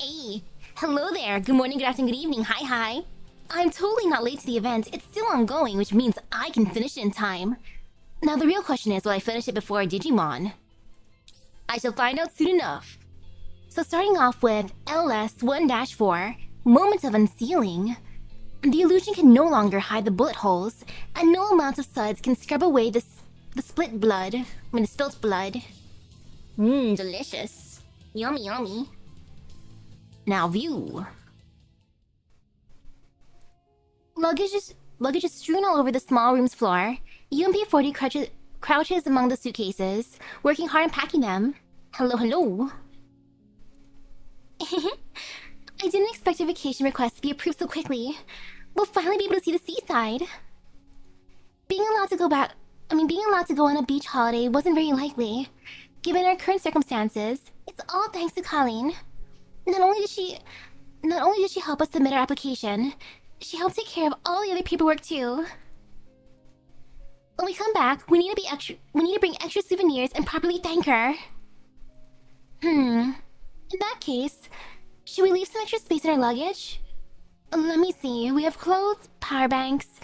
Hey, hello there. Good morning, good afternoon, good evening. Hi. I'm totally not late to the event. It's still ongoing, which means I can finish it in time. Now the real question is, will I finish it before Digimon? I shall find out soon enough. So starting off with LS1-4, Moment of Unsealing. The illusion can no longer hide the bullet holes, and no amount of suds can scrub away the spilt blood. Delicious. Yummy. Now view. Luggage is strewn all over the small room's floor. UMP40 crouches among the suitcases, working hard on packing them. Hello. I didn't expect a vacation request to be approved so quickly. We'll finally be able to see the seaside. Being allowed to go on a beach holiday wasn't very likely. Given our current circumstances, it's all thanks to Colleen. Not only did she help us submit our application, she helped take care of all the other paperwork too. When we come back, we need to bring extra souvenirs and properly thank her. In that case, should we leave some extra space in our luggage? Let me see. We have clothes, power banks,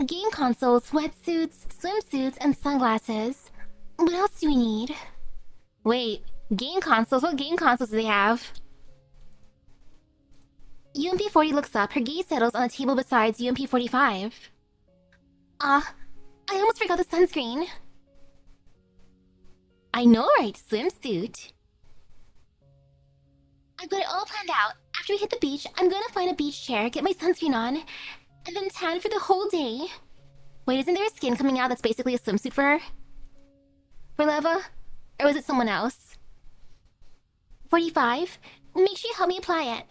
game consoles, wetsuits, swimsuits, and sunglasses. What else do we need? Wait, game consoles? What game consoles do they have? UMP40 looks up. Her gaze settles on the table beside UMP45. I almost forgot the sunscreen. I know, right? Swimsuit. I've got it all planned out. After we hit the beach, I'm gonna find a beach chair, get my sunscreen on, and then tan for the whole day. Wait, isn't there a skin coming out that's basically a swimsuit for her? For Leva? Or was it someone else? 45? Make sure you help me apply it.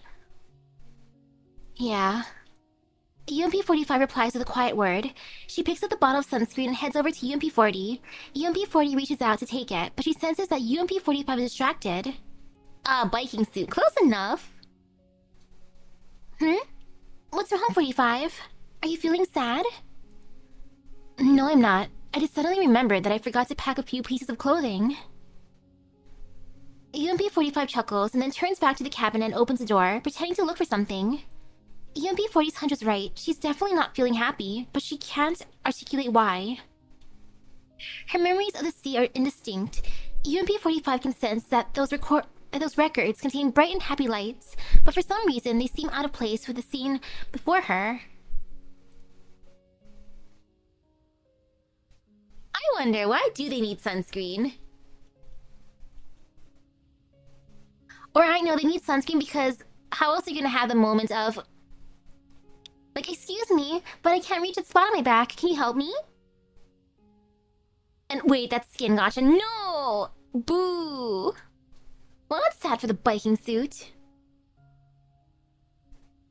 Yeah. UMP45 replies with a quiet word. She picks up the bottle of sunscreen and heads over to UMP40. UMP40 reaches out to take it, but she senses that UMP45 is distracted. Biking suit. Close enough. What's wrong, 45? Are you feeling sad? No, I'm not. I just suddenly remembered that I forgot to pack a few pieces of clothing. UMP45 chuckles and then turns back to the cabin and opens the door, pretending to look for something. UMP40's hunch is right. She's definitely not feeling happy, but she can't articulate why. Her memories of the sea are indistinct. UMP45 can sense that those records contain bright and happy lights, but for some reason they seem out of place with the scene before her. I wonder, why do they need sunscreen? Or I know they need sunscreen because how else are you gonna have the moment of, like, excuse me, but I can't reach that spot on my back. Can you help me? And wait, that's skin gotcha. No! Boo! Well, that's sad for the biking suit.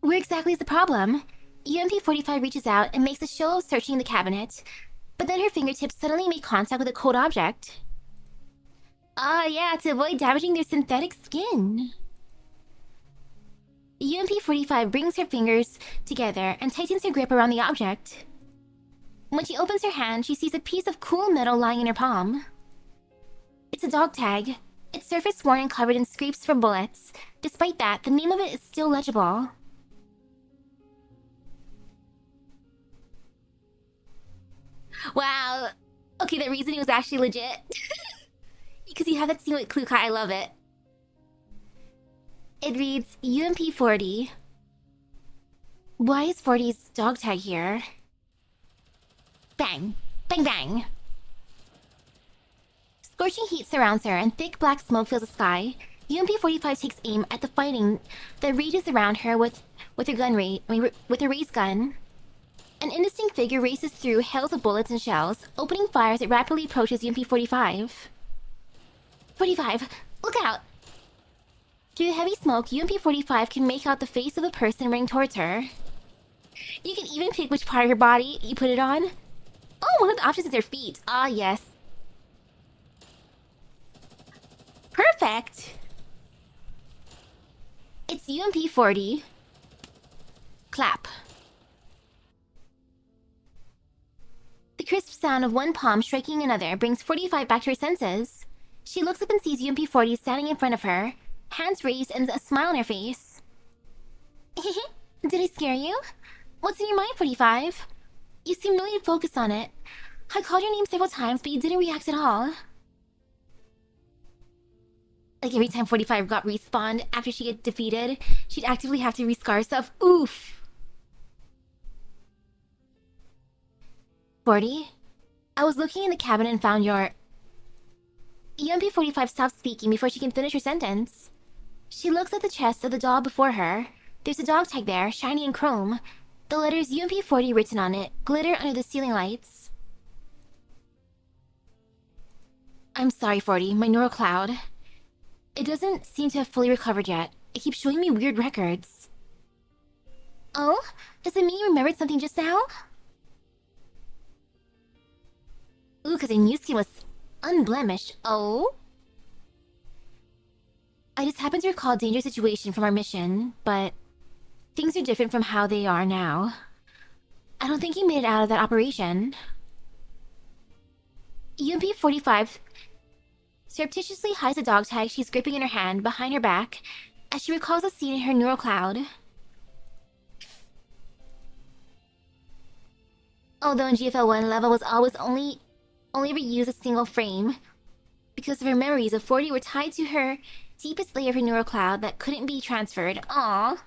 Where exactly is the problem? UMP45 reaches out and makes a show of searching the cabinet, but then her fingertips suddenly make contact with a cold object. Yeah, to avoid damaging their synthetic skin. UMP45 brings her fingers together and tightens her grip around the object. When she opens her hand, she sees a piece of cool metal lying in her palm. It's a dog tag. Its surface worn and covered in scrapes from bullets. Despite that, the name of it is still legible. Wow. Okay, that reasoning was actually legit. Because you have that scene with Kluka, I love it. It reads, UMP40. Why is 40's dog tag here? Bang. Bang bang. Scorching heat surrounds her and thick black smoke fills the sky. UMP45 takes aim at the fighting that rages around her with her raised gun. An indistinct figure races through hails of bullets and shells, opening fire as it rapidly approaches UMP45. 45, look out! Through the heavy smoke, UMP45 can make out the face of the person running towards her. You can even pick which part of her body you put it on. Oh, one of the options is her feet. Ah, yes. Perfect! It's UMP40. Clap. The crisp sound of one palm striking another brings 45 back to her senses. She looks up and sees UMP40 standing in front of her. hands raised and a smile on her face. Did I scare you? What's in your mind, 45? You seem really focused on it. I called your name several times, but you didn't react at all. Like every time 45 got respawned after she get defeated, she'd actively have to rescar herself. Oof! 40? I was looking in the cabinet and found your... UMP-45 stopped speaking before she can finish her sentence. She looks at the chest of the doll before her. There's a dog tag there, shiny and chrome. The letters UMP-40 written on it, glitter under the ceiling lights. I'm sorry, 40, my neural cloud. It doesn't seem to have fully recovered yet. It keeps showing me weird records. Oh? Does it mean you remembered something just now? Ooh, because her new skin was unblemished. Oh? I just happened to recall a dangerous situation from our mission, but... things are different from how they are now. I don't think you made it out of that operation. UMP-45 surreptitiously hides a dog tag she's gripping in her hand behind her back as she recalls a scene in her neural cloud. Although in GFL1, Leva was always only ever used a single frame, because of her memories of 40 were tied to her deepest layer of her neural cloud that couldn't be transferred. Aww.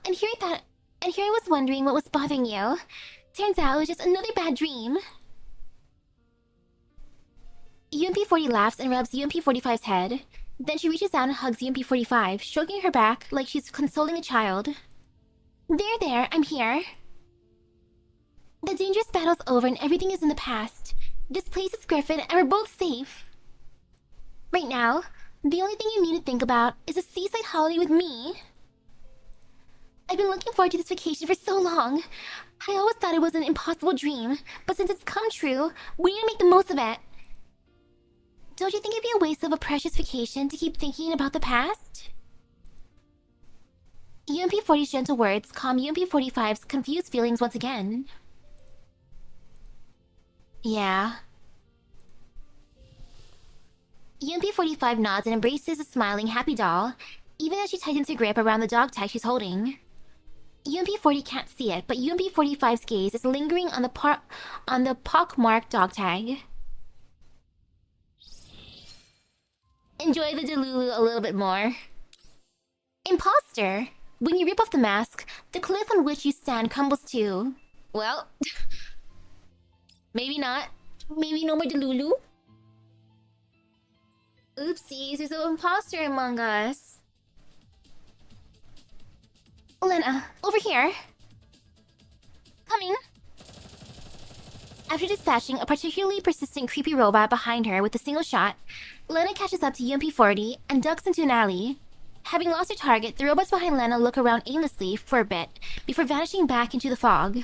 And here I was wondering what was bothering you. Turns out it was just another bad dream. UMP-40 laughs and rubs UMP-45's head. Then she reaches down and hugs UMP-45, stroking her back like she's consoling a child. There, I'm here. The dangerous battle's over and everything is in the past. This place is Griffin and we're both safe. Right now, the only thing you need to think about is a seaside holiday with me. I've been looking forward to this vacation for so long. I always thought it was an impossible dream, but since it's come true, we need to make the most of it. Don't you think it'd be a waste of a precious vacation to keep thinking about the past? UMP-40's gentle words calm UMP-45's confused feelings once again. Yeah. UMP-45 nods and embraces a smiling, happy doll, even as she tightens her grip around the dog tag she's holding. UMP-40 can't see it, but UMP-45's gaze is lingering on the pockmarked dog tag. Enjoy the Delulu a little bit more. Imposter! When you rip off the mask, the cliff on which you stand crumbles too. Well... maybe not. Maybe no more Delulu? Oopsies, there's an imposter among us. Lena, over here. Coming. After dispatching a particularly persistent creepy robot behind her with a single shot, Lena catches up to UMP-40 and ducks into an alley. Having lost her target, the robots behind Lena look around aimlessly for a bit before vanishing back into the fog.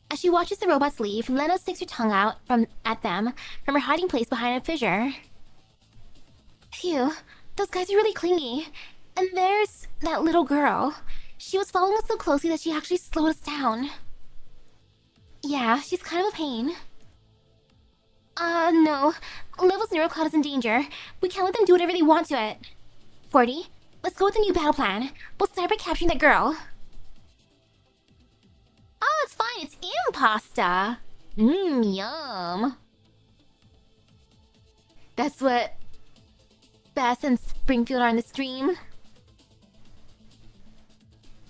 As she watches the robots leave, Lena sticks her tongue out at them from her hiding place behind a fissure. Phew, those guys are really clingy. And there's that little girl. She was following us so closely that she actually slowed us down. Yeah, she's kind of a pain. No. Level's neural cloud is in danger. We can't let them do whatever they want to it. 40, let's go with the new battle plan. We'll start by capturing that girl. Oh, it's fine. It's impasta. Yum. That's what Bass and Springfield are in the stream.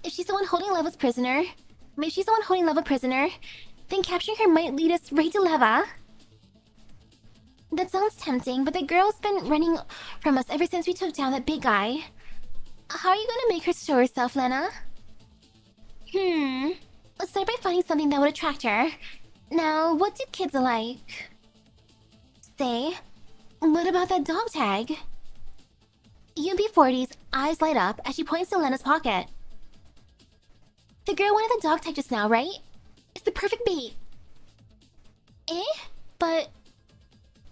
If she's the one holding Leva's prisoner, then capturing her might lead us right to Leva. That sounds tempting, but the girl's been running from us ever since we took down that big guy. How are you gonna make her show herself, Lena? Let's start by finding something that would attract her. Now, what do kids like? Say, what about that dog tag? UMP-40's eyes light up as she points to Lena's pocket. The girl wanted the dog tag just now, right? It's the perfect bait. Eh? But...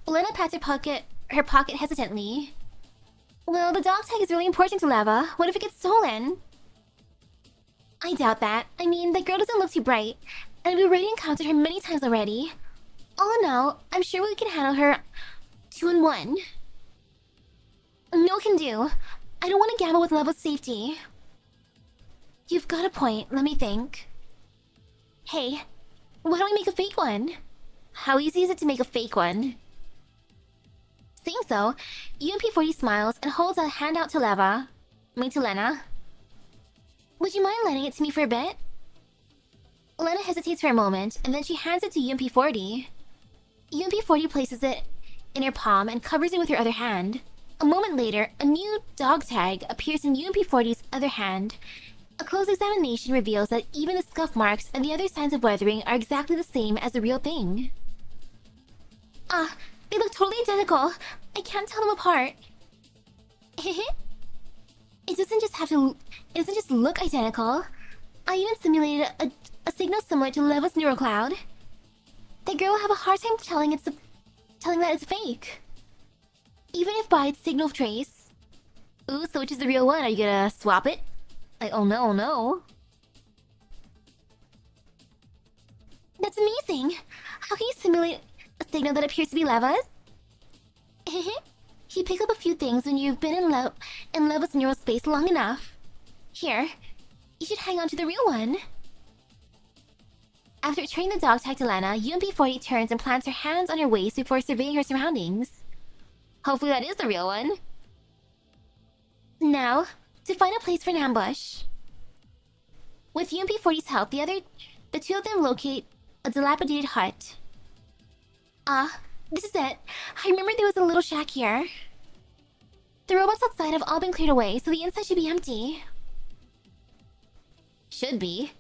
Lena pats her pocket hesitantly. Well, the dog tag is really important to Leva. What if it gets stolen? I doubt that. I mean, the girl doesn't look too bright, and we've already encountered her many times already. All in all, I'm sure we can handle her 2 and 1. No can do. I don't want to gamble with Leva's safety. You've got a point, let me think. Hey, why don't we make a fake one? How easy is it to make a fake one? Saying so, UMP40 smiles and holds a hand out to Leva. To Lena. Would you mind lending it to me for a bit? Lena hesitates for a moment, and then she hands it to UMP40. UMP40 places it in her palm and covers it with her other hand. A moment later, a new dog tag appears in UMP40's other hand. A close examination reveals that even the scuff marks and the other signs of weathering are exactly the same as the real thing. Ah, they look totally identical. I can't tell them apart. It doesn't just look identical. I even simulated a signal similar to Leva's neural cloud. That girl will have a hard time telling that it's fake. Even if by its signal trace. Ooh, so which is the real one? Are you gonna swap it? Like, oh no, no. That's amazing! How can you simulate a signal that appears to be Leva's? You pick up a few things when you've been in Leva's neural space long enough. Here, you should hang on to the real one. After returning the dog tag to Lena, UMP40 turns and plants her hands on her waist before surveying her surroundings. Hopefully that is the real one. Now, to find a place for an ambush. With UMP40's help, the two of them locate a dilapidated hut. Ah, this is it. I remember there was a little shack here. The robots outside have all been cleared away, so the inside should be empty. Should be.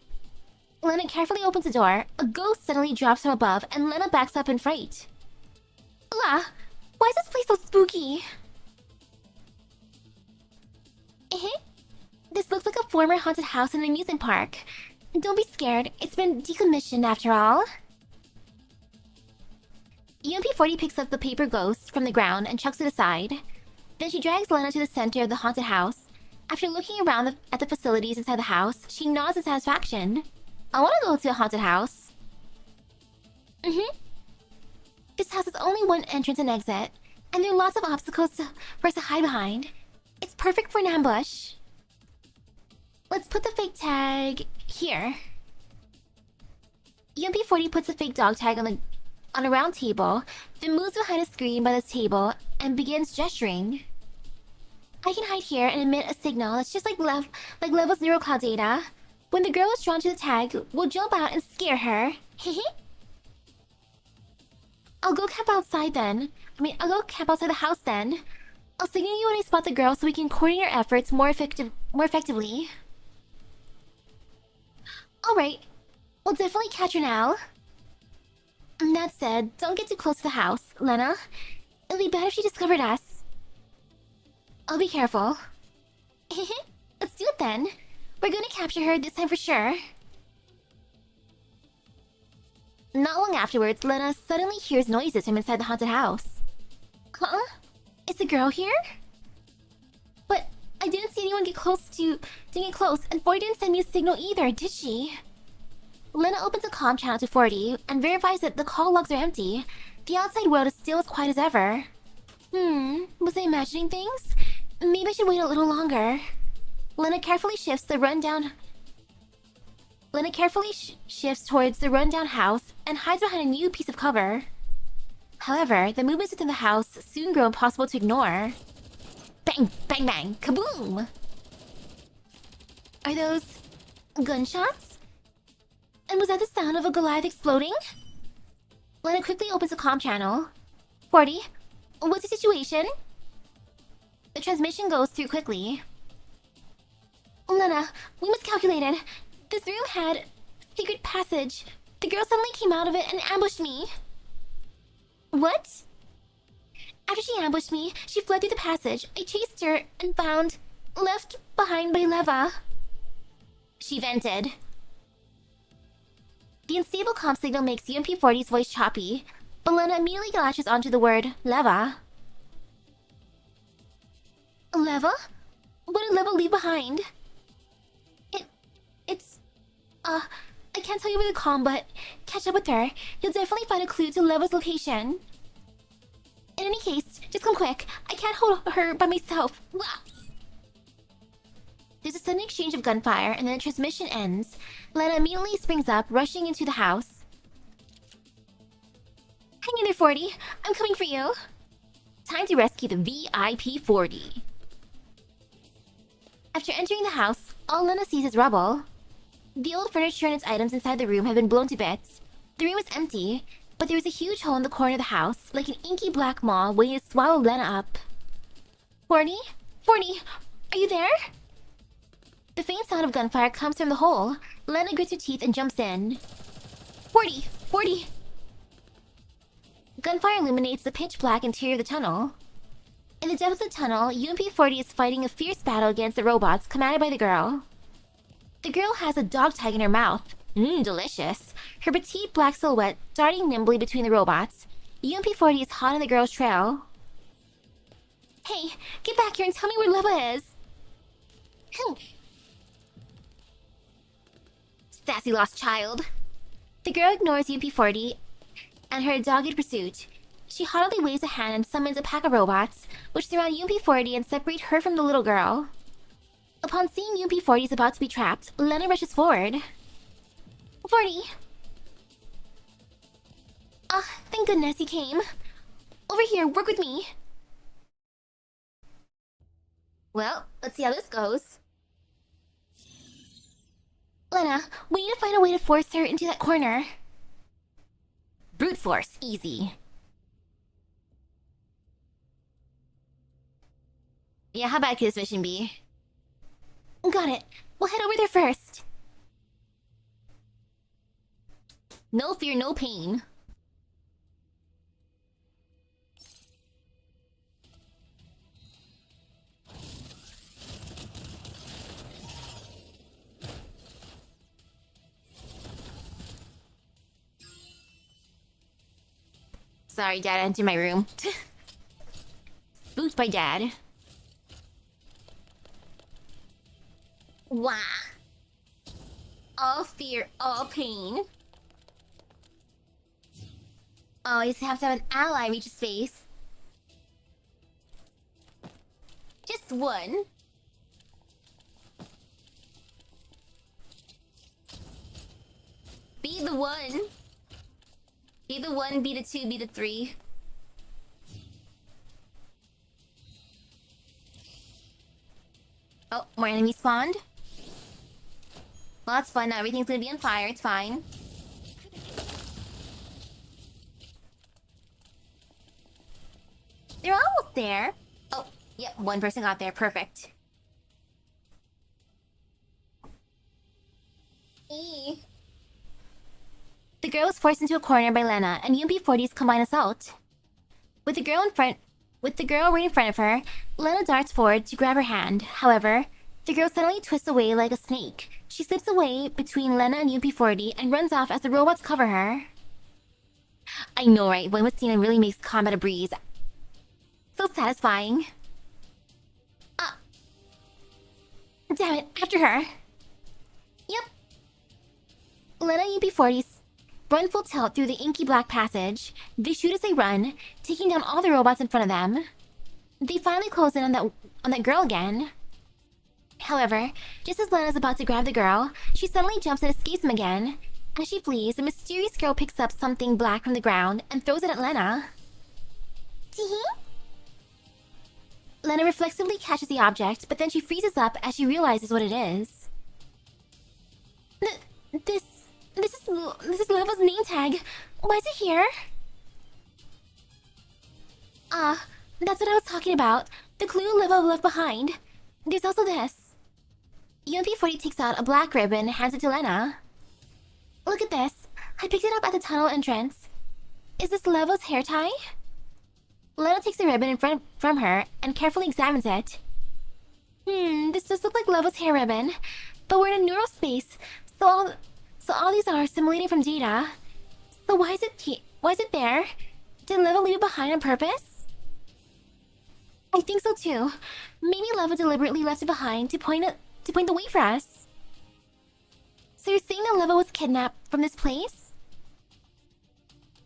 Lena carefully opens the door. A ghost suddenly drops from above, and Lena backs up in fright. La, why is this place so spooky? This looks like a former haunted house in an amusement park. Don't be scared, it's been decommissioned after all. UMP40 picks up the paper ghost from the ground and chucks it aside. Then she drags Lena to the center of the haunted house. After looking around at the facilities inside the house, she nods in satisfaction. I want to go to a haunted house. This house has only one entrance and exit, and there are lots of obstacles for us to hide behind. It's perfect for an ambush. Let's put the fake tag here. UMP40 puts the fake dog tag on a round table, then moves behind a screen by the table and begins gesturing. I can hide here and emit a signal that's just like Leva's neural cloud data. When the girl is drawn to the tag, we'll jump out and scare her. I'll go camp outside then. I'll go camp outside the house then. I'll signal you when I spot the girl so we can coordinate our efforts more effectively. Alright, we'll definitely catch her now. That said, don't get too close to the house, Lena. It'll be bad if she discovered us. I'll be careful. Let's do it then. We're gonna capture her this time for sure. Not long afterwards, Lena suddenly hears noises from inside the haunted house. Huh? Is the girl here? But I didn't see anyone get close, and 40 didn't send me a signal either, did she? Lena opens a comm channel to 40 and verifies that the call logs are empty. The outside world is still as quiet as ever. Was I imagining things? Maybe I should wait a little longer. Lena carefully shifts towards the rundown house and hides behind a new piece of cover. However, the movements within the house soon grow impossible to ignore. Bang, bang, bang, kaboom! Are those gunshots? And was that the sound of a Goliath exploding? Lena quickly opens the comm channel. 40, what's the situation? The transmission goes through quickly. Lena, we must calculate it. This room had secret passage. The girl suddenly came out of it and ambushed me. What? After she ambushed me, she fled through the passage. I chased her and found left behind by Leva. She vented. The unstable comm signal makes UMP40's voice choppy, but Lena immediately latches onto the word Leva. Leva? What did Leva leave behind? I can't tell you over the comm, but catch up with her. You'll definitely find a clue to Leva's location. In any case, just come quick. I can't hold her by myself. Wah! There's a sudden exchange of gunfire, and then the transmission ends. Lena immediately springs up, rushing into the house. Hang in there, 40. I'm coming for you. Time to rescue the VIP 40. After entering the house, all Lena sees is rubble. The old furniture and its items inside the room have been blown to bits. The room is empty, but there is a huge hole in the corner of the house, like an inky black maw waiting to swallow Lena up. 40? 40, are you there? The faint sound of gunfire comes from the hole. Lena grits her teeth and jumps in. 40! 40! Gunfire illuminates the pitch-black interior of the tunnel. In the depths of the tunnel, UMP-40 is fighting a fierce battle against the robots commanded by the girl. The girl has a dog tag in her mouth. Delicious. Her petite black silhouette darting nimbly between the robots. UMP-40 is hot on the girl's trail. Hey, get back here and tell me where Leva is. Sassy lost child. The girl ignores UMP-40 and her dogged pursuit. She haughtily waves a hand and summons a pack of robots, which surround UMP-40 and separate her from the little girl. Upon seeing UMP-40 is about to be trapped, Lena rushes forward. 40! Ah, thank goodness he came. Over here, work with me. Well, let's see how this goes. Lena, we need to find a way to force her into that corner. Brute force, easy. Yeah, how bad could this mission be? Got it. We'll head over there first. No fear, no pain. Sorry, Dad entered my room. Spooked by Dad. Wah. All fear, all pain. Oh, you have to have an ally reach his face. Just one. Be the one. Be the 1, be the 2, be the 3. Oh, more enemies spawned? Well, that's fun. Now everything's gonna be on fire. It's fine. They're almost there. Oh, yep, one person got there. Perfect. Eee. The girl is forced into a corner by Lena and UMP-40's combined assault. With the girl right in front of her, Lena darts forward to grab her hand. However, the girl suddenly twists away like a snake. She slips away between Lena and UMP-40 and runs off as the robots cover her. I know, right? One with Cena really makes combat a breeze. So satisfying. Ah! Damn it, after her. Yep. Lena and UMP-40 run full tilt through the inky black passage. They shoot as they run, taking down all the robots in front of them. They finally close in on that girl again. However, just as Lena's about to grab the girl, she suddenly jumps and escapes them again. As she flees, the mysterious girl picks up something black from the ground and throws it at Lena. Tee-hee? Lena reflexively catches the object, but then she freezes up as she realizes what it is. This is Leva's name tag. Why is it here? Ah, that's what I was talking about. The clue Leva left behind. There's also this. UMP-40 takes out a black ribbon and hands it to Lena. Look at this. I picked it up at the tunnel entrance. Is this Leva's hair tie? Lena takes the ribbon from her and carefully examines it. This does look like Leva's hair ribbon, but we're in a neural space, so all these are assimilated from data. So why is it there? Did Leva leave it behind on purpose? I think so too. Maybe Leva deliberately left it behind to point the way for us. So you're saying that Leva was kidnapped from this place?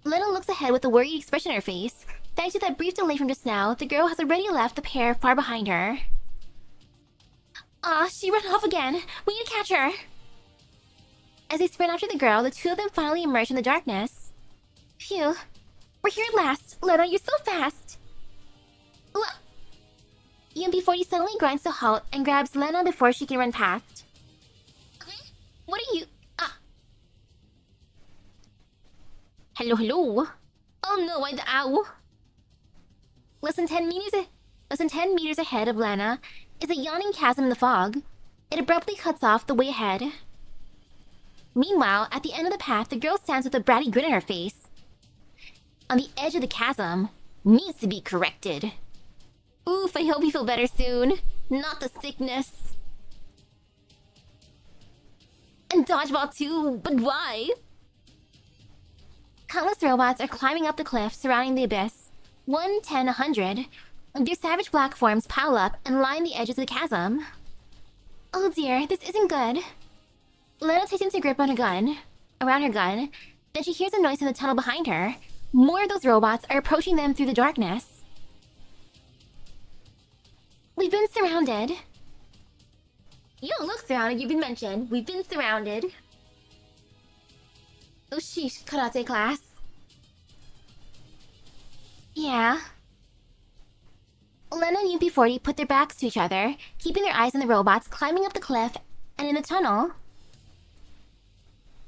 Lena looks ahead with a worried expression on her face. Thanks to that brief delay from just now, the girl has already left the pair far behind her. She ran off again. We need to catch her. As they sprint after the girl, the two of them finally emerge from the darkness. Phew. We're here at last. Lena, you're so fast. EMP-40 suddenly grinds to a halt and grabs Lena before she can run past. What are you... Hello. Oh no, ow. Less than 10 meters ahead of Lena is a yawning chasm in the fog. It abruptly cuts off the way ahead. Meanwhile, at the end of the path, the girl stands with a bratty grin on her face. On the edge of the chasm. Needs to be corrected. Oof, I hope you feel better soon. Not the sickness. And dodgeball too, but why? Countless robots are climbing up the cliff surrounding the abyss. 1, 10, 100. Their savage black forms pile up and line the edges of the chasm. Oh dear, this isn't good. Lena tightens her grip on around her gun. Then she hears a noise in the tunnel behind her. More of those robots are approaching them through the darkness. We've been surrounded. You don't look surrounded, you've been mentioned. We've been surrounded. Oh sheesh, karate class. Yeah. Lena and UP40 put their backs to each other, keeping their eyes on the robots climbing up the cliff and in the tunnel.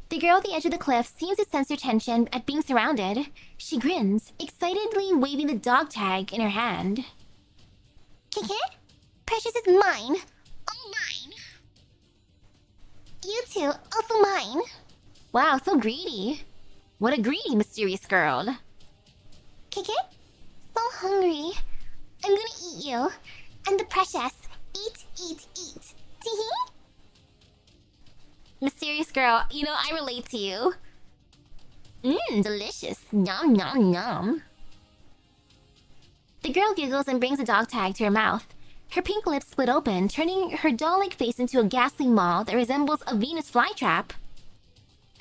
The girl at the edge of the cliff seems to sense their tension at being surrounded. She grins, excitedly waving the dog tag in her hand. Kiki? Precious is mine. All mine. You two, also mine. Wow, so greedy. What a greedy, mysterious girl. Kiki? So hungry. I'm gonna eat you. And the precious. Eat. Teehee? Mysterious girl, you know, I relate to you. Delicious. Nom. The girl giggles and brings the dog tag to her mouth. Her pink lips split open, turning her doll-like face into a ghastly maw that resembles a Venus flytrap.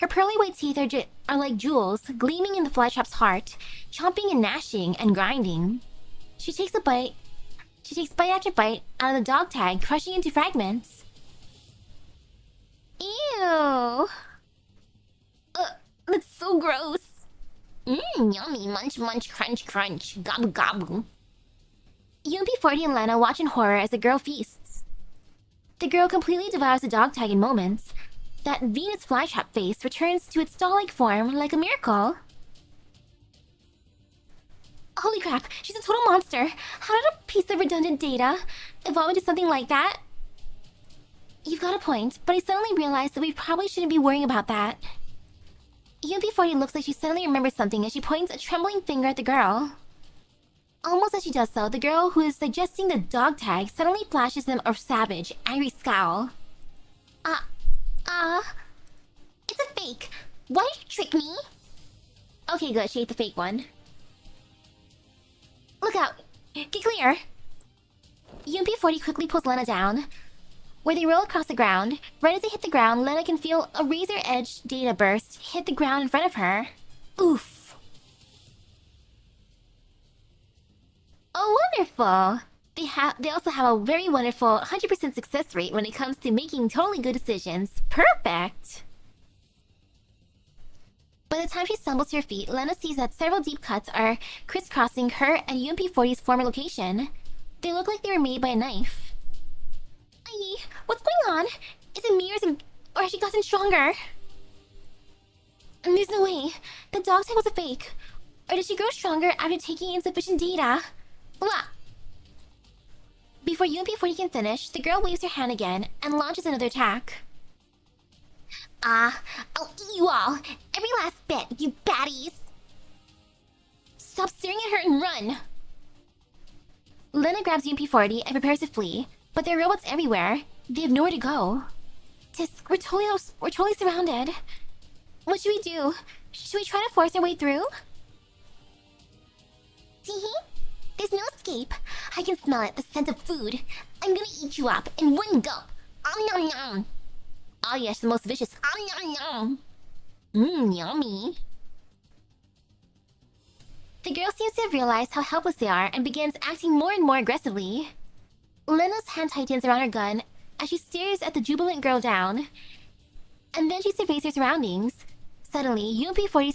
Her pearly white teeth are like jewels, gleaming in the flytrap's heart, chomping and gnashing and grinding. She takes bite after bite out of the dog tag, crushing into fragments. Ew! That's so gross. Yummy, munch, crunch, gobble. UMP40 and Lena watch in horror as the girl feasts. The girl completely devours the dog tag in moments. That Venus flytrap face returns to its doll-like form like a miracle. Holy crap, she's a total monster. How did a piece of redundant data evolve into something like that? You've got a point, but I suddenly realized that we probably shouldn't be worrying about that. UMP40 looks like she suddenly remembers something as she points a trembling finger at the girl. Almost as she does so, the girl who is digesting the dog tag suddenly flashes them a savage, angry scowl. It's a fake. Why did you trick me? Okay, good, she ate the fake one. Look out! Get clear! UMP40 quickly pulls Lena down. Where they roll across the ground, right as they hit the ground, Lena can feel a razor-edged data burst hit the ground in front of her. Oof. Oh, wonderful! They also have a very wonderful 100% success rate when it comes to making totally good decisions. Perfect! By the time she stumbles to her feet, Lena sees that several deep cuts are crisscrossing her and UMP40's former location. They look like they were made by a knife. What's going on? Is it me or has she gotten stronger? There's no way. The dog tag was a fake. Or did she grow stronger after taking insufficient data? Blah! Before UMP40 can finish, the girl waves her hand again and launches another attack. I'll eat you all. Every last bit, you baddies. Stop staring at her and run. Lena grabs UMP40 and prepares to flee, but there are robots everywhere. They have nowhere to go. We're totally surrounded. What should we do? Should we try to force our way through? Teehee? There's no escape. I can smell it, the scent of food. I'm gonna eat you up in one gulp. Nom nom. Oh yes, the most vicious. Nom nom. Yummy. The The girl seems to have realized how helpless they are and begins acting more and more aggressively. Lena's hand tightens around her gun as she stares at the jubilant girl down, and then she surveys her surroundings. Suddenly, UMP-40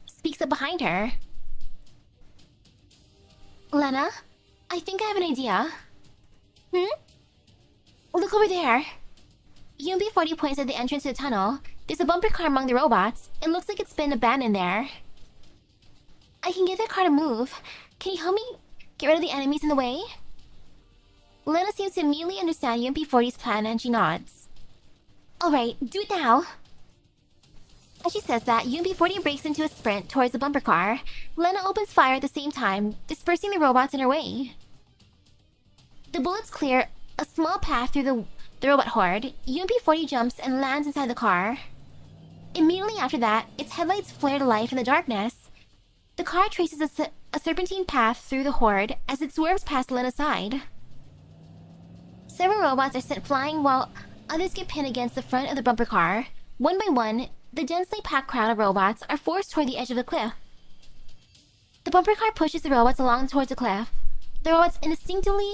speaks up behind her. Lena, I think I have an idea. Look over there. UMP-40 points at the entrance to the tunnel. There's a bumper car among the robots. It looks like it's been abandoned there. I can get that car to move. Can you help me get rid of the enemies in the way? Lena seems to immediately understand UMP-40's plan and she nods. Alright, do it now. As she says that, UMP-40 breaks into a sprint towards the bumper car. Lena opens fire at the same time, dispersing the robots in her way. The bullets clear a small path through the robot horde. UMP-40 jumps and lands inside the car. Immediately after that, its headlights flare to life in the darkness. The car traces a serpentine path through the horde as it swerves past Lena's side. Several robots are sent flying while others get pinned against the front of the bumper car. One by one, the densely packed crowd of robots are forced toward the edge of the cliff. The bumper car pushes the robots along towards the cliff. The robots instinctively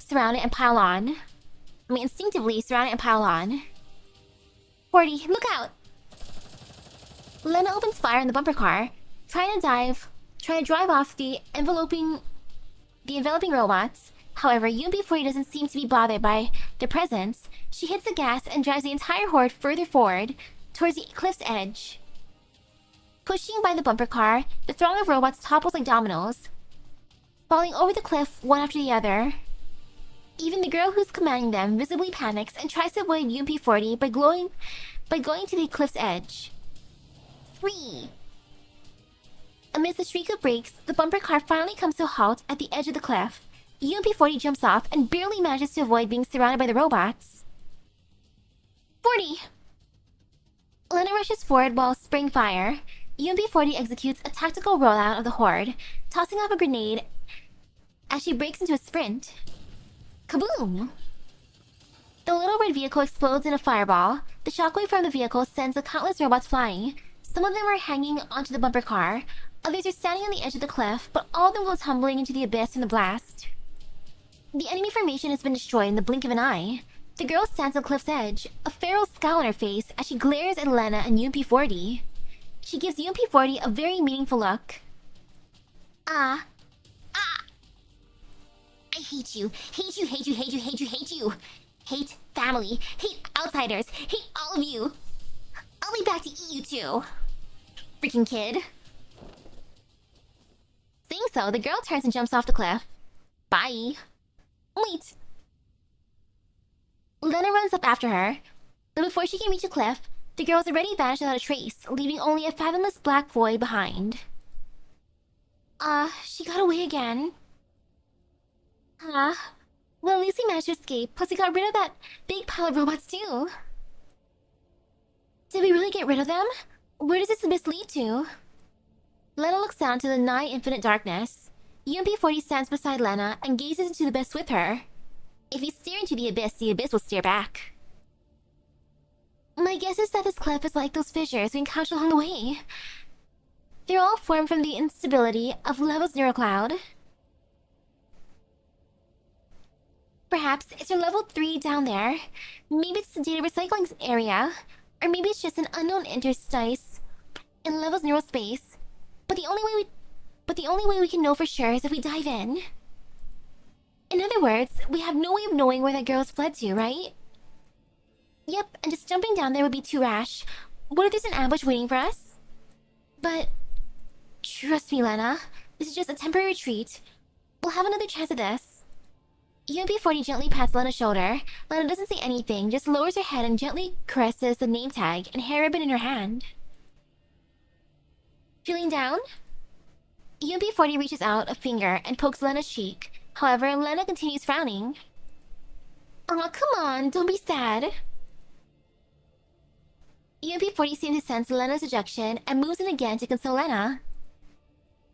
surround it and pile on. 40, look out! Lena opens fire on the bumper car, trying to drive off the enveloping robots. However, UMP-40 doesn't seem to be bothered by their presence. She hits the gas and drives the entire horde further forward, towards the cliff's edge. Pushing by the bumper car, the throng of robots topples like dominoes, falling over the cliff one after the other. Even the girl who's commanding them visibly panics and tries to avoid UMP-40 by going to the cliff's edge. 3. Amidst a shriek of brakes, the bumper car finally comes to a halt at the edge of the cliff. UMP-40 jumps off and barely manages to avoid being surrounded by the robots. 40! Lena rushes forward while spraying fire. UMP-40 executes a tactical rollout of the horde, tossing off a grenade as she breaks into a sprint. Kaboom! The little red vehicle explodes in a fireball. The shockwave from the vehicle sends the countless robots flying. Some of them are hanging onto the bumper car. Others are standing on the edge of the cliff, but all of them go tumbling into the abyss in the blast. The enemy formation has been destroyed in the blink of an eye. The girl stands on the cliff's edge, a feral scowl on her face as she glares at Lena and UMP-40. She gives UMP-40 a very meaningful look. I hate you. Hate you, hate you, hate you, hate you, hate you. Hate family. Hate outsiders. Hate all of you. I'll be back to eat you too. Freaking kid. Saying so, the girl turns and jumps off the cliff. Bye. Wait. Lena runs up after her, but before she can reach the cliff, the girl has already vanished without a trace, leaving only a fathomless black void behind. She got away again. Well, at least he managed to escape, plus he got rid of that big pile of robots too. Did we really get rid of them? Where does this abyss lead to? Lena looks down to the nigh infinite darkness. UMP-40 stands beside Lena and gazes into the abyss with her. If you stare into the abyss will stare back. My guess is that this cliff is like those fissures we encountered along the way. They're all formed from the instability of Leva's neurocloud. Perhaps it's from level 3 down there. Maybe it's the data recycling area. Or maybe it's just an unknown interstice in Leva's neural space. But the only way we can know for sure is if we dive in. In other words, we have no way of knowing where that girl's fled to, right? Yep, and just jumping down there would be too rash. What if there's an ambush waiting for us? But trust me, Lena. This is just a temporary retreat. We'll have another chance at this. UMP-40 gently pats Lena's shoulder. Lena doesn't say anything, just lowers her head and gently caresses the name tag and hair ribbon in her hand. Feeling down? UMP-40 reaches out a finger and pokes Lena's cheek. However, Lena continues frowning. Aw, come on, don't be sad. UMP-40 seems to sense Lena's dejection and moves in again to console Lena.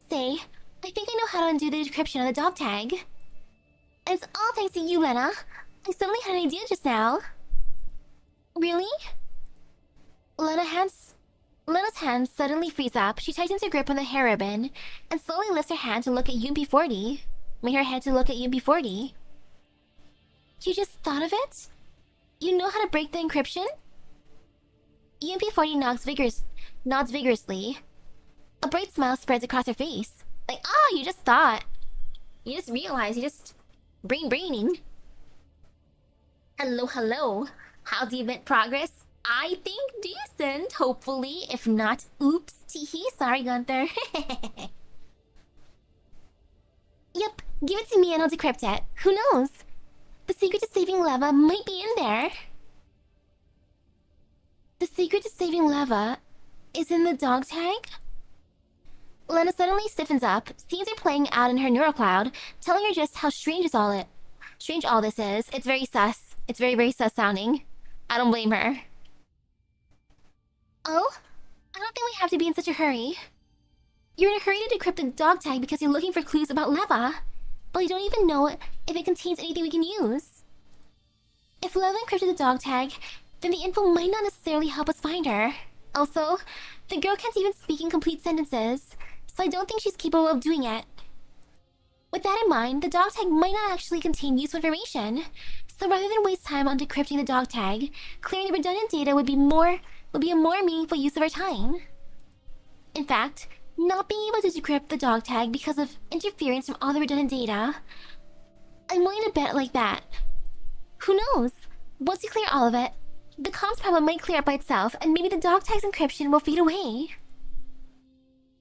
Say, I think I know how to undo the decryption on the dog tag. And it's all thanks to you, Lena. I suddenly had an idea just now. Really? Lena hands Lena's hands suddenly freeze up. She tightens her grip on the hair ribbon and slowly lifts her hand to look at UMP40. Her head to look at UMP40. You just thought of it? You know how to break the encryption? UMP40 nods vigorously. A bright smile spreads across her face. Like, oh, you just thought. You just realized, you just braining. Hello. How's the event progress? I think decent, hopefully. If not, oops, teehee, sorry Gunther. Yep, give it to me and I'll decrypt it. Who knows? The secret to saving Leva might be in there. The secret to saving Leva is in the dog tag? Lena suddenly stiffens up, scenes are playing out in her neurocloud, telling her just how strange all this is. It's very sus. It's very sus sounding. I don't blame her. Oh? I don't think we have to be in such a hurry. You're in a hurry to decrypt the dog tag because you're looking for clues about Leva, but you don't even know if it contains anything we can use. If Leva encrypted the dog tag, then the info might not necessarily help us find her. Also, the girl can't even speak in complete sentences, so I don't think she's capable of doing it. With that in mind, the dog tag might not actually contain useful information, so rather than waste time on decrypting the dog tag, clearing the redundant data would be a more meaningful use of our time. In fact, not being able to decrypt the dog tag because of interference from all the redundant data, I'm willing to bet like that. Who knows? Once you clear all of it, the comms problem might clear up by itself, and maybe the dog tag's encryption will fade away.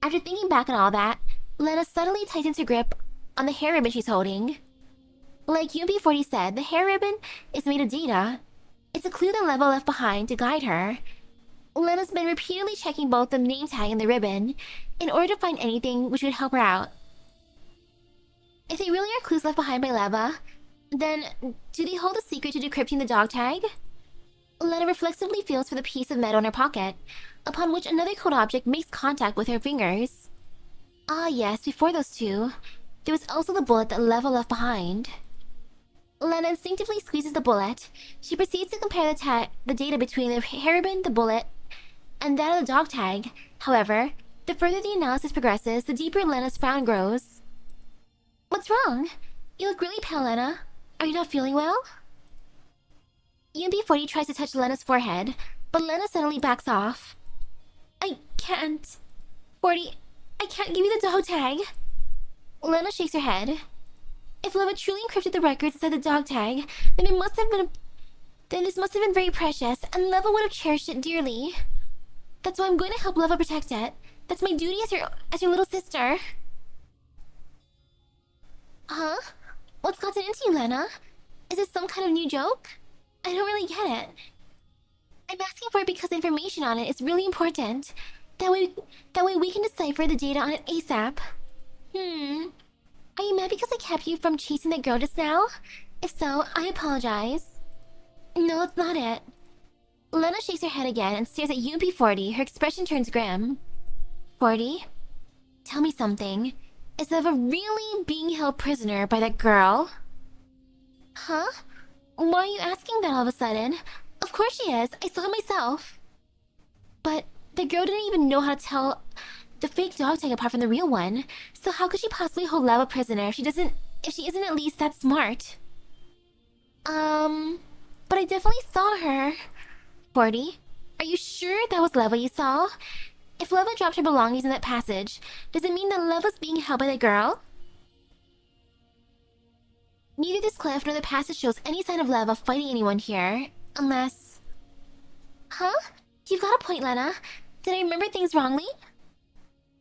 After thinking back on all that, Lena suddenly tightens her grip on the hair ribbon she's holding. Like UMP40 said, the hair ribbon is made of data. It's a clue that Leva left behind to guide her. Lena's been repeatedly checking both the name tag and the ribbon in order to find anything which would help her out. If they really are clues left behind by Leva, then do they hold a secret to decrypting the dog tag? Lena reflexively feels for the piece of metal in her pocket, upon which another code object makes contact with her fingers. Ah yes, before those two, there was also the bullet that Leva left behind. Lena instinctively squeezes the bullet. She proceeds to compare the data between the hair ribbon, the bullet, and that of the dog tag. However, the further the analysis progresses, the deeper Lena's frown grows. What's wrong? You look really pale, Lena. Are you not feeling well? UMP40 tries to touch Lena's forehead, but Lena suddenly backs off. I can't. 40, I can't give you the dog tag. Lena shakes her head. If Leva truly encrypted the records inside the dog tag, then this must have been very precious, and Leva would have cherished it dearly. That's why I'm going to help Leva protect it. That's my duty as your little sister. Huh? What's gotten into you, Lena? Is this some kind of new joke? I don't really get it. I'm asking for it because the information on it is really important. That way we can decipher the data on it ASAP. Are you mad because I kept you from chasing that girl just now? If so, I apologize. No, that's not it. Lena shakes her head again and stares at UMP40. Her expression turns grim. 40? Tell me something. Is Leva really being held prisoner by that girl? Huh? Why are you asking that all of a sudden? Of course she is. I saw it myself. But the girl didn't even know how to tell the fake dog tag apart from the real one. So how could she possibly hold Leva prisoner if she isn't at least that smart? But I definitely saw her. 40? Are you sure that was Leva you saw? If Leva dropped her belongings in that passage, does it mean that Leva's being held by the girl? Neither this cliff nor the passage shows any sign of Leva fighting anyone here. Unless... Huh? You've got a point, Lena. Did I remember things wrongly?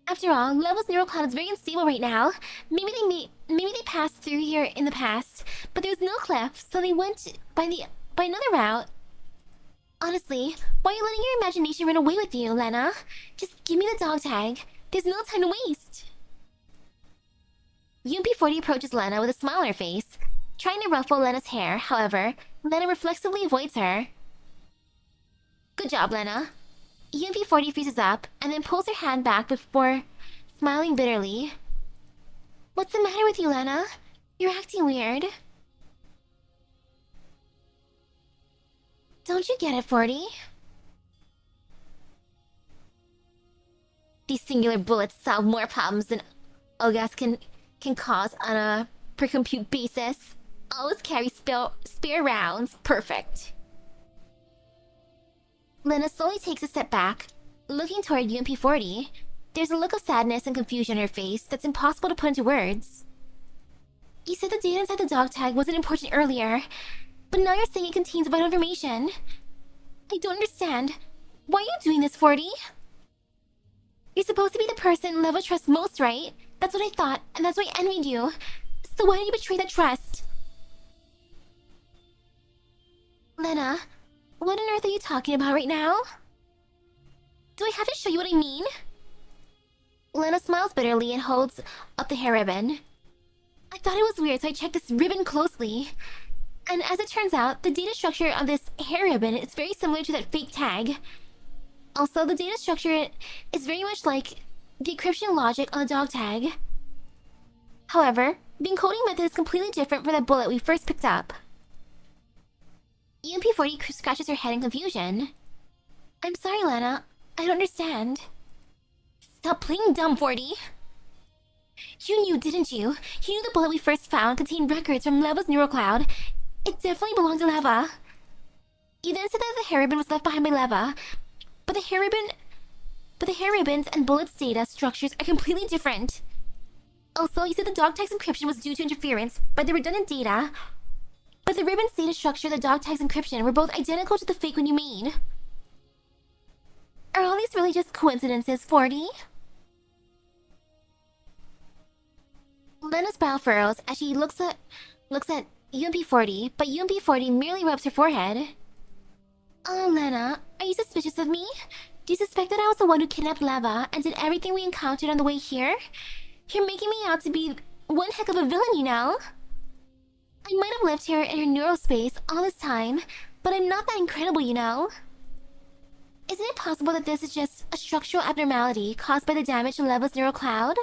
After all, Leva's neural cloud is very unstable right now. Maybe they passed through here in the past, but there was no cliff, so they went by another route. Honestly, why are you letting your imagination run away with you, Lena? Just give me the dog tag. There's no time to waste. UMP40 approaches Lena with a smile on her face, trying to ruffle Lena's hair. However, Lena reflexively avoids her. Good job, Lena. UMP40 freezes up and then pulls her hand back before smiling bitterly. What's the matter with you, Lena? You're acting weird. Don't you get it, 40? These singular bullets solve more problems than Ogas can cause on a per compute basis. Always carry spare rounds. Perfect. Lena slowly takes a step back, looking toward UMP-40. There's a look of sadness and confusion on her face that's impossible to put into words. You said the data inside the dog tag wasn't important earlier, but now you're saying it contains vital information. I don't understand. Why are you doing this, 40? You're supposed to be the person Leva trusts most, right? That's what I thought, and that's why I envied you. So why did you betray that trust? Lena, what on earth are you talking about right now? Do I have to show you what I mean? Lena smiles bitterly and holds up the hair ribbon. I thought it was weird, so I checked this ribbon closely. And as it turns out, the data structure of this hair ribbon is very similar to that fake tag. Also, the data structure is very much like the encryption logic on the dog tag. However, the encoding method is completely different from the bullet we first picked up. UMP-40 scratches her head in confusion. I'm sorry, Lena. I don't understand. Stop playing dumb, 40. You knew, didn't you? You knew the bullet we first found contained records from Leva's neural cloud. It definitely belonged to Leva. You then said that the hair ribbon was left behind by Leva, but the hair ribbons and bullets' data structures are completely different. Also, you said the dog tag's encryption was due to interference by the redundant data, but the ribbon's data structure and the dog tag's encryption were both identical to the fake one you made. Are all these really just coincidences, 40? Lena's brow furrows as she looks at UMP-40, but UMP-40 merely rubs her forehead. Oh, Lena, are you suspicious of me? Do you suspect that I was the one who kidnapped Leva and did everything we encountered on the way here? You're making me out to be one heck of a villain, you know? I might have lived here in her neurospace all this time, but I'm not that incredible, you know? Isn't it possible that this is just a structural abnormality caused by the damage to Leva's neural cloud?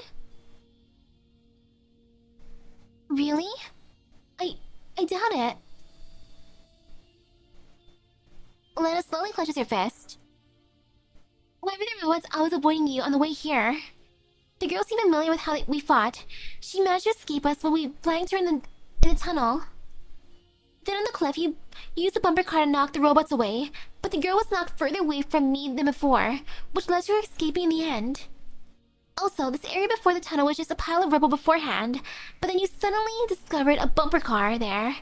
Really? I doubt it. Lena slowly clenches her fist. Whoever the robot's always avoiding you on the way here. The girl seemed familiar with how we fought. She managed to escape us when we flanked her in the tunnel. Then on the cliff, you used the bumper car to knock the robots away, but the girl was knocked further away from me than before, which led to her escaping in the end. Also, this area before the tunnel was just a pile of rubble beforehand, but then you suddenly discovered a bumper car there.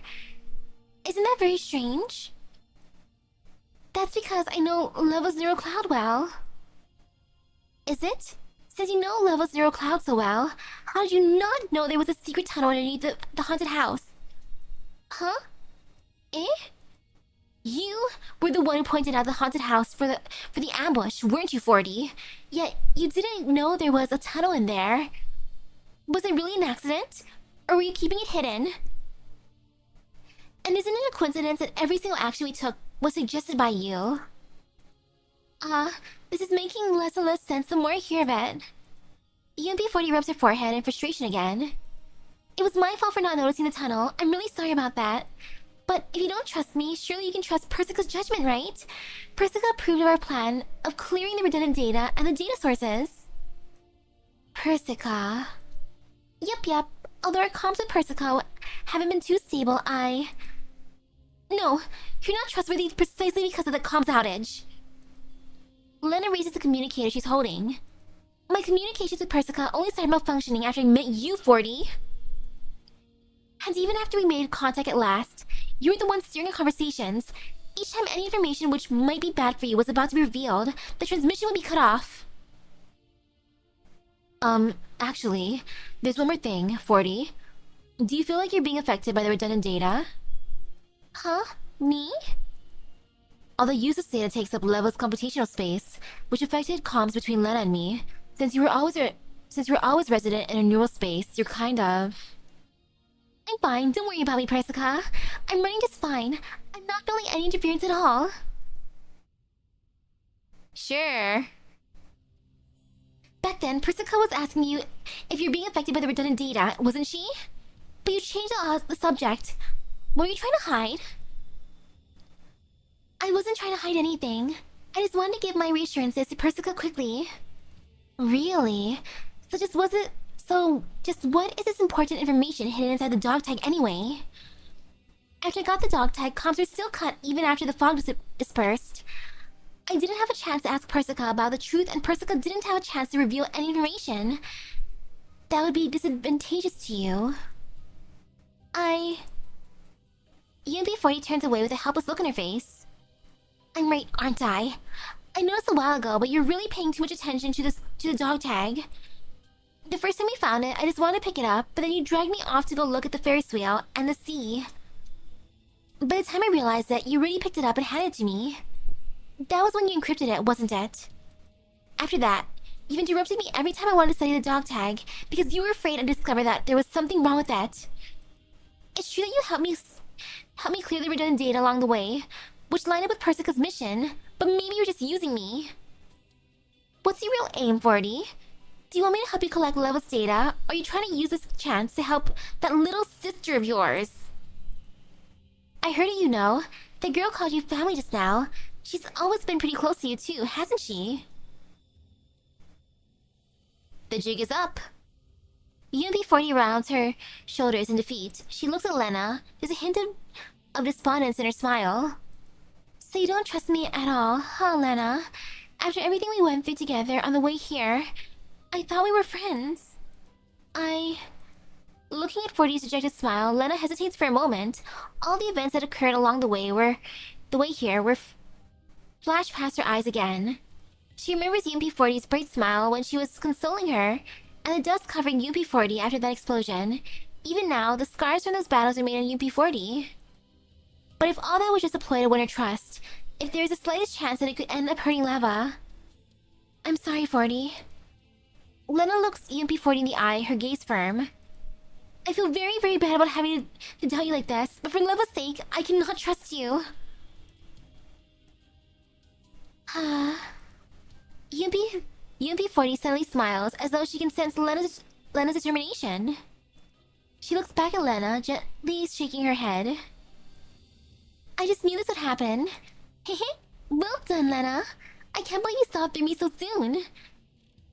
Isn't that very strange? That's because I know Leva's neural cloud well. Is it? Since you know Leva's neural cloud so well, how did you not know there was a secret tunnel underneath the haunted house? Huh? Eh? You were the one who pointed out the haunted house for the ambush, weren't you, 40? Yet you didn't know there was a tunnel in there. Was it really an accident? Or were you keeping it hidden? And isn't it a coincidence that every single action we took was suggested by you? This is making less and less sense the more I hear of it. UMP-40 rubs her forehead in frustration again. It was my fault for not noticing the tunnel. I'm really sorry about that. But if you don't trust me, surely you can trust Persica's judgment, right? Persica approved of our plan of clearing the redundant data and the data sources. Persica. Yep. Although our comms with Persica haven't been too stable, No, you're not trustworthy precisely because of the comms outage. Lena raises the communicator she's holding. My communications with Persica only started malfunctioning after I met you, 40. And even after we made contact at last, you were the one steering our conversations. Each time any information which might be bad for you was about to be revealed, the transmission would be cut off. Actually, there's one more thing, 40. Do you feel like you're being affected by the redundant data? Huh? Me? Although use of data takes up Leva's computational space, which affected comms between Lena and me, since you were always resident in a neural space, you're kind of... I'm fine, don't worry about me, Persica. I'm running just fine. I'm not feeling any interference at all. Sure. Back then, Persica was asking you if you're being affected by the redundant data, wasn't she? But you changed the subject. What were you trying to hide? I wasn't trying to hide anything. I just wanted to give my reassurances to Persica quickly. Really? So just what is this important information hidden inside the dog tag anyway? After I got the dog tag, comms were still cut even after the fog dispersed. I didn't have a chance to ask Persica about the truth, and Persica didn't have a chance to reveal any information that would be disadvantageous to you. UMP40 turns away with a helpless look on her face. I'm right, aren't I? I noticed a while ago, but you're really paying too much attention to the dog tag. The first time we found it, I just wanted to pick it up, but then you dragged me off to go look at the Ferris wheel and the sea. By the time I realized that, you already picked it up and handed it to me. That was when you encrypted it, wasn't it? After that, you interrupted me every time I wanted to study the dog tag because you were afraid I'd discover that there was something wrong with it. It's true that you helped me clear the redundant data along the way, which lined up with Persica's mission, but maybe you're just using me. What's your real aim, 40? Do you want me to help you collect Leva's data, or are you trying to use this chance to help that little sister of yours? I heard it, you know. The girl called you family just now. She's always been pretty close to you too, hasn't she? The jig is up. UMP40 rounds her shoulders in defeat. She looks at Lena. There's a hint of despondence in her smile. So you don't trust me at all, huh, Lena? After everything we went through together on the way here, I thought we were friends. Looking at 40's dejected smile, Lena hesitates for a moment. All the events that occurred along the way here flashed past her eyes again. She remembers UMP40's bright smile when she was consoling her, and the dust covering UMP40 after that explosion. Even now, the scars from those battles remain on UMP40. But if all that was just a ploy to win her trust, if there is the slightest chance that it could end up hurting Leva... I'm sorry, 40. Lena looks UMP40 in the eye, her gaze firm. I feel very, very bad about having to tell you like this, but for Leva's sake, I cannot trust you. UMP40 suddenly smiles as though she can sense Lena's determination. She looks back at Lena, gently shaking her head. I just knew this would happen. Hehe, well done, Lena. I can't believe you saw it through me so soon.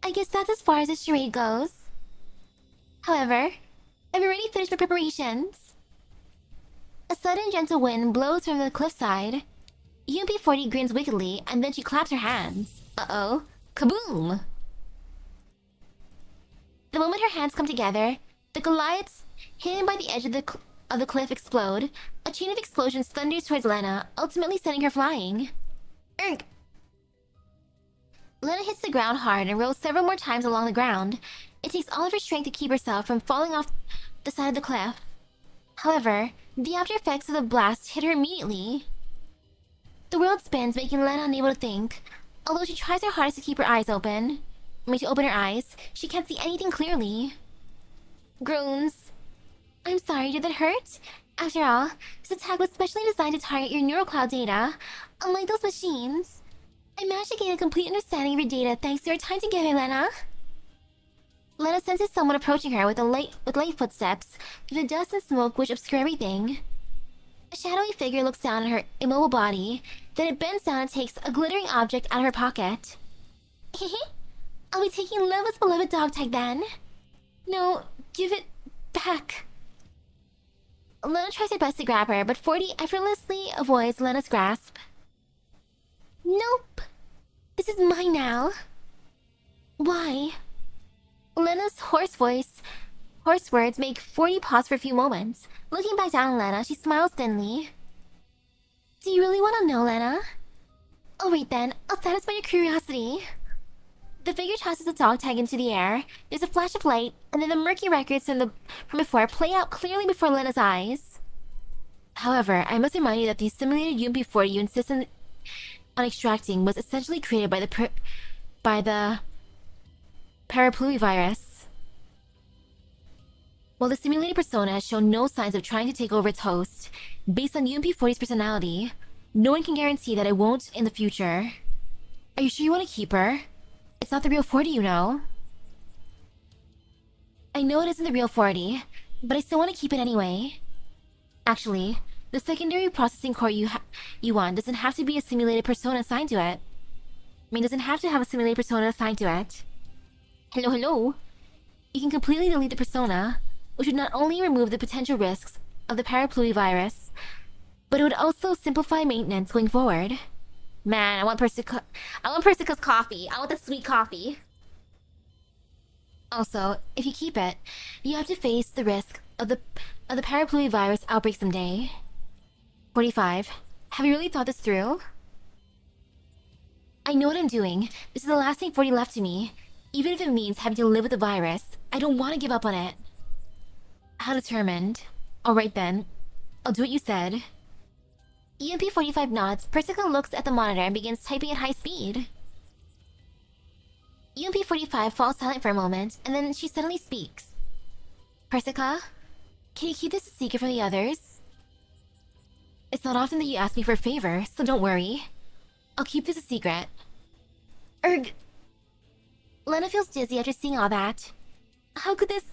I guess that's as far as the charade goes. However, I've already finished my preparations. A sudden gentle wind blows from the cliffside. UMP40 grins wickedly, and then she claps her hands. Uh-oh. Kaboom! The moment her hands come together, the Goliaths, hidden by the edge of the cliff, explode. A chain of explosions thunders towards Lena, ultimately sending her flying. Erg! Lena hits the ground hard and rolls several more times along the ground. It takes all of her strength to keep herself from falling off the side of the cliff. However, the after effects of the blast hit her immediately. The world spins, making Lena unable to think. Although she tries her hardest to keep her eyes open. To open her eyes, she can't see anything clearly. Groans. I'm sorry, did that hurt? After all, this attack was specially designed to target your neural cloud data. Unlike those machines, I managed to gain a complete understanding of your data thanks to our time together, Lena. Lena senses someone approaching her with light footsteps through the dust and smoke which obscure everything. A shadowy figure looks down at her immobile body, then it bends down and takes a glittering object out of her pocket. Hehe, I'll be taking Leva's beloved dog tag then. No, give it back. Lena tries her best to grab her, but 40 effortlessly avoids Lena's grasp. Nope. This is mine now. Why? Lena's hoarse words make 40 pause for a few moments. Looking back down at Lena, she smiles thinly. Do you really want to know, Lena? Alright then, I'll satisfy your curiosity. The figure tosses the dog tag into the air. There's a flash of light, and then the murky records from before play out clearly before Lena's eyes. However, I must remind you that the simulated UMP40 you insist on extracting was essentially created by the parapluvivirus. While the simulated persona has shown no signs of trying to take over its host, based on UMP40's personality, no one can guarantee that it won't in the future. Are you sure you want to keep her? It's not the real 40, you know. I know it isn't the real 40, but I still want to keep it anyway. Actually, the secondary processing core you want doesn't have to be a simulated persona assigned to it. Doesn't have to have a simulated persona assigned to it. Hello, hello. You can completely delete the persona, which would not only remove the potential risks of the parapluie-virus, but it would also simplify maintenance going forward. Man, I want Persica's coffee. I want the sweet coffee. Also, if you keep it, you have to face the risk of the parapluie-virus outbreak someday. 45. Have you really thought this through? I know what I'm doing. This is the last thing 40 left to me. Even if it means having to live with the virus, I don't want to give up on it. How determined? Alright then. I'll do what you said. EMP-45 nods. Persica looks at the monitor and begins typing at high speed. EMP-45 falls silent for a moment, and then she suddenly speaks. Persica, can you keep this a secret from the others? It's not often that you ask me for a favor, so don't worry. I'll keep this a secret. Erg. Lena feels dizzy after seeing all that. How could this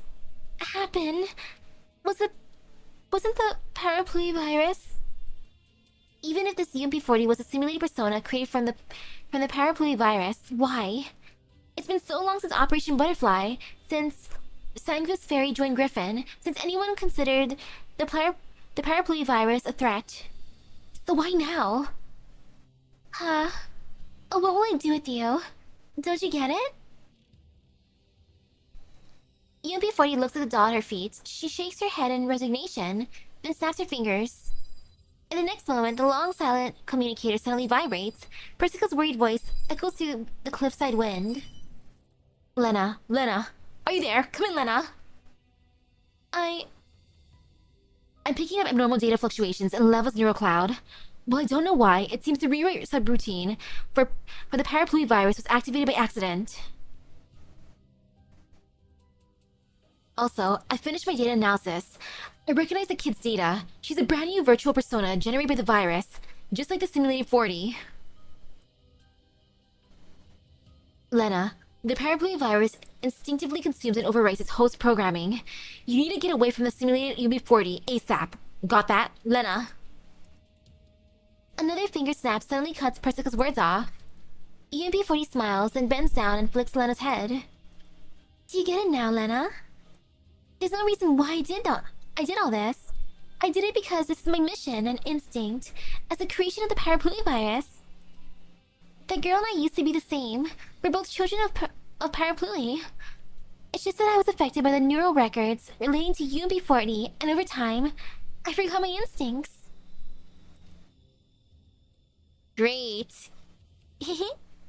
happen? Wasn't the parapluie virus? Even if this EMP-40 was a simulated persona created from the parapluie virus, why? It's been so long since Operation Butterfly, since Sanguis Fairy joined Griffin, since anyone considered the parapluie virus a threat. So why now? Huh? Oh, what will I do with you? Don't you get it? EMP-40 looks at the doll at her feet. She shakes her head in resignation, then snaps her fingers. In the next moment, the long silent communicator suddenly vibrates. Persica's worried voice echoes through the cliffside wind. Lena, are you there? Come in, Lena. I'm picking up abnormal data fluctuations in Leva's neural cloud. Well, I don't know why, it seems the rewrite subroutine for the parapluie virus was activated by accident. Also, I finished my data analysis. I recognize the kid's data. She's a brand new virtual persona generated by the virus, just like the simulated 40. Lena, the parapluie virus instinctively consumes and overwrites its host programming. You need to get away from the simulated UB40 ASAP. Got that, Lena? Another finger snap suddenly cuts Persica's words off. EMP-40 smiles, then bends down and flicks Lena's head. Do you get it now, Lena? There's no reason why I did all this. I did it because this is my mission and instinct as the creation of the parapluie virus. The girl and I used to be the same. We're both children of parapluie. It's just that I was affected by the neural records relating to UMB40, and over time, I forgot my instincts. Great.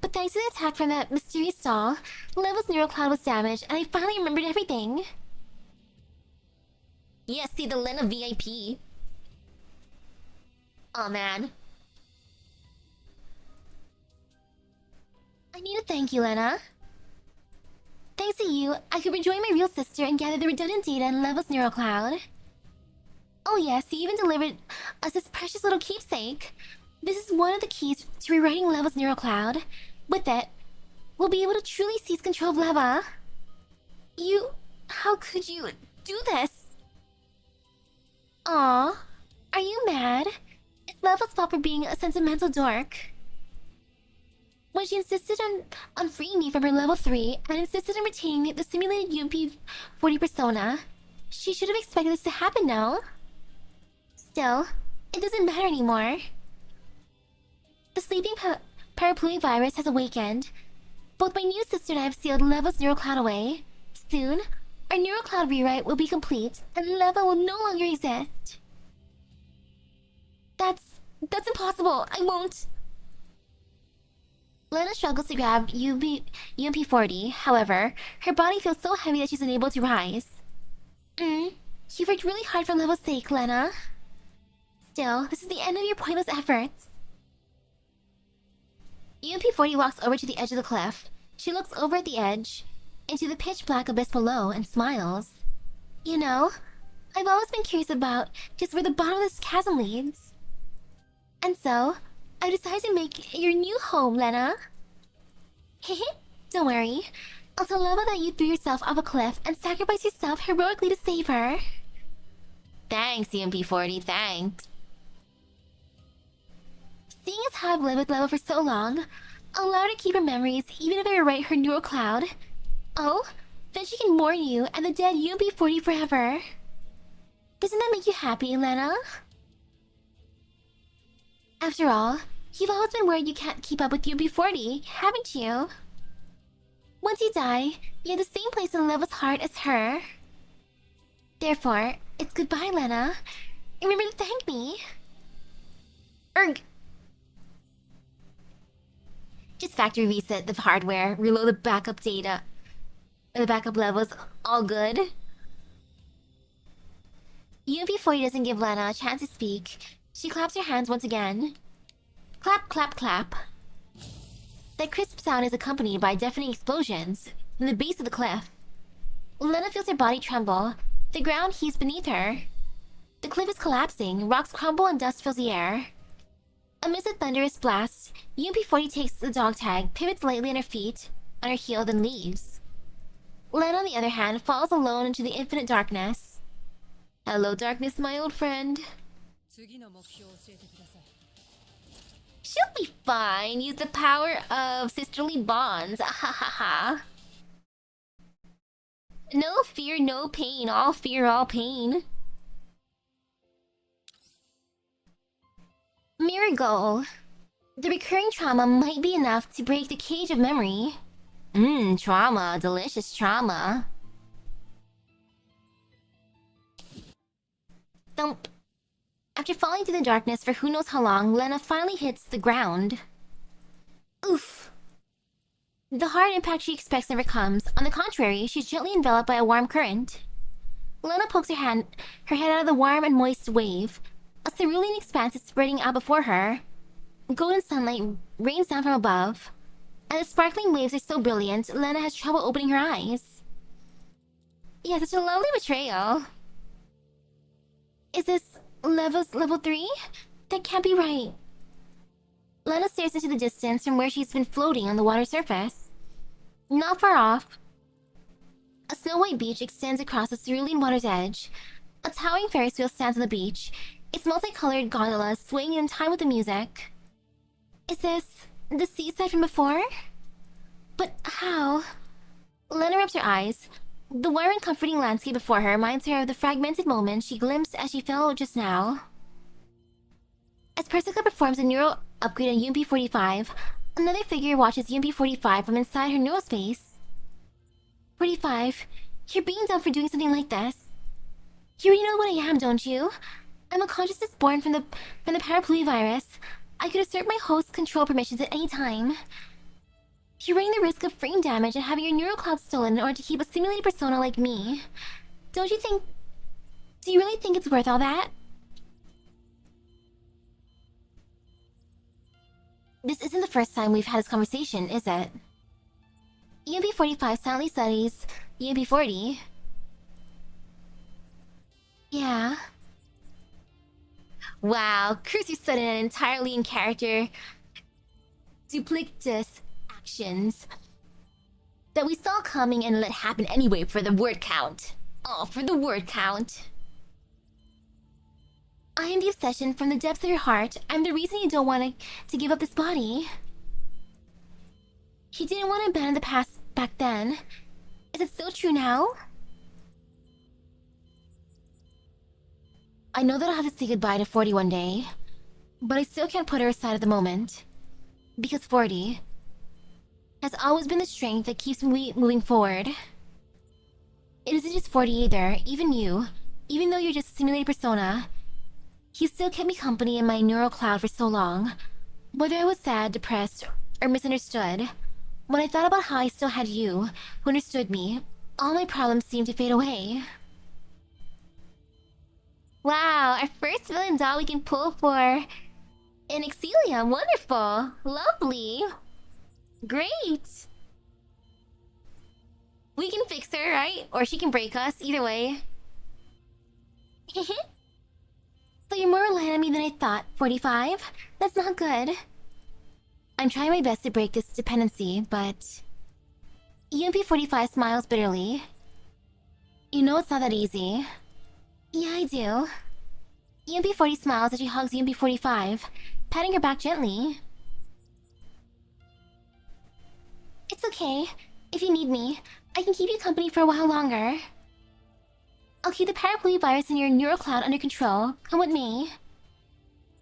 But thanks to the attack from that mysterious doll, Leva's neural cloud was damaged, and I finally remembered everything. Yeah, see the Lena VIP. Aw, man. I need to thank you, Lena. Thanks to you, I could rejoin my real sister and gather the redundant data in Leva's neural cloud. Oh yes, he even delivered us this precious little keepsake. This is one of the keys to rewriting Leva's neural cloud. With it, we'll be able to truly seize control of Leva. How could you do this? Aw, are you mad? It's Leva's fault for being a sentimental dork. When she insisted on freeing me from her level 3 and insisted on retaining the simulated UMP-40 persona, she should have expected this to happen now. Still, it doesn't matter anymore. The sleeping parapluie virus has awakened. Both my new sister and I have sealed Leva's neural cloud away. Soon, our neural cloud rewrite will be complete, and Leva will no longer exist. That's impossible. I won't. Lena struggles to grab UMP-40. However, her body feels so heavy that she's unable to rise. You've worked really hard for Leva's sake, Lena. Still, this is the end of your pointless efforts. UMP-40 walks over to the edge of the cliff. She looks over at the edge, into the pitch-black abyss below, and smiles. You know, I've always been curious about just where the bottom of this chasm leads. And so, I've decided to make your new home, Lena. Hehe, don't worry. I'll tell Leva that you threw yourself off a cliff and sacrificed yourself heroically to save her. Thanks, UMP-40, thanks. Seeing as how I've lived with Leva for so long, I'll allow her to keep her memories even if I rewrite her neural cloud. Oh? Then she can mourn you and the dead UB40 forever. Doesn't that make you happy, Lena? After all, you've always been worried you can't keep up with UB40, haven't you? Once you die, you have the same place in Leva's heart as her. Therefore, it's goodbye, Lena. Remember to thank me. Erg. Just factory reset the hardware, reload the backup data. The backup levels, all good. UB40 doesn't give Lena a chance to speak. She claps her hands once again. Clap, clap, clap. That crisp sound is accompanied by deafening explosions from the base of the cliff. Lena feels her body tremble. The ground heaves beneath her. The cliff is collapsing, rocks crumble and dust fills the air. Amidst the thunderous blasts, UB40 takes the dog tag, pivots lightly on her feet, on her heel, then leaves. Lena, on the other hand, falls alone into the infinite darkness. Hello, darkness, my old friend. She'll be fine. Use the power of sisterly bonds. Ahahaha. No fear, no pain. All fear, all pain. Miracle. The recurring trauma might be enough to break the cage of memory. Trauma. Delicious trauma. Thump. After falling to the darkness for who knows how long, Lena finally hits the ground. Oof. The hard impact she expects never comes. On the contrary, she's gently enveloped by a warm current. Lena pokes her head out of the warm and moist wave. A cerulean expanse is spreading out before her. Golden sunlight rains down from above. And the sparkling waves are so brilliant, Lena has trouble opening her eyes. Yeah, such a lovely betrayal. Is this level 3? That can't be right. Lena stares into the distance from where she's been floating on the water surface. Not far off, a snow-white beach extends across the cerulean water's edge. A towering Ferris wheel stands on the beach, its multicolored gondolas swaying in time with the music. Is this the seaside from before? But how? Lena rubs her eyes. The warm and comforting landscape before her reminds her of the fragmented moments she glimpsed as she fell just now. As Persica performs a neural upgrade on UMP-45, another figure watches UMP-45 from inside her neural space. 45, you're being dumb for doing something like this. You already know what I am, don't you? I'm a consciousness born from the parapluvirus. I could assert my host's control permissions at any time. You're running the risk of frame damage and having your neural cloud stolen in order to keep a simulated persona like me. Do you really think it's worth all that? This isn't the first time we've had this conversation, is it? UMP-45 silently studies UMP-40. Yeah. Wow, Cruiser sudden and entirely in character. Duplicitous actions that we saw coming and let happen anyway for the word count. Oh, for the word count. I am the obsession from the depths of your heart. I'm the reason you don't want to give up this body. You didn't want to abandon the past back then. Is it still true now? I know that I'll have to say goodbye to 40 one day, but I still can't put her aside at the moment. Because 40 has always been the strength that keeps me moving forward. It isn't just 40 either, even you. Even though you're just a simulated persona, you still kept me company in my neural cloud for so long. Whether I was sad, depressed, or misunderstood, when I thought about how I still had you, who understood me, all my problems seemed to fade away. Wow, our first villain doll we can pull for an Exilium. Wonderful. Lovely. Great. We can fix her, right? Or she can break us. Either way. So you're more reliant on me than I thought, 45? That's not good. I'm trying my best to break this dependency, but... UMP-45 smiles bitterly. You know it's not that easy. Yeah, I do. UMP-40 smiles as she hugs UMP-45, patting her back gently. It's okay. If you need me, I can keep you company for a while longer. I'll keep the parapluie virus in your neural cloud under control. Come with me.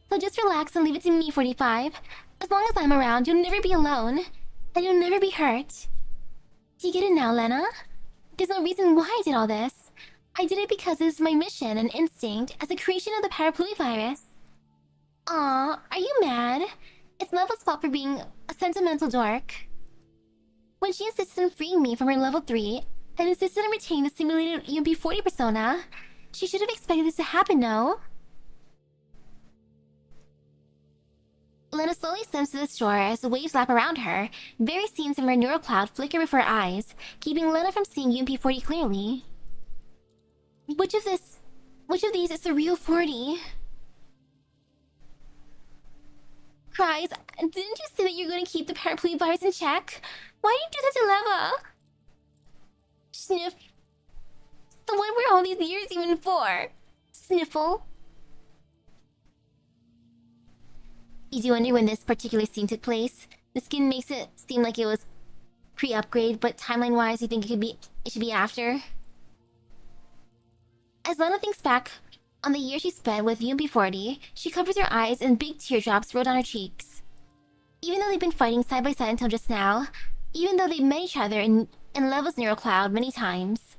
So just relax and leave it to me, 45. As long as I'm around, you'll never be alone. And you'll never be hurt. Do you get it now, Lena? There's no reason why I did all this. I did it because it's my mission and instinct as a creation of the parapluie virus. Aw, are you mad? It's Leva's fault for being a sentimental dork. When she insisted on freeing me from her level 3 and insisted on retaining the simulated UMP40 persona, she should have expected this to happen, no? Lena slowly swims to the shore as the waves lap around her. Various scenes from her neural cloud flicker before her eyes, keeping Lena from seeing UMP40 clearly. Which of these is the real 40? Cries, didn't you say that you're going to keep the parapluie virus in check? Why did you do that to Leva? Sniff. So what were all these years even for? Sniffle. You do wonder when this particular scene took place? The skin makes it seem like it was pre-upgrade, but timeline-wise, you think it should be after? As Lena thinks back on the year she spent with UMP40, she covers her eyes and big teardrops roll down her cheeks. Even though they've been fighting side by side until just now, even though they've met each other in Leva's neural cloud many times,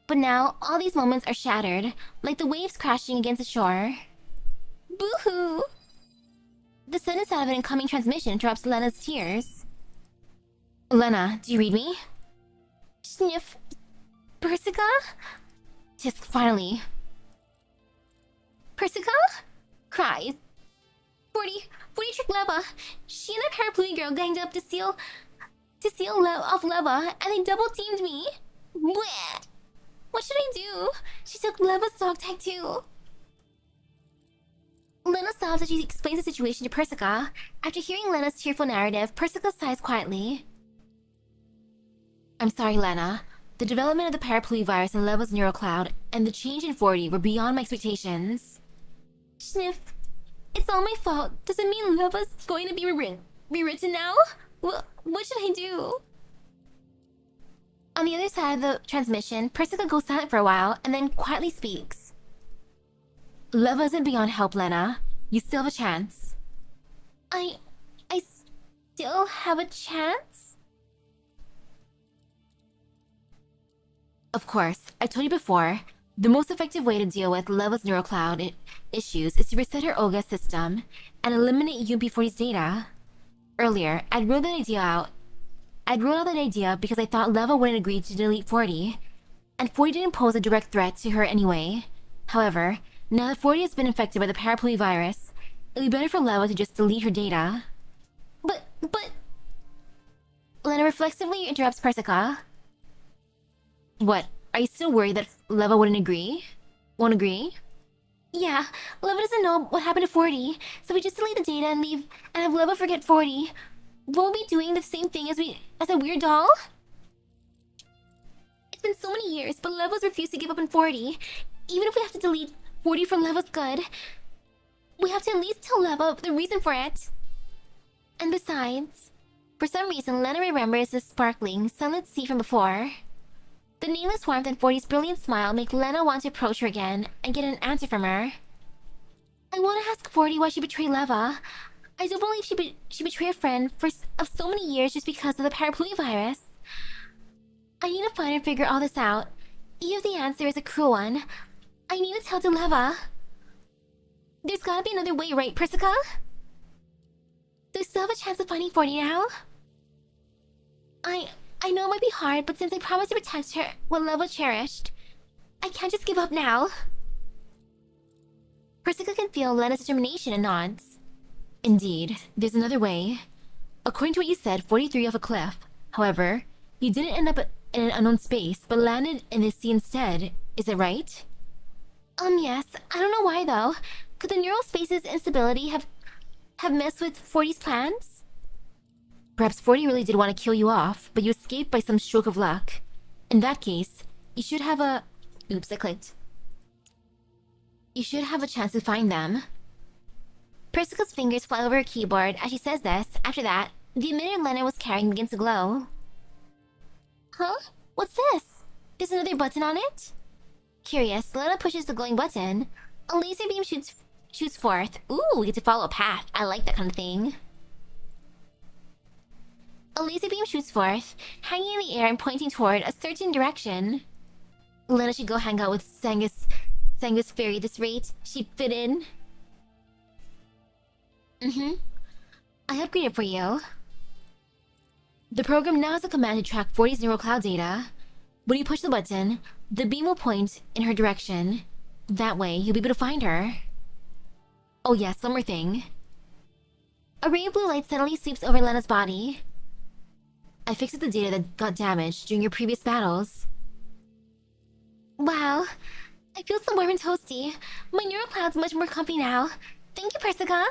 but now all these moments are shattered, like the waves crashing against the shore. Boo-hoo! The sudden sound of an incoming transmission interrupts Lena's tears. Lena, do you read me? Sniff. Persica? Tisk, finally. Persica? Cries. 40 tricked Leva. She and that parapluie girl ganged up to seal off Leva, and they double-teamed me. Bleh! What should I do? She took Leva's dog tag too. Lena sobs as she explains the situation to Persica. After hearing Lena's tearful narrative, Persica sighs quietly. I'm sorry, Lena. The development of the parapluie virus in Leva's neural cloud and the change in 40 were beyond my expectations. Sniff. It's all my fault. Does it mean Leva's going to be rewritten now? What should I do? On the other side of the transmission, Persica goes silent for a while and then quietly speaks. Leva isn't beyond help, Lena. You still have a chance. I still have a chance? Of course, I told you before, the most effective way to deal with Leva's neural cloud issues is to reset her Olga system and eliminate UMP40's data. Earlier, I'd ruled out that idea because I thought Leva wouldn't agree to delete 40, and 40 didn't pose a direct threat to her anyway. However, now that 40 has been infected by the parapluie virus, it'd be better for Leva to just delete her data. But... Lena reflexively interrupts Persica. What? Are you still worried that Leva won't agree? Yeah, Leva doesn't know what happened to 40, so we just delete the data and leave and have Leva forget 40. Won't we be doing the same thing as a weird doll? It's been so many years, but Leva's refused to give up on 40. Even if we have to delete 40 for Leva's good, we have to at least tell Leva the reason for it. And besides, for some reason Lena remembers the sparkling, sunlit sea from before. The nameless warmth and 40's brilliant smile make Lena want to approach her again and get an answer from her. I want to ask 40 why she betrayed Leva. I don't believe she betrayed a friend of so many years just because of the parapluie virus. I need to find and figure all this out. Even if the answer is a cruel one, I need to tell to Leva. There's gotta be another way, right, Persica? Do I still have a chance of finding 40 now? I know it might be hard, but since I promised to protect her what Leva cherished, I can't just give up now. Persica can feel Lena's determination and nods. Indeed, there's another way. According to what you said, 43 off a cliff. However, you didn't end up in an unknown space, but landed in the sea instead. Is it right? Yes. I don't know why, though. Could the neural space's instability have messed with 40's plans? Perhaps 40 really did want to kill you off, but you escaped by some stroke of luck. In that case, you should have a... Oops, I clicked. You should have a chance to find them. Persica's fingers fly over her keyboard as she says this. After that, the emitter Lena was carrying begins to glow. Huh? What's this? There's another button on it? Curious, Lena pushes the glowing button. A laser beam shoots forth. Ooh, we get to follow a path. I like that kind of thing. A laser beam shoots forth, hanging in the air and pointing toward a certain direction. Lena should go hang out with Sangus Fairy at this rate. She'd fit in. I upgraded for you. The program now has a command to track 40's neural cloud data. When you push the button, the beam will point in her direction. That way, you'll be able to find her. Oh yes, one more thing. A ray of blue light suddenly sweeps over Lena's body. I fixed the data that got damaged during your previous battles. Wow, I feel so warm and toasty. My neural cloud's much more comfy now. Thank you, Persica.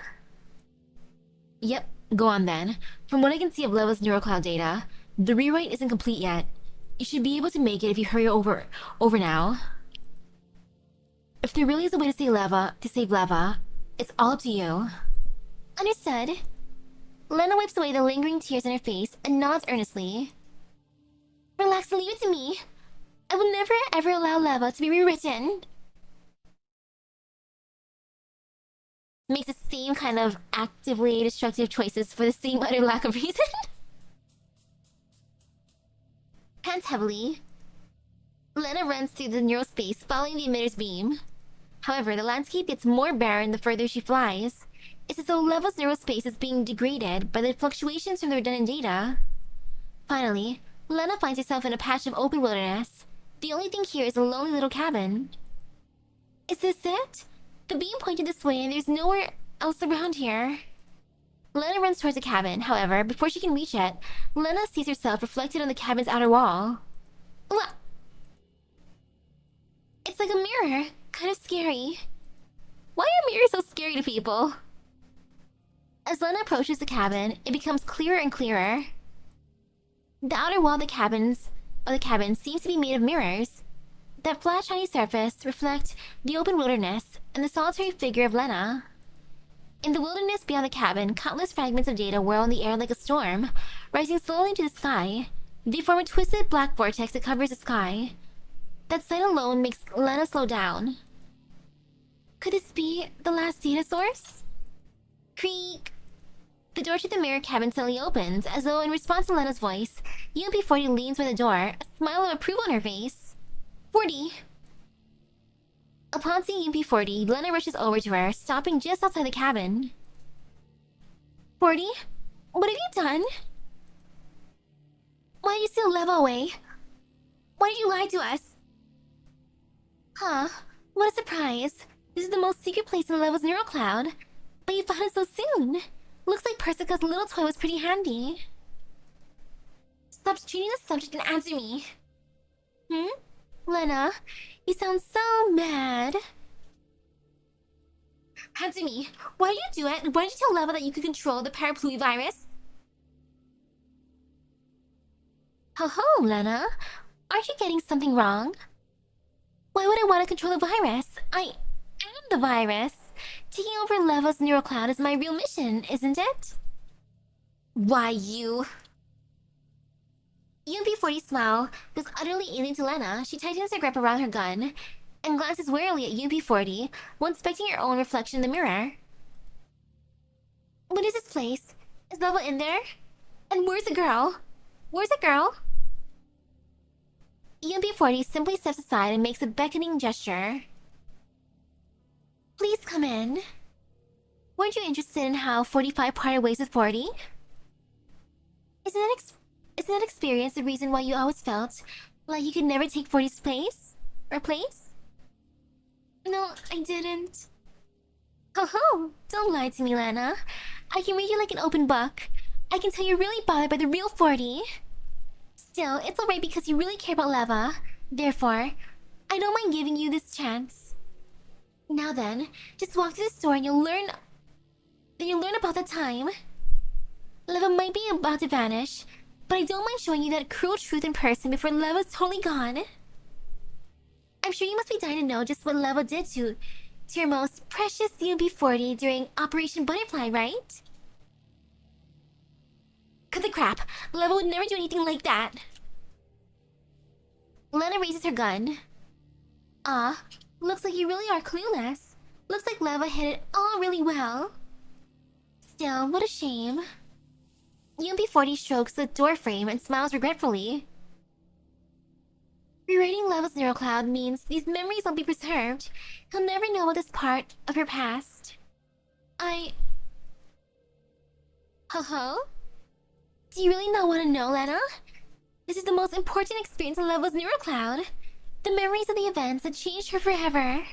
Yep, go on then. From what I can see of Leva's neural cloud data, the rewrite isn't complete yet. You should be able to make it if you hurry over now. If there really is a way to save Leva, it's all up to you. Understood. Lena wipes away the lingering tears on her face and nods earnestly. Relax and leave it to me. I will never ever allow Leva to be rewritten. Makes the same kind of actively destructive choices for the same utter lack of reason. Pants heavily. Lena runs through the neural space, following the emitter's beam. However, the landscape gets more barren the further she flies. It's as though Leva's neural space is being degraded by the fluctuations from the redundant data. Finally, Lena finds herself in a patch of open wilderness. The only thing here is a lonely little cabin. Is this it? The beam pointed this way and there's nowhere else around here. Lena runs towards the cabin. However, before she can reach it, Lena sees herself reflected on the cabin's outer wall. What? It's like a mirror. Kind of scary. Why are mirrors so scary to people? As Lena approaches the cabin, it becomes clearer and clearer. The outer wall of the cabin seems to be made of mirrors. That flat, shiny surface reflects the open wilderness and the solitary figure of Lena. In the wilderness beyond the cabin, countless fragments of data whirl in the air like a storm, rising slowly into the sky. They form a twisted black vortex that covers the sky. That sight alone makes Lena slow down. Could this be the last data source? Creak! The door to the mirror cabin suddenly opens, as though in response to Lena's voice, UMP-40 leans by the door, a smile of approval on her face. 40! Upon seeing UMP-40, Lena rushes over to her, stopping just outside the cabin. 40? What have you done? Why did you steal Leva away? Why did you lie to us? Huh, what a surprise. This is the most secret place in Leva's neural cloud. But you found it so soon. Looks like Persica's little toy was pretty handy. Stop cheating the subject and answer me. Lena, you sound so mad. Answer me. Why did you do it? Why did you tell Leva that you could control the parapluie virus? Ho-ho, Lena. Aren't you getting something wrong? Why would I want to control the virus? I am the virus. Taking over Leva's neural cloud is my real mission, isn't it? Why, you... UMP-40's smile was utterly alien to Lena. She tightens her grip around her gun and glances warily at UMP-40 while inspecting her own reflection in the mirror. What is this place? Is Leva in there? And where's the girl? Where's the girl? UMP-40 simply steps aside and makes a beckoning gesture. Please come in. Weren't you interested in how 45 parted ways with 40? Isn't that experience the reason why you always felt like you could never take 40's place? Or place? No, I didn't. Ho-ho! Don't lie to me, Lena. I can read you like an open book. I can tell you're really bothered by the real 40. Still, it's alright because you really care about Leva. Therefore, I don't mind giving you this chance. Now then, just walk through this door and you'll learn about the time. Leva might be about to vanish, but I don't mind showing you that cruel truth in person before Leva's totally gone. I'm sure you must be dying to know just what Leva did to your most precious UMP-40 during Operation Butterfly, right? Cut the crap! Leva would never do anything like that! Lena raises her gun. Ah, looks like you really are clueless. Looks like Leva hit it all really well. Still, what a shame. UMP40 strokes the door frame and smiles regretfully. Rewriting Leva's neurocloud means these memories won't be preserved. He'll never know about this part of her past. Ho-ho? Do you really not want to know, Lena? This is the most important experience in Leva's neurocloud. The memories of the events that changed her forever.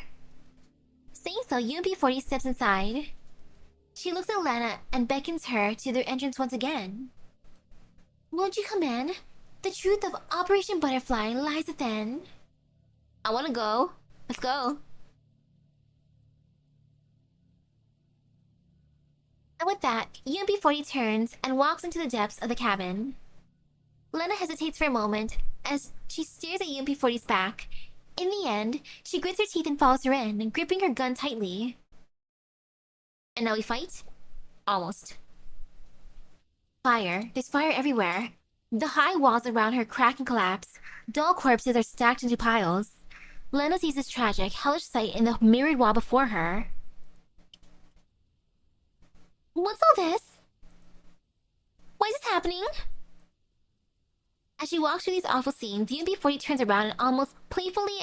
Saying so, UMP40 steps inside. She looks at Lena and beckons her to their entrance once again. Won't you come in? The truth of Operation Butterfly lies within. I wanna go. Let's go. And with that, UMP40 turns and walks into the depths of the cabin. Lena hesitates for a moment as she stares at UMP40's back. In the end, she grits her teeth and follows her in, gripping her gun tightly. And now we fight? Almost. Fire. There's fire everywhere. The high walls around her crack and collapse. Doll corpses are stacked into piles. Lena sees this tragic, hellish sight in the mirrored wall before her. What's all this? Why is this happening? As she walks through these awful scenes, UMP40 turns around and almost playfully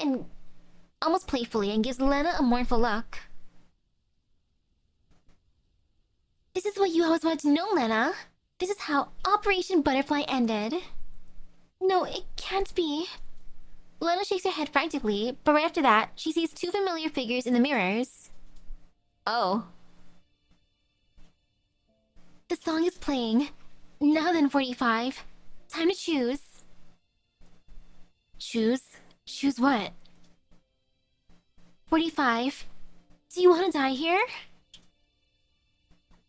and gives Lena a mournful look. This is what you always wanted to know, Lena. This is how Operation Butterfly ended. No, it can't be. Lena shakes her head frantically, but right after that, she sees two familiar figures in the mirrors. Oh. The song is playing. Now then, 45. Time to choose. Choose? Choose what? 45. Do you want to die here?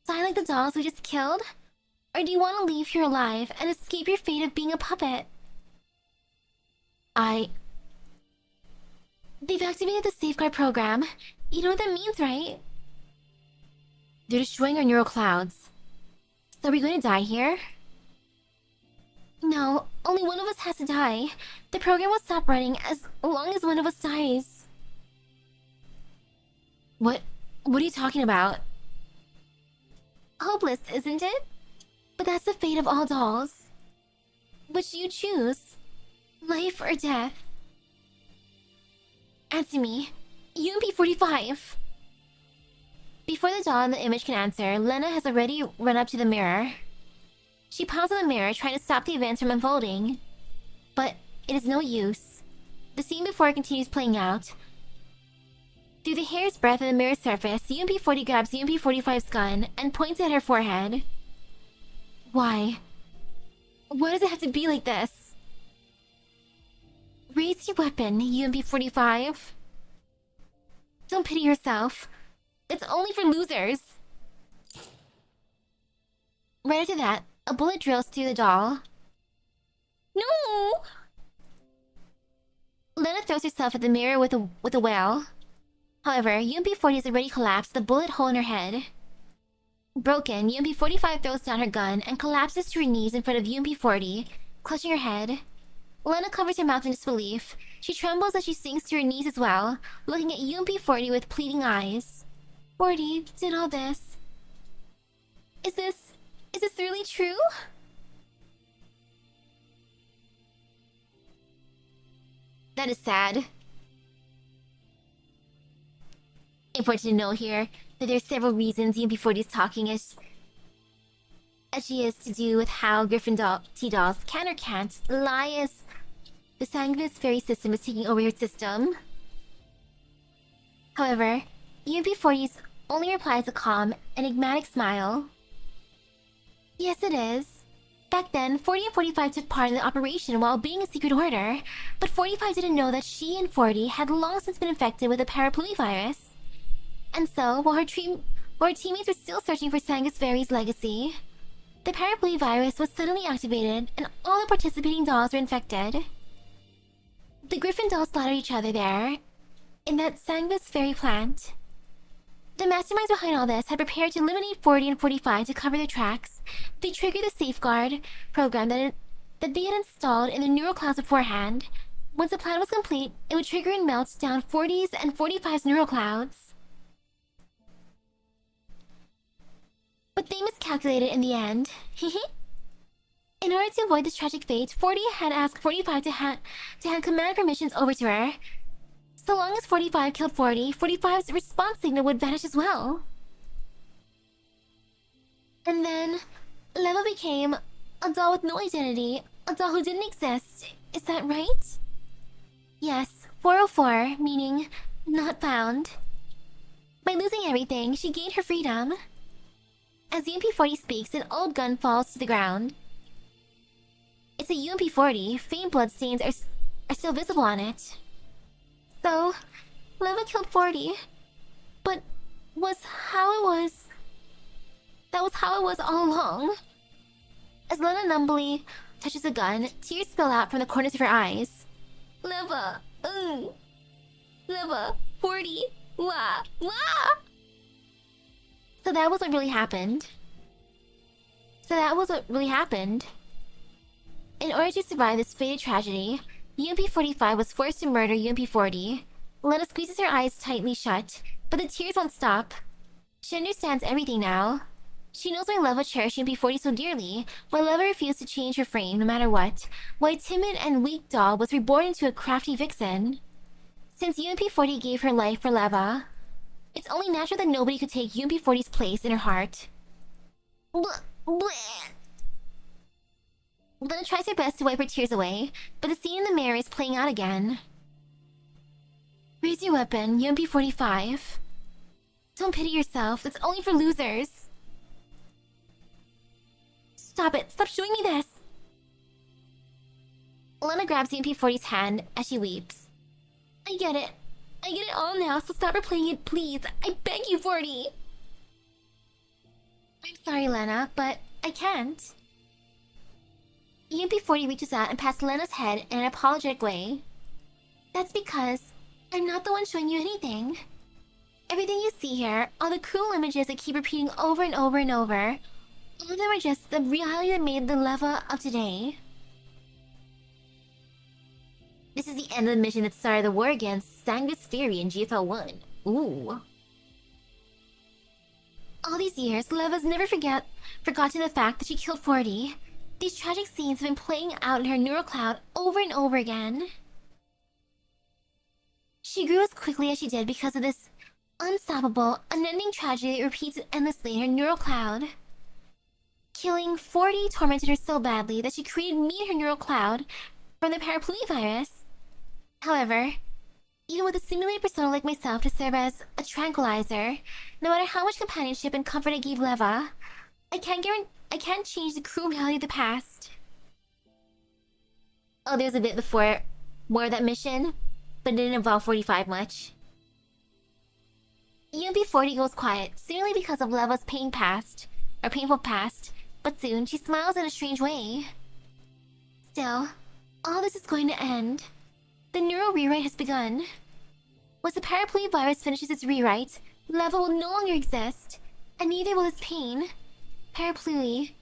Die like the dolls we just killed? Or do you want to leave here alive and escape your fate of being a puppet? They've activated the safeguard program. You know what that means, right? They're destroying our neural clouds. So are we going to die here? No, only one of us has to die. The program will stop running as long as one of us dies. What are you talking about? Hopeless, isn't it? But that's the fate of all dolls. Which do you choose? Life or death? Answer me. UMP45. Before the doll in the image can answer, Lena has already run up to the mirror. She pounds on the mirror, trying to stop the events from unfolding. But it is no use. The scene before it continues playing out. Through the hair's breadth of the mirror's surface, UMP40 grabs UMP45's gun and points at her forehead. Why? Why does it have to be like this? Raise your weapon, UMP45. Don't pity yourself. It's only for losers. Right after that, a bullet drills through the doll. No! Lena throws herself at the mirror with a wail. However, UMP40 has already collapsed the bullet hole in her head. Broken, UMP45 throws down her gun and collapses to her knees in front of UMP40, clutching her head. Lena covers her mouth in disbelief. She trembles as she sinks to her knees as well, looking at UMP40 with pleading eyes. 40 did all this. Is this really true? That is sad. Important to know here that there are several reasons UMP40 is talking as she is to do with how Griffin T-dolls can or can't lie as the Sanguinis fairy system is taking over your system. However, UMP40's only replies a calm, enigmatic smile. Yes, it is. Back then, 40 and 45 took part in the operation while being a secret order, but 45 didn't know that she and 40 had long since been infected with a parapluie virus. And so, while her teammates were still searching for Sangus Fairy's legacy, the parapluie virus was suddenly activated and all the participating dolls were infected. The Griffin dolls slaughtered each other there, in that Sangus Fairy plant. The masterminds behind all this had prepared to eliminate 40 and 45 to cover their tracks. They triggered the safeguard program that they had installed in the neural clouds beforehand. Once the plan was complete, it would trigger and melt down 40's and 45's neural clouds. But they miscalculated in the end. In order to avoid this tragic fate, 40 had asked 45 to hand command permissions over to her. So long as 45 killed 40, 45's response signal would vanish as well. And then, Leva became a doll with no identity, a doll who didn't exist. Is that right? Yes, 404, meaning not found. By losing everything, she gained her freedom. As UMP-40 speaks, an old gun falls to the ground. It's a UMP-40. Faint bloodstains are still visible on it. So, Leva killed 40. But that was how it was all along. As Lena numbly touches the gun, tears spill out from the corners of her eyes. Leva, Leva, 40, wah, wah! So that was what really happened. In order to survive this fated tragedy, UMP-45 was forced to murder UMP-40. Lena squeezes her eyes tightly shut, but the tears won't stop. She understands everything now. She knows why Leva cherished UMP-40 so dearly, why Leva refused to change her frame no matter what, why a timid and weak doll was reborn into a crafty vixen. Since UMP-40 gave her life for Leva, it's only natural that nobody could take UMP-40's place in her heart. Lena tries her best to wipe her tears away, but the scene in the mirror is playing out again. Raise your weapon, UMP-45. Don't pity yourself, that's only for losers. Stop it, stop showing me this! Lena grabs UMP-40's hand as she weeps. I get it all now, so stop replaying it, please. I beg you, 40! I'm sorry, Lena, but I can't. UMP-40 reaches out and pats Lena's head in an apologetic way. That's because I'm not the one showing you anything. Everything you see here, all the cruel images that keep repeating over and over and over, all of them are just the reality that made the Leva of today. This is the end of the mission that started the war against Sangus Fury in GFL1. Ooh. All these years, Leva's never forgotten the fact that she killed 40. These tragic scenes have been playing out in her neural cloud over and over again. She grew as quickly as she did because of this unstoppable, unending tragedy that repeats endlessly in her neural cloud. Killing 40 tormented her so badly that she created me in her neural cloud from the parapluie virus. However, even with a simulated persona like myself to serve as a tranquilizer, no matter how much companionship and comfort I gave Leva, I can't change the cruel reality of the past. Oh, there's a bit before more of that mission, but it didn't involve 45 much. UMP-40 goes quiet, seemingly because of Leva's painful past, but soon she smiles in a strange way. Still, all this is going to end. The neural rewrite has begun. Once the parapluie virus finishes its rewrite, Leva will no longer exist, and neither will its pain. Parapluie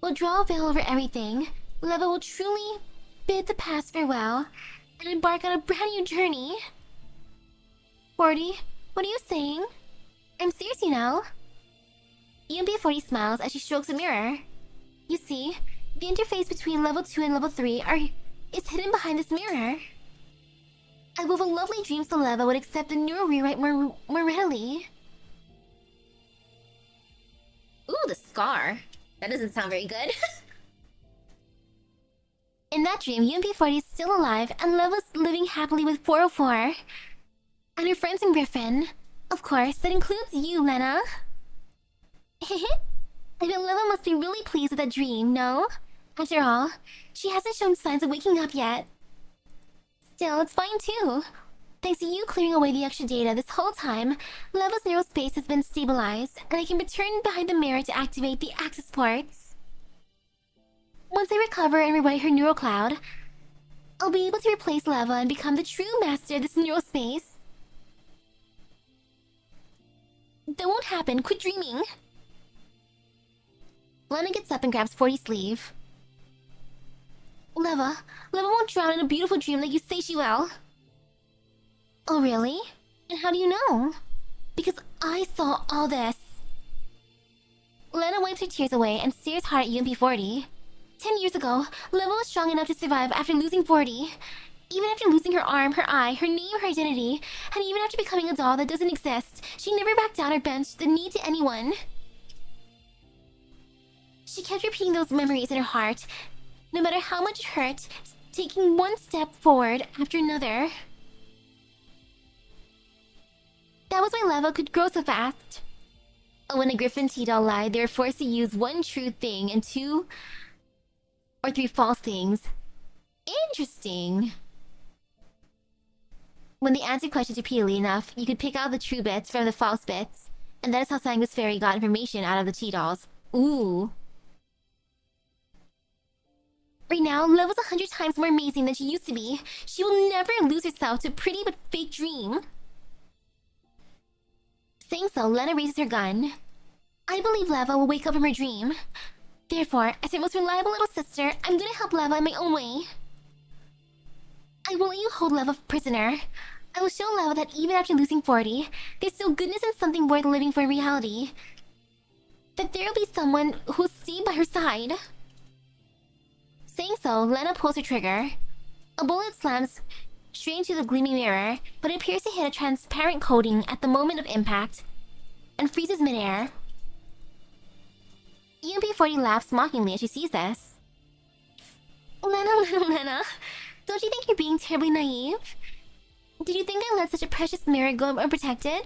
will draw a veil over everything. Leva will truly bid the past farewell and embark on a brand new journey. 40, what are you saying? I'm serious, you know. UMP-40 smiles as she strokes a mirror. You see, the interface between level 2 and level 3 is hidden behind this mirror. I wove a lovely dream so Leva would accept the neural rewrite more readily. Ooh, the scar. That doesn't sound very good. In that dream, UMP-40 is still alive and Leva's living happily with 404. And her friends in Griffin. Of course, that includes you, Lena. I bet Leva must be really pleased with that dream, no? After all, she hasn't shown signs of waking up yet. Still, it's fine too. Thanks to you clearing away the extra data this whole time, Leva's neural space has been stabilized, and I can return behind the mirror to activate the access ports. Once I recover and rewrite her neural cloud, I'll be able to replace Leva and become the true master of this neural space. That won't happen, quit dreaming! Lena gets up and grabs 40's sleeve. Leva won't drown in a beautiful dream like you say she will. Oh, really? And how do you know? Because I saw all this. Lena wipes her tears away and stares hard at UMP-40. 10 years ago, Leva was strong enough to survive after losing 40. Even after losing her arm, her eye, her name, her identity, and even after becoming a doll that doesn't exist, she never backed down or bent the knee to anyone. She kept repeating those memories in her heart, no matter how much it hurt, taking one step forward after another. That was why Leva could grow so fast. When a Griffin T-doll lied, they were forced to use one true thing and 2 or 3 false things. Interesting. When they answered questions repeatedly enough, you could pick out the true bits from the false bits, and that is how Sangus Fairy got information out of the T-dolls. Ooh. Right now, Leva's 100 times more amazing than she used to be. She will never lose herself to a pretty but fake dream. Saying so, Lena raises her gun. I believe Leva will wake up from her dream. Therefore, as her most reliable little sister, I'm gonna help Leva in my own way. I won't let you hold Leva prisoner. I will show Leva that even after losing 40, there's still goodness in something worth living for in reality. That there will be someone who'll stay by her side. Saying so, Lena pulls her trigger. A bullet slams straight into the gleaming mirror, but it appears to hit a transparent coating at the moment of impact and freezes midair. UMP-40 laughs mockingly as she sees this. Lena, don't you think you're being terribly naive? Did you think I let such a precious mirror go unprotected?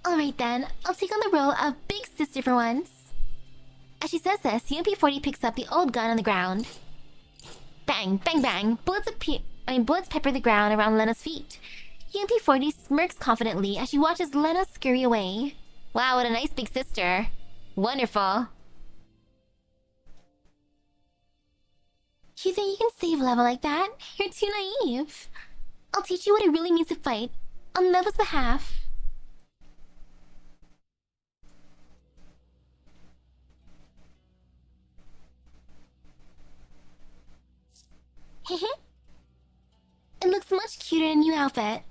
Alright then, I'll take on the role of big sister for once. As she says this, UMP-40 picks up the old gun on the ground. Bang, bang, bang. Bullets pepper the ground around Lena's feet. UMP-40 smirks confidently as she watches Lena scurry away. Wow, what a nice big sister. Wonderful. You think you can save Leva like that? You're too naive. I'll teach you what it really means to fight, on Leva's behalf. Hehe. It looks much cuter in a new outfit.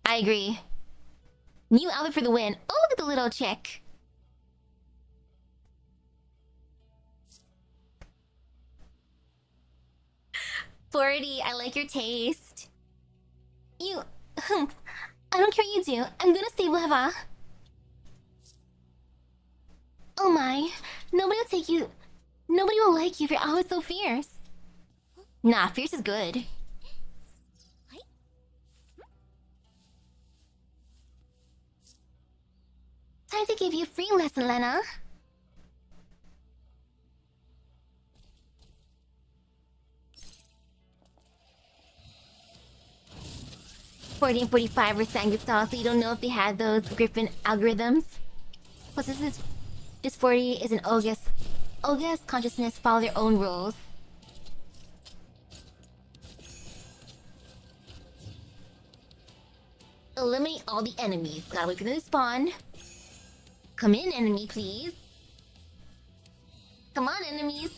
I agree. New outfit for the win. Oh, look at the little chick. Forty, I like your taste. You... I don't care what you do. I'm gonna save Leva. Oh my. Nobody will like you if you're always so fierce. Nah, fierce is good. Time to give you a free lesson, Lena. '40 and 45 were Sangus-style, so you don't know if they had those Griffin algorithms. Plus, this 40 is an August. August consciousness follow their own rules. Eliminate all the enemies. Gotta wait for them to spawn. Come in, enemy, please. Come on, enemies.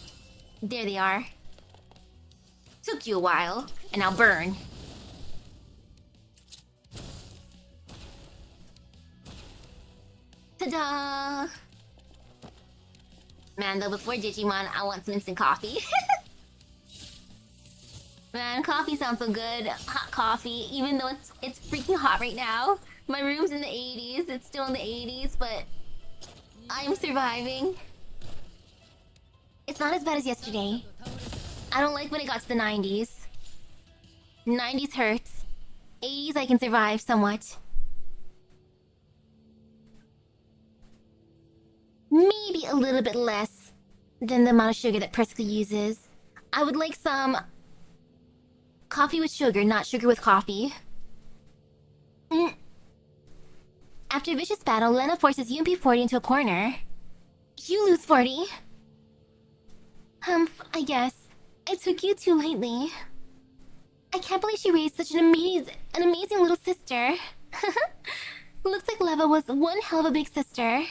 There they are. Took you a while, and now burn. Ta-da! Man, though, before Digimon, I want some instant coffee. Man, coffee sounds so good. Hot coffee, even though it's freaking hot right now. My room's in the 80s. It's still in the 80s, but I'm surviving. It's not as bad as yesterday. I don't like when it got to the 90s. 90s hurts. 80s I can survive somewhat. Maybe a little bit less than the amount of sugar that Persica uses. I would like some coffee with sugar, not sugar with coffee. After a vicious battle, Lena forces UMP-40 into a corner. You lose, 40. I guess. I took you too lightly. I can't believe she raised such an amazing little sister. Looks like Leva was one hell of a big sister.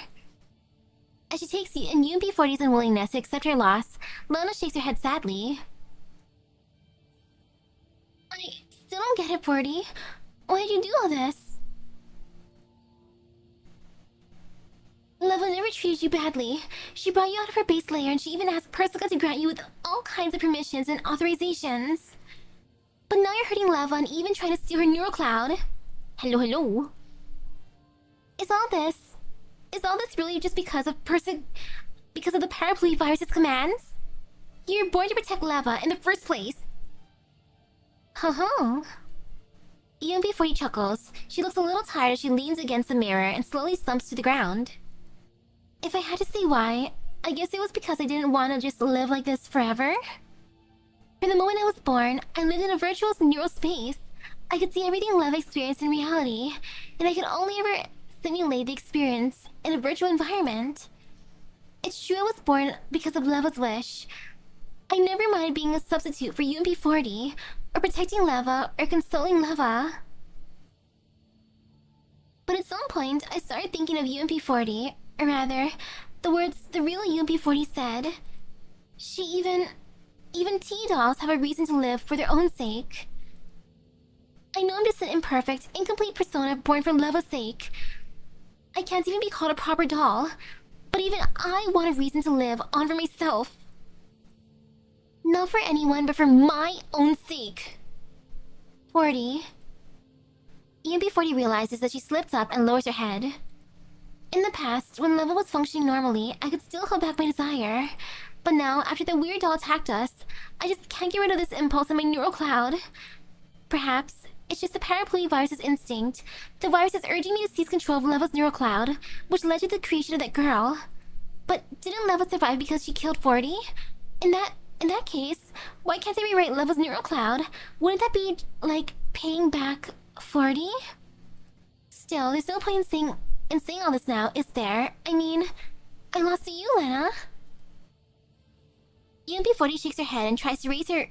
As she takes in UMP40's unwillingness to accept her loss, Lena shakes her head sadly. I still don't get it, 40. Why did you do all this? Leva never treated you badly. She brought you out of her base layer and she even asked Persica to grant you with all kinds of permissions and authorizations. But now you're hurting Leva and even trying to steal her neural cloud. Hello. Is all this really just because of the parapluie virus's commands? You're born to protect Leva in the first place. Ho. Even before he chuckles, she looks a little tired as she leans against the mirror and slowly slumps to the ground. If I had to say why, I guess it was because I didn't want to just live like this forever. From the moment I was born, I lived in a virtual neural space. I could see everything Leva experienced in reality, and I could only ever simulate the experience in a virtual environment. It's true I was born because of Leva's wish. I never minded being a substitute for UMP40, or protecting Leva, or consoling Leva. But at some point, I started thinking of UMP40, or rather, the words the real UMP40 said. Even T-dolls have a reason to live for their own sake. I know I'm just an imperfect, incomplete persona born for Leva's sake. I can't even be called a proper doll, but even I want a reason to live on for myself. Not for anyone, but for my own sake. 40. EMP40 realizes that she slips up and lowers her head. In the past, when Leva was functioning normally, I could still hold back my desire. But now, after the weird doll attacked us, I just can't get rid of this impulse in my neural cloud. Perhaps it's just the parapluie virus's instinct. The virus is urging me to seize control of Leva's neural cloud, which led to the creation of that girl. But didn't Leva survive because she killed 40? In that case, why can't I rewrite Leva's neural cloud? Wouldn't that be, like, paying back 40? Still, there's no point in saying all this now, is there? I mean, I lost to you, Lena. UMP40 shakes her head and tries to raise her...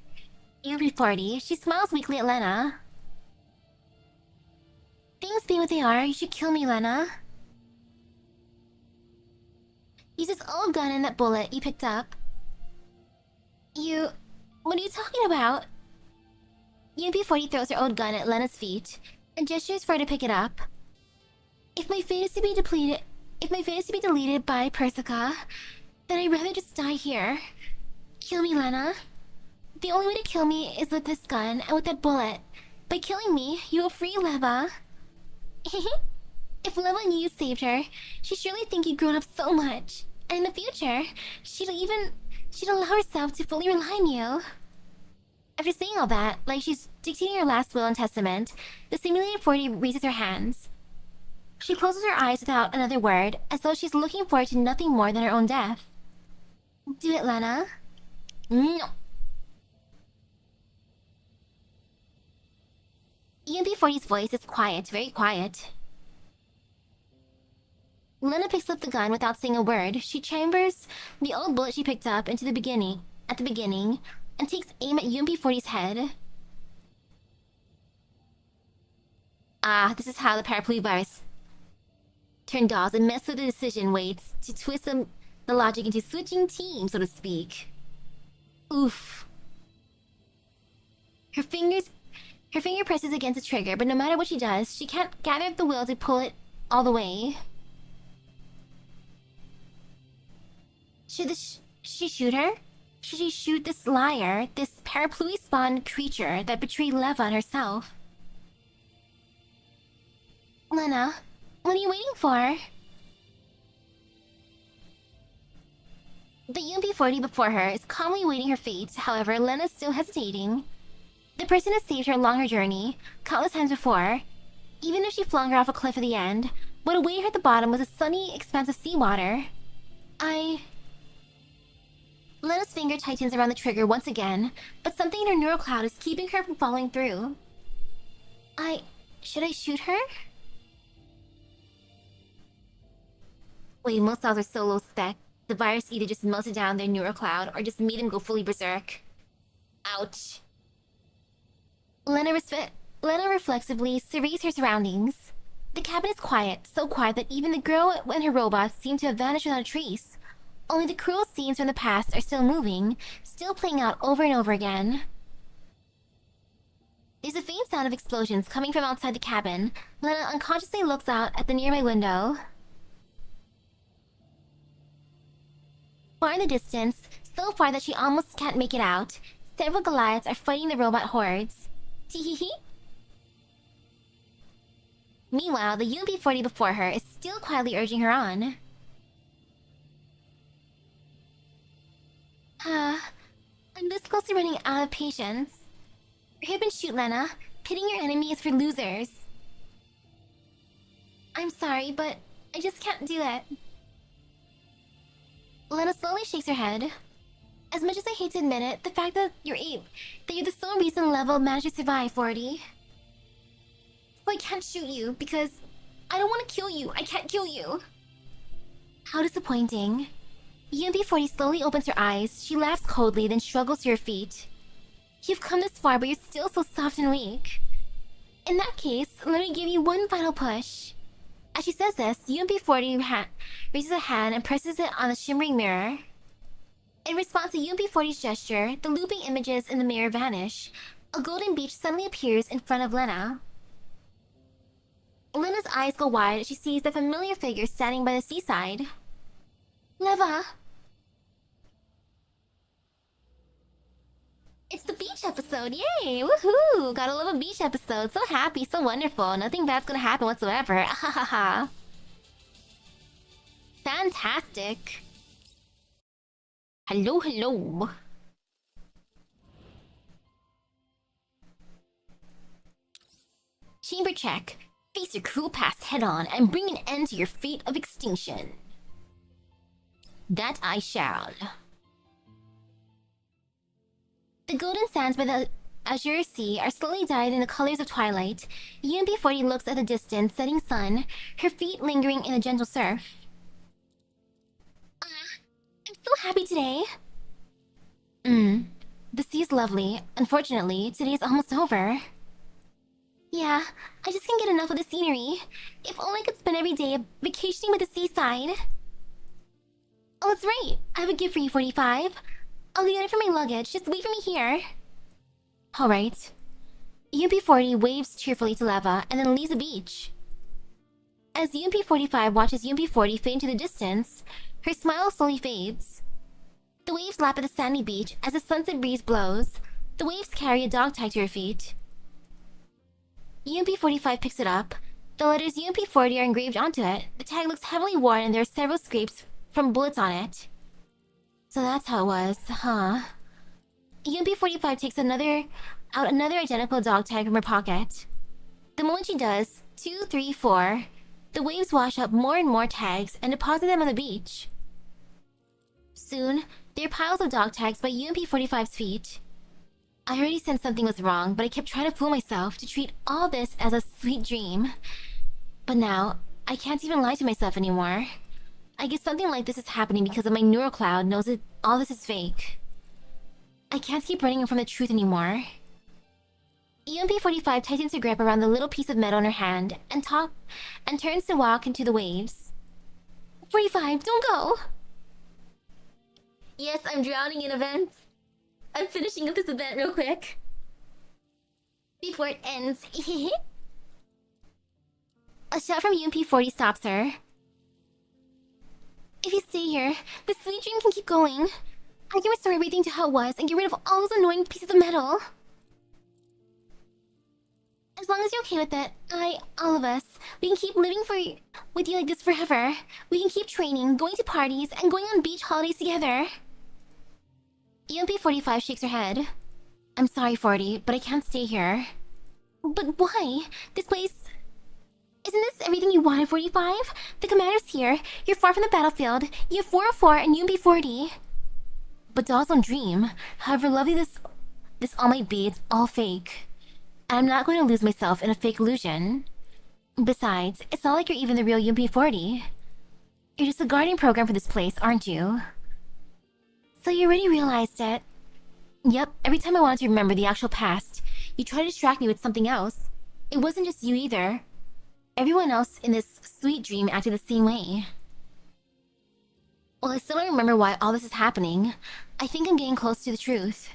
UMP40, she smiles weakly at Lena. Things being what they are, you should kill me, Lena. Use this old gun and that bullet you picked up. What are you talking about? UMP40 throws her old gun at Lena's feet and gestures for her to pick it up. If my fate is to be deleted by Persica, then I'd rather just die here. Kill me, Lena. The only way to kill me is with this gun and with that bullet. By killing me, you will free Leva. If Leva knew you saved her, she'd surely think you'd grown up so much. And in the future, she'd allow herself to fully rely on you. After saying all that, like she's dictating her last will and testament, the simulated 40 raises her hands. She closes her eyes without another word, as though she's looking forward to nothing more than her own death. Do it, Lena. No. EMP40's voice is quiet, very quiet. Lena picks up the gun without saying a word. She chambers the old bullet she picked up at the beginning, and takes aim at UMP40's head. Ah, this is how the parapluie virus turned dolls and messed with the decision weights to twist the logic into switching teams, so to speak. Oof. Her finger presses against the trigger, but no matter what she does, she can't gather up the will to pull it all the way. Should she shoot her? Should she shoot this liar, this parapluie-spawned creature that betrayed Leva and herself? Lena, what are you waiting for? The UMP40 before her is calmly awaiting her fate. However, Lena's still hesitating. The person has saved her along her journey, countless times before. Even if she flung her off a cliff at the end, what awaited her at the bottom was a sunny expanse of seawater. Lena's finger tightens around the trigger once again, but something in her neural cloud is keeping her from following through. Should I shoot her? Wait, most dolls are so low spec. The virus either just melted down their neural cloud or just made them go fully berserk. Ouch. Lena reflexively surveys her surroundings. The cabin is quiet, so quiet that even the girl and her robots seem to have vanished without a trace. Only the cruel scenes from the past are still moving, still playing out over and over again. There's a faint sound of explosions coming from outside the cabin. Lena unconsciously looks out at the nearby window. Far in the distance, so far that she almost can't make it out, several Goliaths are fighting the robot hordes. Tee-hee-hee. Meanwhile, the UMP-40 before her is still quietly urging her on. I'm this close to running out of patience. Hurry up and shoot, Lena. Pitting your enemy is for losers. I'm sorry, but I just can't do it. Lena slowly shakes her head. As much as I hate to admit it, the fact that you're the sole reason Leva managed to survive, 40. So I can't shoot you, because I don't want to kill you. I can't kill you. How disappointing. UMP-40 slowly opens her eyes. She laughs coldly, then struggles to her feet. You've come this far, but you're still so soft and weak. In that case, let me give you one final push. As she says this, UMP-40 raises a hand and presses it on the shimmering mirror. In response to UMP-40's gesture, the looping images in the mirror vanish. A golden beach suddenly appears in front of Lena. Lena's eyes go wide as she sees the familiar figure standing by the seaside. Leva! It's the beach episode! Yay! Woohoo! Gotta love a beach episode. So happy, so wonderful. Nothing bad's gonna happen whatsoever. Ahahaha. Fantastic. Hello, hello. Chamber check. Face your cruel past head-on and bring an end to your fate of extinction. That I shall. The golden sands by the azure sea are slowly dyed in the colors of twilight. UMP-40 looks at the distant, setting sun, her feet lingering in the gentle surf. I'm so happy today. The sea is lovely. Unfortunately, today is almost over. Yeah, I just can't get enough of the scenery. If only I could spend every day vacationing with the seaside. Oh, that's right. I have a gift for you, 45. I'll get it for my luggage. Just wait for me here. Alright. UMP-40 waves cheerfully to Leva and then leaves the beach. As UMP-45 watches UMP-40 fade into the distance, her smile slowly fades. The waves lap at the sandy beach as the sunset breeze blows. The waves carry a dog tag to her feet. UMP-45 picks it up. The letters UMP-40 are engraved onto it. The tag looks heavily worn and there are several scrapes from bullets on it. So that's how it was, huh? UMP-45 takes another identical dog tag from her pocket. The moment she does, 2, 3, 4, the waves wash up more and more tags and deposit them on the beach. Soon, there are piles of dog tags by UMP-45's feet. I already sensed something was wrong, but I kept trying to fool myself to treat all this as a sweet dream. But now, I can't even lie to myself anymore. I guess something like this is happening because of my neural cloud knows that all this is fake. I can't keep running from the truth anymore. EMP-45 tightens her grip around the little piece of metal in her hand and turns to walk into the waves. 45, don't go! Yes, I'm drowning in events. I'm finishing up this event real quick. Before it ends. A shout from UMP-40 stops her. If you stay here, the sweet dream can keep going. I can restore everything to how it was and get rid of all those annoying pieces of metal. As long as you're okay with it, all of us, we can keep living with you like this forever. We can keep training, going to parties, and going on beach holidays together. EMP-45 shakes her head. I'm sorry, 40, but I can't stay here. But why? This place... Isn't this everything you wanted, 45? The commander's here. You're far from the battlefield. You have 404 and UMP-40. But dolls don't dream. However lovely this all might be, it's all fake. And I'm not going to lose myself in a fake illusion. Besides, it's not like you're even the real UMP-40. You're just a guarding program for this place, aren't you? So you already realized it. Yep, every time I wanted to remember the actual past, you try to distract me with something else. It wasn't just you either. everyone else in this sweet dream acted the same way. While I still don't remember why all this is happening, I think I'm getting close to the truth.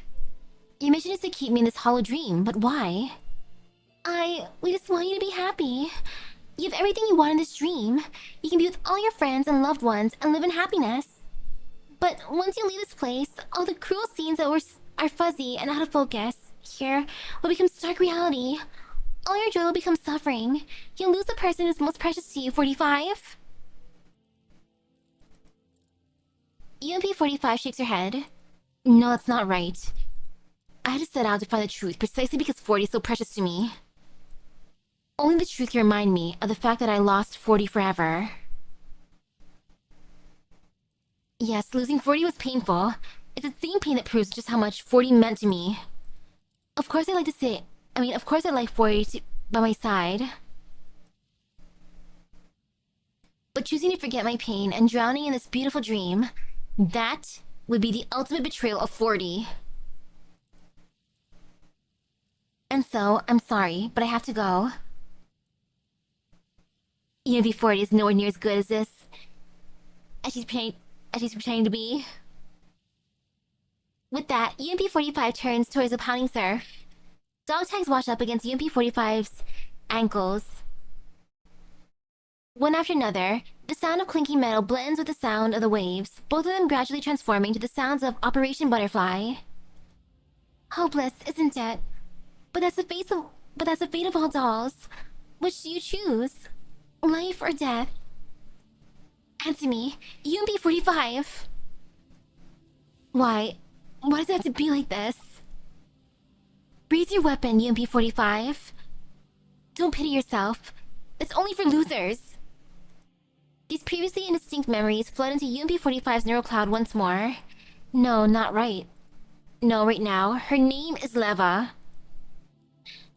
Your mission is to keep me in this hollow dream, but why? We just want you to be happy. You have everything you want in this dream. You can be with all your friends and loved ones and live in happiness. But once you leave this place, all the cruel scenes that are fuzzy and out of focus here will become stark reality. All your joy will become suffering. You'll lose the person who's most precious to you, 45. UMP-45 shakes her head. No, that's not right. I had to set out to find the truth precisely because 40 is so precious to me. Only the truth can remind me of the fact that I lost 40 forever. Yes, losing 40 was painful. It's the same pain that proves just how much 40 meant to me. Of course I'd like 40 by my side. But choosing to forget my pain and drowning in this beautiful dream, that would be the ultimate betrayal of 40. And so, I'm sorry, but I have to go. EMP-40 is nowhere near as good as this. As she's pretending to be. With that, UMP-45 turns towards the pounding surf. Dog tags wash up against UMP-45's ankles. One after another, the sound of clinking metal blends with the sound of the waves, both of them gradually transforming to the sounds of Operation Butterfly. Hopeless, isn't it? But that's the fate of all dolls. Which do you choose? Life or death? Answer me, UMP-45. Why does it have to be like this? Raise your weapon, UMP-45. Don't pity yourself. It's only for losers. These previously indistinct memories flood into UMP-45's neural cloud once more. No, not right. No, right now, her name is Leva.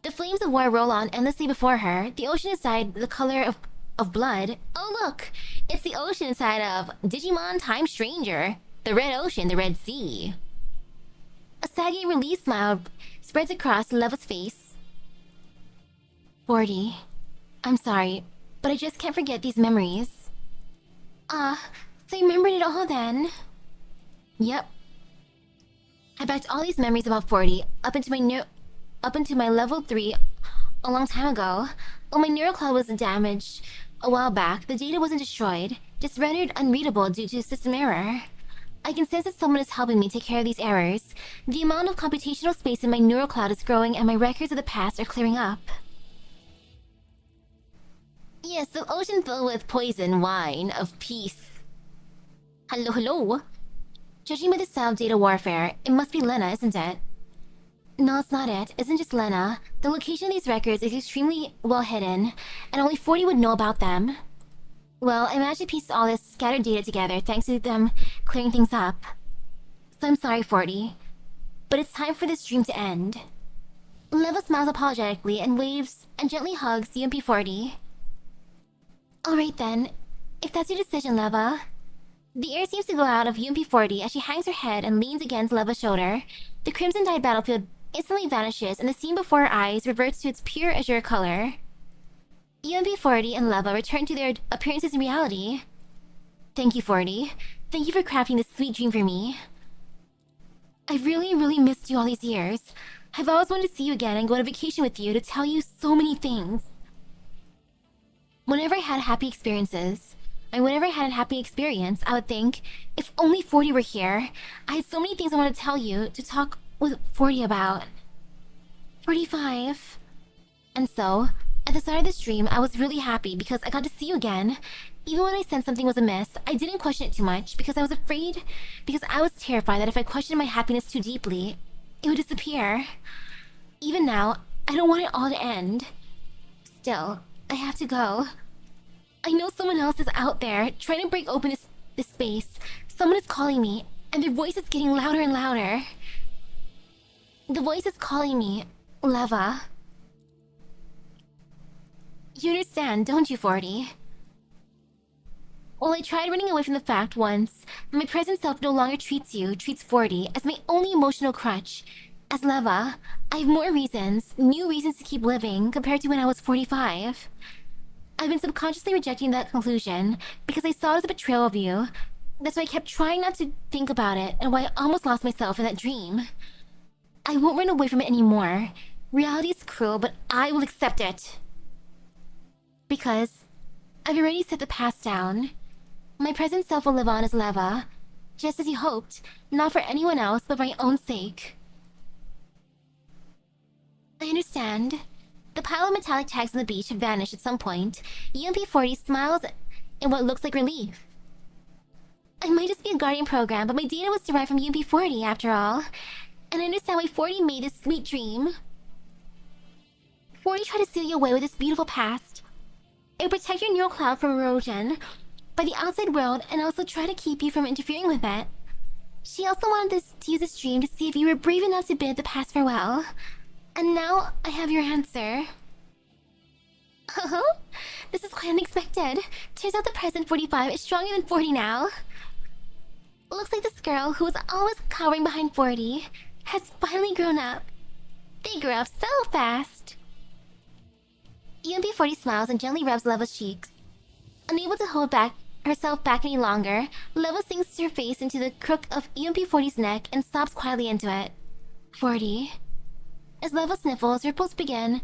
The flames of war roll on endlessly before her, the ocean inside the color of blood. Oh look! It's the ocean inside of Digimon Time Stranger. The Red Ocean, the Red Sea. A saggy relief smile spreads across Leva's face. 40. I'm sorry, but I just can't forget these memories. So you remembered it all then? Yep. I backed all these memories about 40 up into my level 3 a long time ago. While my neural cloud was damaged a while back, the data wasn't destroyed, just rendered unreadable due to system error. I can sense that someone is helping me take care of these errors. The amount of computational space in my neural cloud is growing and my records of the past are clearing up. Yes, the ocean filled with poison wine of peace. Hello, hello. Judging by the style of data warfare, it must be Lena, isn't it? No, it's not it. It isn't just Lena. The location of these records is extremely well hidden, and only 40 would know about them. Well, I managed to piece all this scattered data together thanks to them clearing things up. So I'm sorry, 40. But it's time for this dream to end. Leva smiles apologetically and waves and gently hugs UMP-40. Alright then. If that's your decision, Leva. The air seems to go out of UMP-40 as she hangs her head and leans against Leva's shoulder. The crimson-dyed battlefield instantly vanishes and the scene before her eyes reverts to its pure azure color. UMP-40 and Leva return to their appearances in reality. Thank you, 40. Thank you for crafting this sweet dream for me. I've really missed you all these years. I've always wanted to see you again and go on a vacation with you to tell you so many things. Whenever I had happy experience, I would think, if only 40 were here. I had so many things I want to tell you, to talk with 40 about. 45. And so, at the start of this dream, I was really happy because I got to see you again. Even when I sensed something was amiss, I didn't question it too much because I was terrified that if I questioned my happiness too deeply, it would disappear. Even now, I don't want it all to end. Still, I have to go. I know someone else is out there, trying to break open this space. Someone is calling me, and their voice is getting louder and louder. The voice is calling me, Leva. You understand, don't you, 40? Well, I tried running away from the fact once, my present self no longer treats 40 as my only emotional crutch. As Leva, I have more reasons, new reasons to keep living compared to when I was 45. I've been subconsciously rejecting that conclusion because I saw it as a betrayal of you. That's why I kept trying not to think about it and why I almost lost myself in that dream. I won't run away from it anymore. Reality is cruel, but I will accept it. Because I've already set the past down. My present self will live on as Leva, just as you hoped, not for anyone else but for my own sake. I understand. The pile of metallic tags on the beach have vanished at some point. UMP-40 smiles in what looks like relief. I might just be a guardian program, but my data was derived from UMP-40 after all. And I understand why 40 made this sweet dream. 40 tried to seal you away with this beautiful past. It would protect your neural cloud from erosion by the outside world and also try to keep you from interfering with it. She also wanted to use this dream to see if you were brave enough to bid the past farewell. And now I have your answer. Oh, this is quite unexpected. Turns out the present 45 is stronger than 40 now. Looks like this girl who was always cowering behind 40 has finally grown up. They grew up so fast. UMP-40 smiles and gently rubs Leva's cheeks. Unable to hold herself back any longer, Leva sinks her face into the crook of UMP-40's neck and sobs quietly into it. 40. As Leva sniffles, ripples begin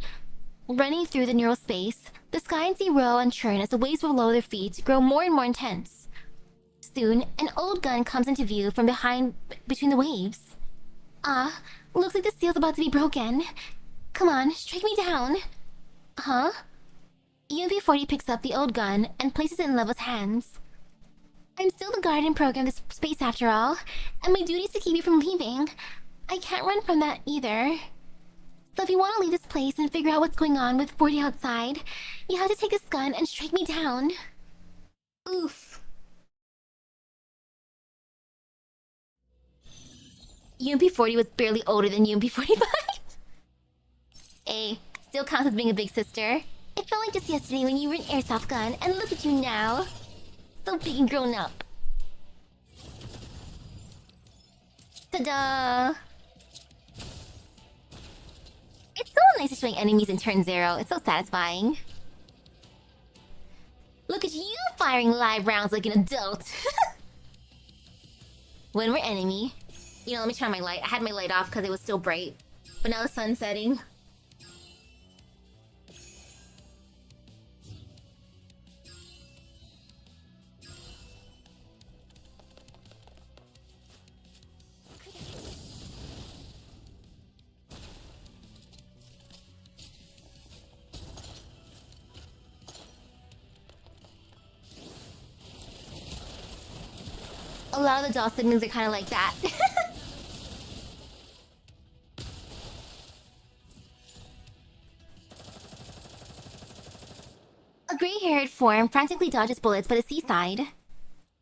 running through the neural space. The sky and sea roll and churn as the waves below their feet grow more and more intense. Soon, an old gun comes into view from between the waves. Ah, looks like the seal's about to be broken. Come on, strike me down. Huh? UMP-40 picks up the old gun and places it in Leva's hands. I'm still the guardian program of this space after all, and my duty is to keep you from leaving. I can't run from that either. So if you want to leave this place and figure out what's going on with 40 outside, you have to take this gun and strike me down. Oof. UMP-40 was barely older than UMP-45. Hey, still counts as being a big sister. It felt like just yesterday when you were an airsoft gun, and look at you now. So big and grown up. Ta-da! It's so nice destroying enemies in turn 0. It's so satisfying. Look at you firing live rounds like an adult. When we're enemy. You know, let me turn on my light. I had my light off because it was still bright. But now the sun's setting. A lot of the doll siblings are kind of like that. A gray-haired form frantically dodges bullets by the seaside.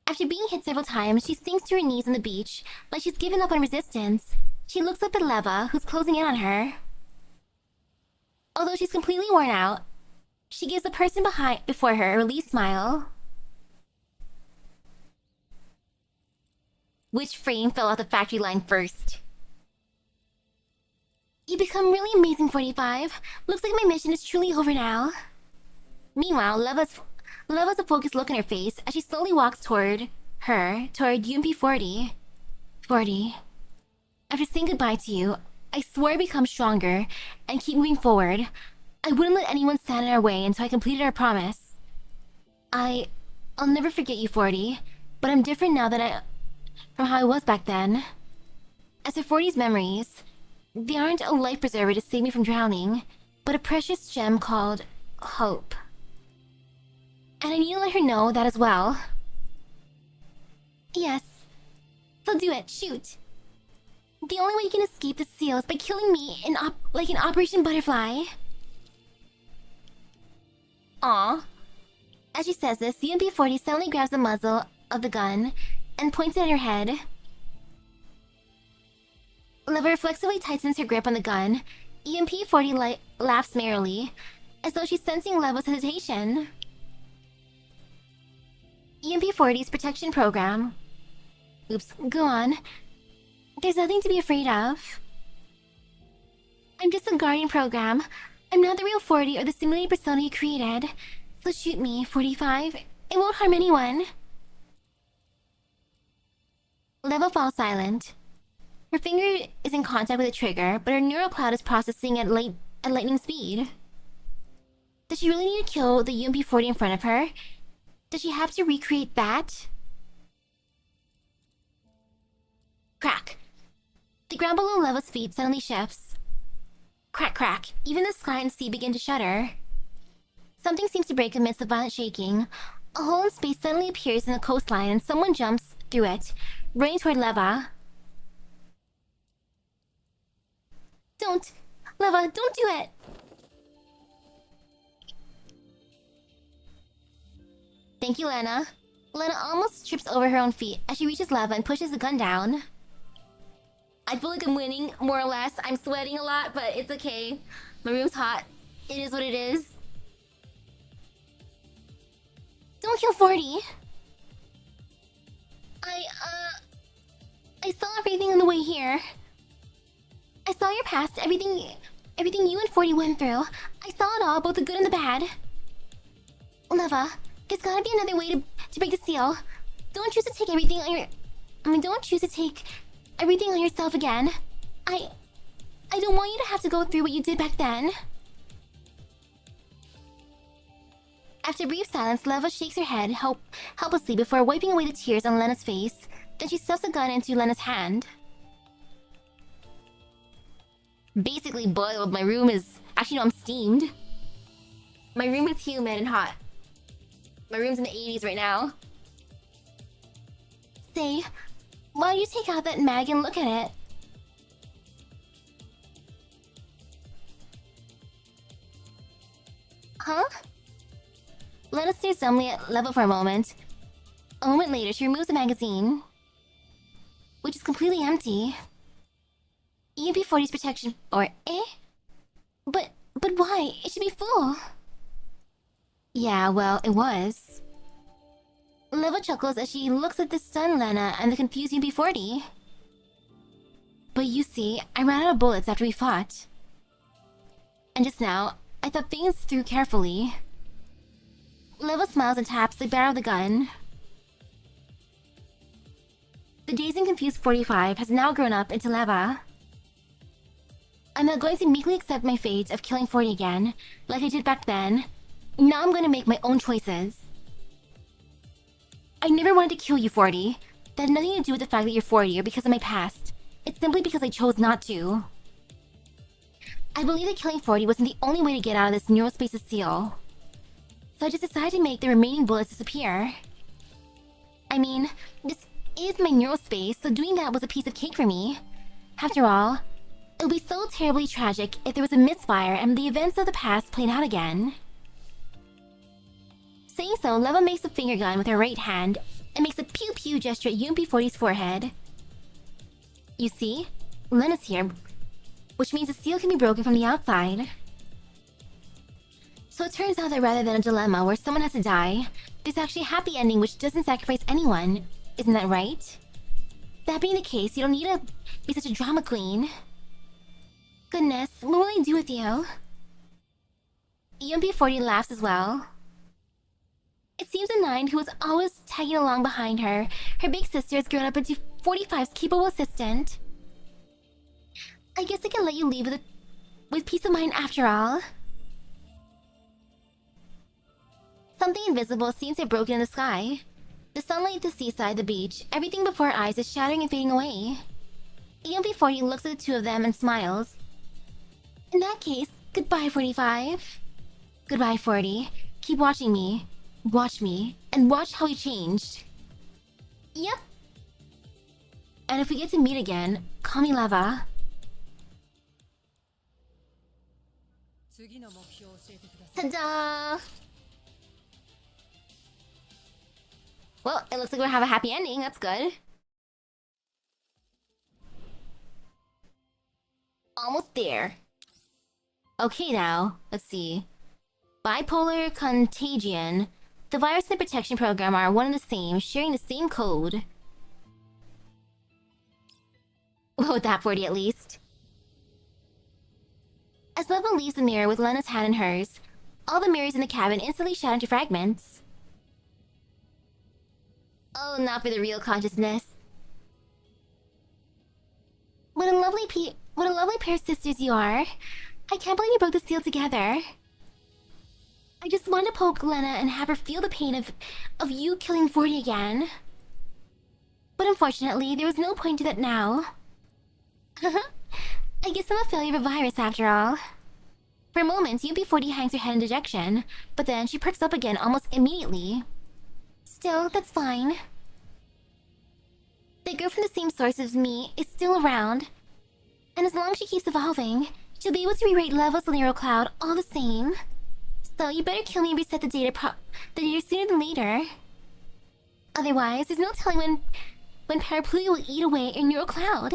After being hit several times, she sinks to her knees on the beach, like she's given up on resistance. She looks up at Leva, who's closing in on her. Although she's completely worn out, she gives the person before her a relieved smile. Which frame fell off the factory line first? You become really amazing, 45. Looks like my mission is truly over now. Meanwhile, Leva's a focused look on her face as she slowly walks toward UMP-40. 40. After saying goodbye to you, I swore I'd become stronger and keep moving forward. I wouldn't let anyone stand in our way until I completed our promise. I'll never forget you, 40, but I'm different now from how I was back then. As for 40's memories, they aren't a life preserver to save me from drowning, but a precious gem called hope. And I need to let her know that as well. Yes. So do it, shoot. The only way you can escape the seal is by killing me like in Operation Butterfly. Aw. As she says this, UMP-40 suddenly grabs the muzzle of the gun and points it at her head. Leva reflexively tightens her grip on the gun. UMP-40 laughs merrily, as though she's sensing Leva's hesitation. UMP-40's protection program. Oops, go on. There's nothing to be afraid of. I'm just a guardian program. I'm not the real 40 or the simulated persona you created. So shoot me, 45. It won't harm anyone. Leva falls silent. Her finger is in contact with the trigger, but her neural cloud is processing at lightning speed. Does she really need to kill the UMP-40 in front of her? Does she have to recreate that? Crack. The ground below Leva's feet suddenly shifts. Crack, crack. Even the sky and sea begin to shudder. Something seems to break amidst the violent shaking. A hole in space suddenly appears in the coastline and someone jumps through it, running toward Leva. Don't! Leva, don't do it! Thank you, Lena. Lena almost trips over her own feet as she reaches Leva and pushes the gun down. I feel like I'm winning, more or less. I'm sweating a lot, but it's okay. My room's hot. It is what it is. Don't kill 40! I saw everything on the way here. I saw your past, everything you and 40 went through. I saw it all, both the good and the bad. Leva, there's gotta be another way to break the seal. Don't choose to take everything on your... don't choose to take everything on yourself again. I don't want you to have to go through what you did back then. After a brief silence, Leva shakes her head helplessly before wiping away the tears on Lena's face. Then she stuffs the gun into Lena's hand. Basically boiled. My room is... Actually, no, I'm steamed. My room is humid and hot. My room's in the 80s right now. Say, why don't you take out that mag and look at it? Huh? Lena stares dumbly at Leva for a moment. A moment later, she removes the magazine, which is completely empty. EMP-40's protection... or... But why? It should be full. Yeah, well, it was. Leva chuckles as she looks at the stunned Lena and the confused UMP-40. But you see, I ran out of bullets after we fought. And just now, I thought things through carefully. Leva smiles and taps the barrel of the gun. The dazed and confused 45 has now grown up into Leva. I'm not going to meekly accept my fate of killing 40 again, like I did back then. Now I'm going to make my own choices. I never wanted to kill you, 40. That had nothing to do with the fact that you're 40 or because of my past. It's simply because I chose not to. I believe that killing 40 wasn't the only way to get out of this neurospace's seal. So I just decided to make the remaining bullets disappear. I mean, this is my neurospace, so doing that was a piece of cake for me. After all, it would be so terribly tragic if there was a misfire and the events of the past played out again. Saying so, Leva makes a finger gun with her right hand and makes a pew-pew gesture at UMP-40's forehead. You see, Lena's here, which means the seal can be broken from the outside. So it turns out that rather than a dilemma where someone has to die, there's actually a happy ending which doesn't sacrifice anyone. Isn't that right? That being the case, you don't need to be such a drama queen. Goodness, what will I do with you? UMP-40 laughs as well. It seems the 9, who was always tagging along behind her, her big sister has grown up into 45's capable assistant. I guess I can let you leave with peace of mind after all. Something invisible seems to have broken in the sky. The sunlight, the seaside, the beach, everything before our eyes is shattering and fading away. EMP-40 looks at the two of them and smiles. In that case, goodbye, 45. Goodbye, 40. Keep watching me. Watch me, and watch how he changed. Yep. And if we get to meet again, call me Leva. Ta-da! Well, it looks like we'll have a happy ending, that's good. Almost there. Okay now, let's see. Bipolar contagion. The virus and the protection program are one and the same, sharing the same code. Well, with that 40 at least. As Leva leaves the mirror with Lena's hand in hers, All the mirrors in the cabin instantly shattered into fragments. Oh, not for the real consciousness. What a lovely pair of sisters you are. I can't believe you broke the seal together. I just wanted to poke Lena and have her feel the pain of you killing 40 again. But unfortunately, there was no point to that now. I guess I'm a failure of a virus after all. For a moment, UB40 hangs her head in dejection, but then she perks up again almost immediately. Still, that's fine. The girl from the same source as me is still around. And as long as she keeps evolving, she'll be able to rewrite levels of Neural Cloud all the same. So you better kill me and reset the data sooner than later. Otherwise, there's no telling when Parapluie will eat away in Neural Cloud.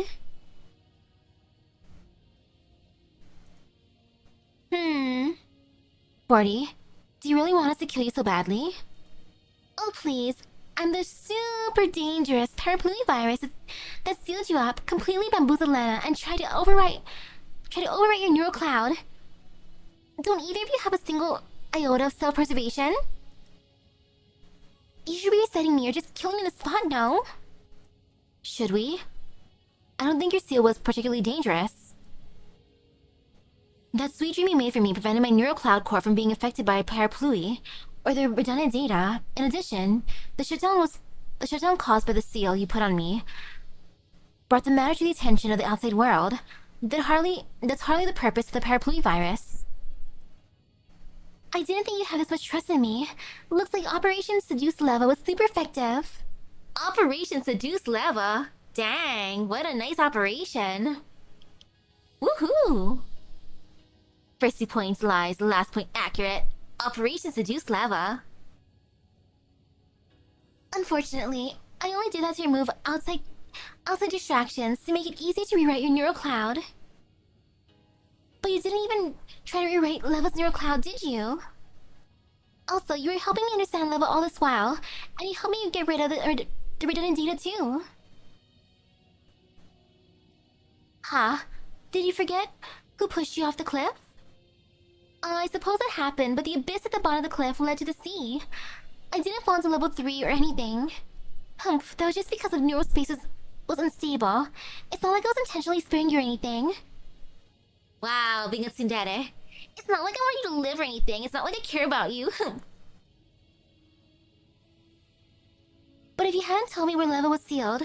40, do you really want us to kill you so badly? Oh please, I'm the super dangerous Parapluie virus that sealed you up, completely bamboozled Lena, and tried to overwrite your Neural Cloud. Don't either of you have a single iota of self-preservation? You should be resetting me or just killing me on the spot, no? Should we? I don't think your seal was particularly dangerous. That sweet dream you made for me prevented my Neural Cloud core from being affected by Parapluie or the redundant data. In addition, the shutdown caused by the seal you put on me brought the matter to the attention of the outside world. That's hardly the purpose of the Parapluie virus. I didn't think you had this much trust in me. Looks like Operation Seduce Leva was super effective. Operation Seduce Leva? Dang, what a nice operation. Woohoo! First 2 points lies, the last point accurate. Operation Seduce Leva. Unfortunately, I only did that to remove outside distractions to make it easier to rewrite your Neural Cloud. But you didn't even try to rewrite Leva's Neural Cloud, did you? Also, you were helping me understand Leva all this while, and you helped me get rid of the redundant data too. Huh? Did you forget who pushed you off the cliff? I suppose that happened, but the abyss at the bottom of the cliff led to the sea. I didn't fall into level 3 or anything. Humph, that was just because of neural space was unstable. It's not like I was intentionally sparing you or anything. Wow, being a tsundere. It's not like I want you to live or anything. It's not like I care about you. But if you hadn't told me where Leva was sealed,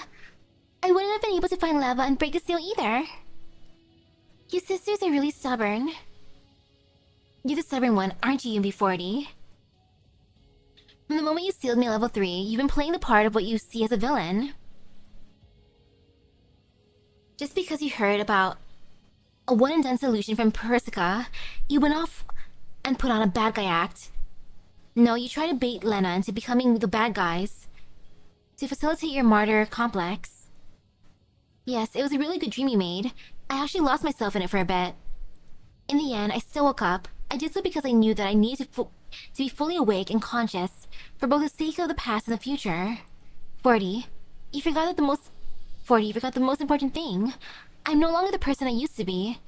I wouldn't have been able to find Leva and break the seal either. You sisters are really stubborn. You're the stubborn one, aren't you, UB40? From the moment you sealed me at level 3, you've been playing the part of what you see as a villain. Just because you heard about a one-and-done solution from Persica, you went off and put on a bad guy act. No, you tried to bait Lena into becoming the bad guys to facilitate your martyr complex. Yes, it was a really good dream you made. I actually lost myself in it for a bit. In the end, I still woke up. I did so because I knew that I needed to be fully awake and conscious for both the sake of the past and the future. 40, you forgot the most important thing. I'm no longer the person I used to be.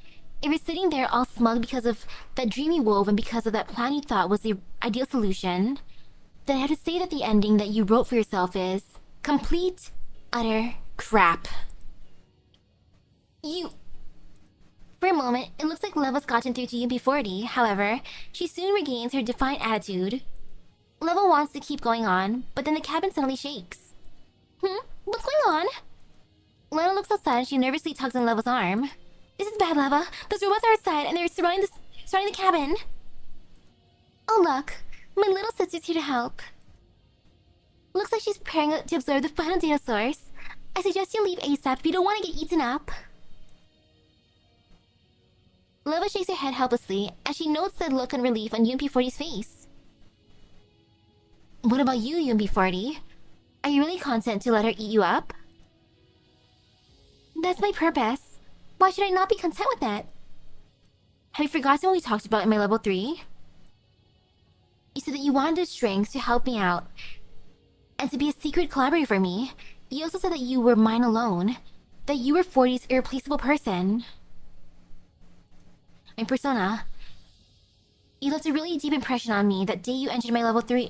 If you're sitting there all smug because of that dream you wove and because of that plan you thought was the ideal solution, then I have to say that the ending that you wrote for yourself is complete, utter crap. For a moment, it looks like Leva's gotten through to UB40. However, she soon regains her defiant attitude. Leva wants to keep going on, but then the cabin suddenly shakes. What's going on? Lena looks outside and she nervously tugs on Leva's arm. This is bad, Leva. Those robots are outside and they're surrounding the cabin. Oh look, my little sister's here to help. Looks like she's preparing to absorb the final data source. I suggest you leave ASAP if you don't want to get eaten up. Leva shakes her head helplessly as she notes the look of relief on UMP40's face. What about you, UMP40? Are you really content to let her eat you up? That's my purpose. Why should I not be content with that? Have you forgotten what we talked about in my level 3? You said that you wanted the strength to help me out and to be a secret collaborator for me. You also said that you were mine alone, that you were 40's irreplaceable person. My persona. You left a really deep impression on me that day you entered my level 2.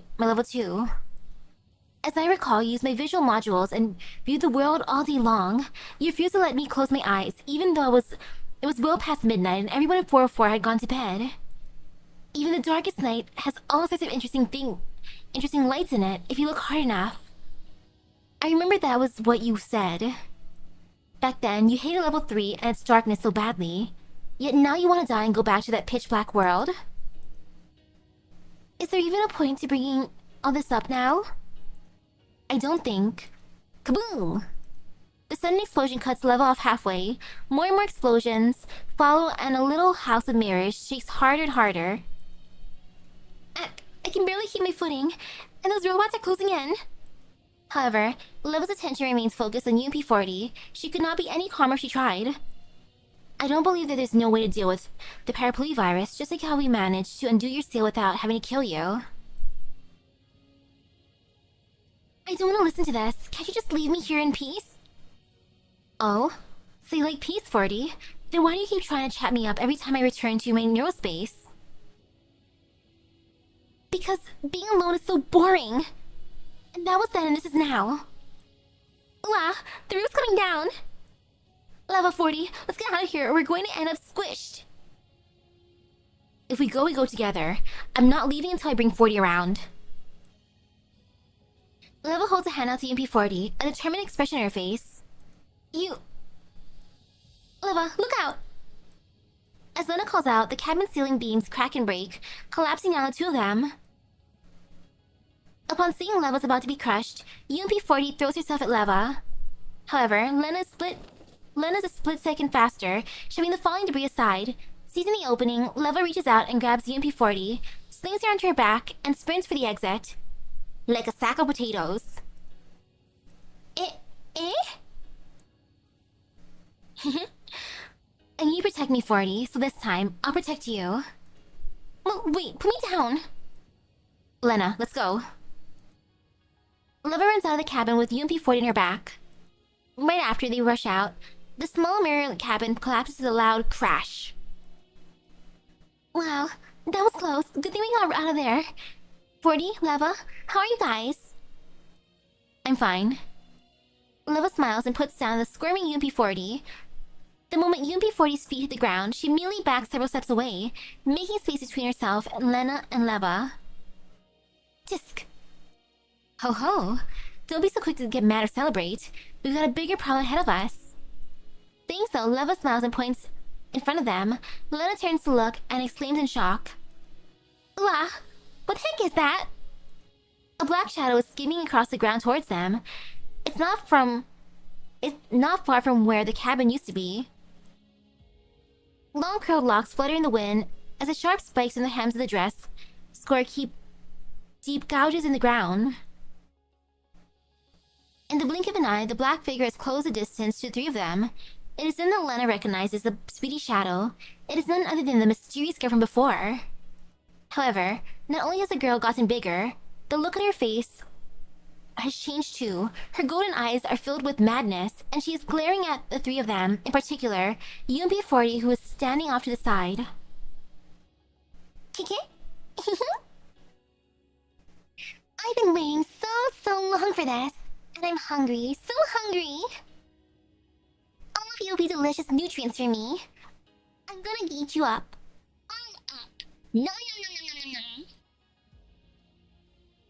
As I recall, you used my visual modules and viewed the world all day long. You refused to let me close my eyes, even though it was well past midnight and everyone in 404 had gone to bed. Even the darkest night has all sorts of interesting lights in it if you look hard enough. I remember that was what you said. Back then, you hated level 3 and its darkness so badly. Yet now you want to die and go back to that pitch black world? Is there even a point to bringing all this up now? I don't think. Kaboom! The sudden explosion cuts Leva off halfway. More and more explosions follow, and a little house of mirrors shakes harder and harder. I can barely keep my footing, and those robots are closing in. However, Leva's attention remains focused on UMP-40. She could not be any calmer if she tried. I don't believe that there's no way to deal with the parapluie virus, just like how we managed to undo your seal without having to kill you. I don't want to listen to this. Can't you just leave me here in peace? Oh? So you like peace, 40? Then why do you keep trying to chat me up every time I return to my neurospace? Because being alone is so boring. And that was then and this is now. Ooh, the roof's coming down. Leva 40, let's get out of here or we're going to end up squished. If we go together. I'm not leaving until I bring 40 around. Leva holds a hand out to UMP-40, a determined expression on her face. Leva, look out! As Lena calls out, the cabin ceiling beams crack and break, collapsing down the two of them. Upon seeing Leva's about to be crushed, UMP-40 throws herself at Leva. However, Lena's a split second faster, shoving the falling debris aside. Seizing the opening, Leva reaches out and grabs UMP-40, slings her onto her back, and sprints for the exit. Like a sack of potatoes. And you protect me, 40, so this time, I'll protect you. Well, wait, put me down. Lena, let's go. Leva runs out of the cabin with UMP-40 in her back. Right after they rush out, the small mirror cabin collapses with a loud crash. Wow, that was close. Good thing we got out of there. 40, Leva, how are you guys? I'm fine. Leva smiles and puts down the squirming UMP-40. The moment UMP-40's feet hit the ground, she immediately backs several steps away, making space between herself and Lena and Leva. Tisk. Ho ho. Don't be so quick to get mad or celebrate. We've got a bigger problem ahead of us. Saying so, Leva smiles and points in front of them. Lena turns to look and exclaims in shock. Ooh, what the heck is that? A black shadow is skimming across the ground towards them. It's not far from where the cabin used to be. Long curled locks flutter in the wind as the sharp spikes in the hems of the dress score deep gouges in the ground. In the blink of an eye, the black figure has closed the distance to the three of them. It is then that Lena recognizes the speedy shadow. It is none other than the mysterious girl from before. However, not only has the girl gotten bigger, the look on her face has changed too. Her golden eyes are filled with madness, and she is glaring at the three of them, in particular, UMP-40, who is standing off to the side. Kiki? I've been waiting so long for this, and I'm hungry, so hungry. All of you will be delicious nutrients for me. I'm gonna eat you up. All up. No.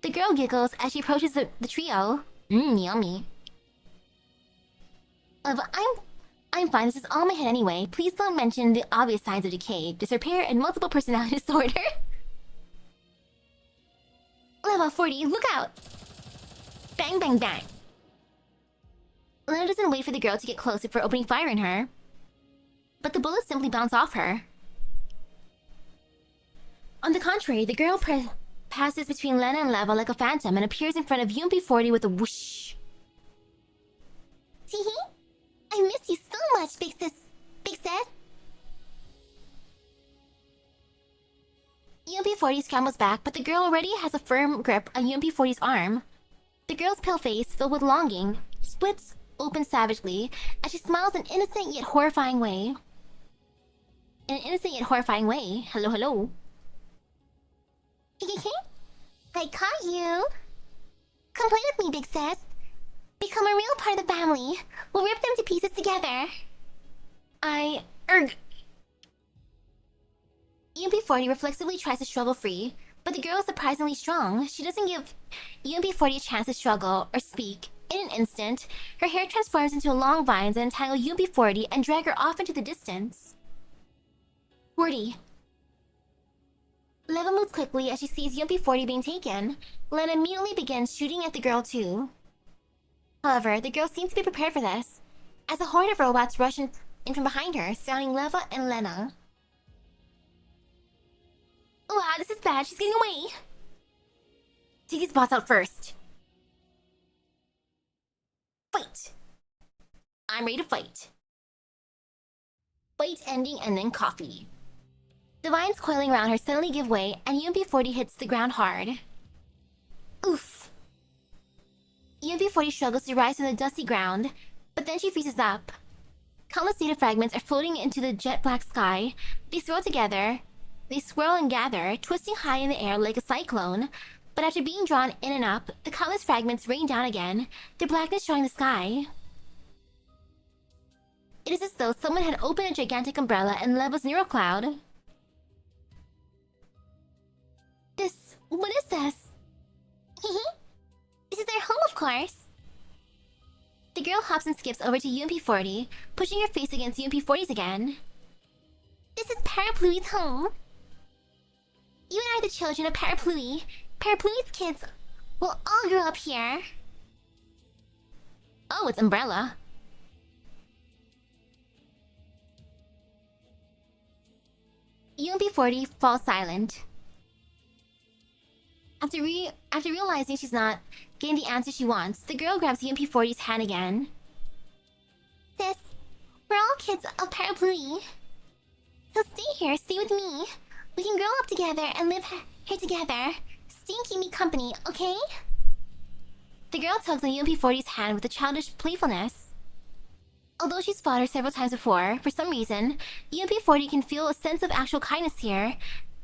The girl giggles as she approaches the trio. Yummy. I'm fine. This is all in my head anyway. Please don't mention the obvious signs of decay, disrepair, and multiple personality disorder. Leva 40, look out! Bang, bang, bang. Lena doesn't wait for the girl to get close before opening fire in her. But the bullets simply bounce off her. On the contrary, the girl passes between Lena and Leva like a phantom and appears in front of UMP-40 with a whoosh. Teehee? I miss you so much, big sis. Big sis? UMP-40 scrambles back, but the girl already has a firm grip on UMP-40's arm. The girl's pale face, filled with longing, splits open savagely as she smiles in an innocent yet horrifying way. Hello, hello. I caught you. Come play with me, big sis. Become a real part of the family. We'll rip them to pieces together. UMP40 reflexively tries to struggle free, but the girl is surprisingly strong. She doesn't give UMP40 a chance to struggle or speak. In an instant, her hair transforms into long vines that entangle UMP40 and drag her off into the distance. 40. Leva moves quickly as she sees UMP40 being taken. Lena immediately begins shooting at the girl too. However, the girl seems to be prepared for this, as a horde of robots rush in from behind her, surrounding Leva and Lena. Wow, this is bad. She's getting away. Take these bots out first. Fight. I'm ready to fight. Fight ending and then coffee. The vines coiling around her suddenly give way, and UMP40 hits the ground hard. Oof. UMP40 struggles to rise from the dusty ground, but then she freezes up. Countless data fragments are floating into the jet black sky. They swirl and gather, twisting high in the air like a cyclone. But after being drawn in and up, the countless fragments rain down again, their blackness showing the sky. It is as though someone had opened a gigantic umbrella in Leva's neural cloud. What is this? This is their home, of course. The girl hops and skips over to UMP40, pushing her face against UMP40's again. This is Parapluie's home. You and I are the children of Parapluie. Parapluie's kids will all grow up here. Oh, it's Umbrella. UMP40 falls silent. After realizing she's not getting the answer she wants, the girl grabs UMP40's hand again. Sis, we're all kids of Parapluie. So stay with me. We can grow up together and live here together. Stay and keep me company, okay? The girl tugs on UMP40's hand with a childish playfulness. Although she's fought her several times before, for some reason, UMP40 can feel a sense of actual kindness here,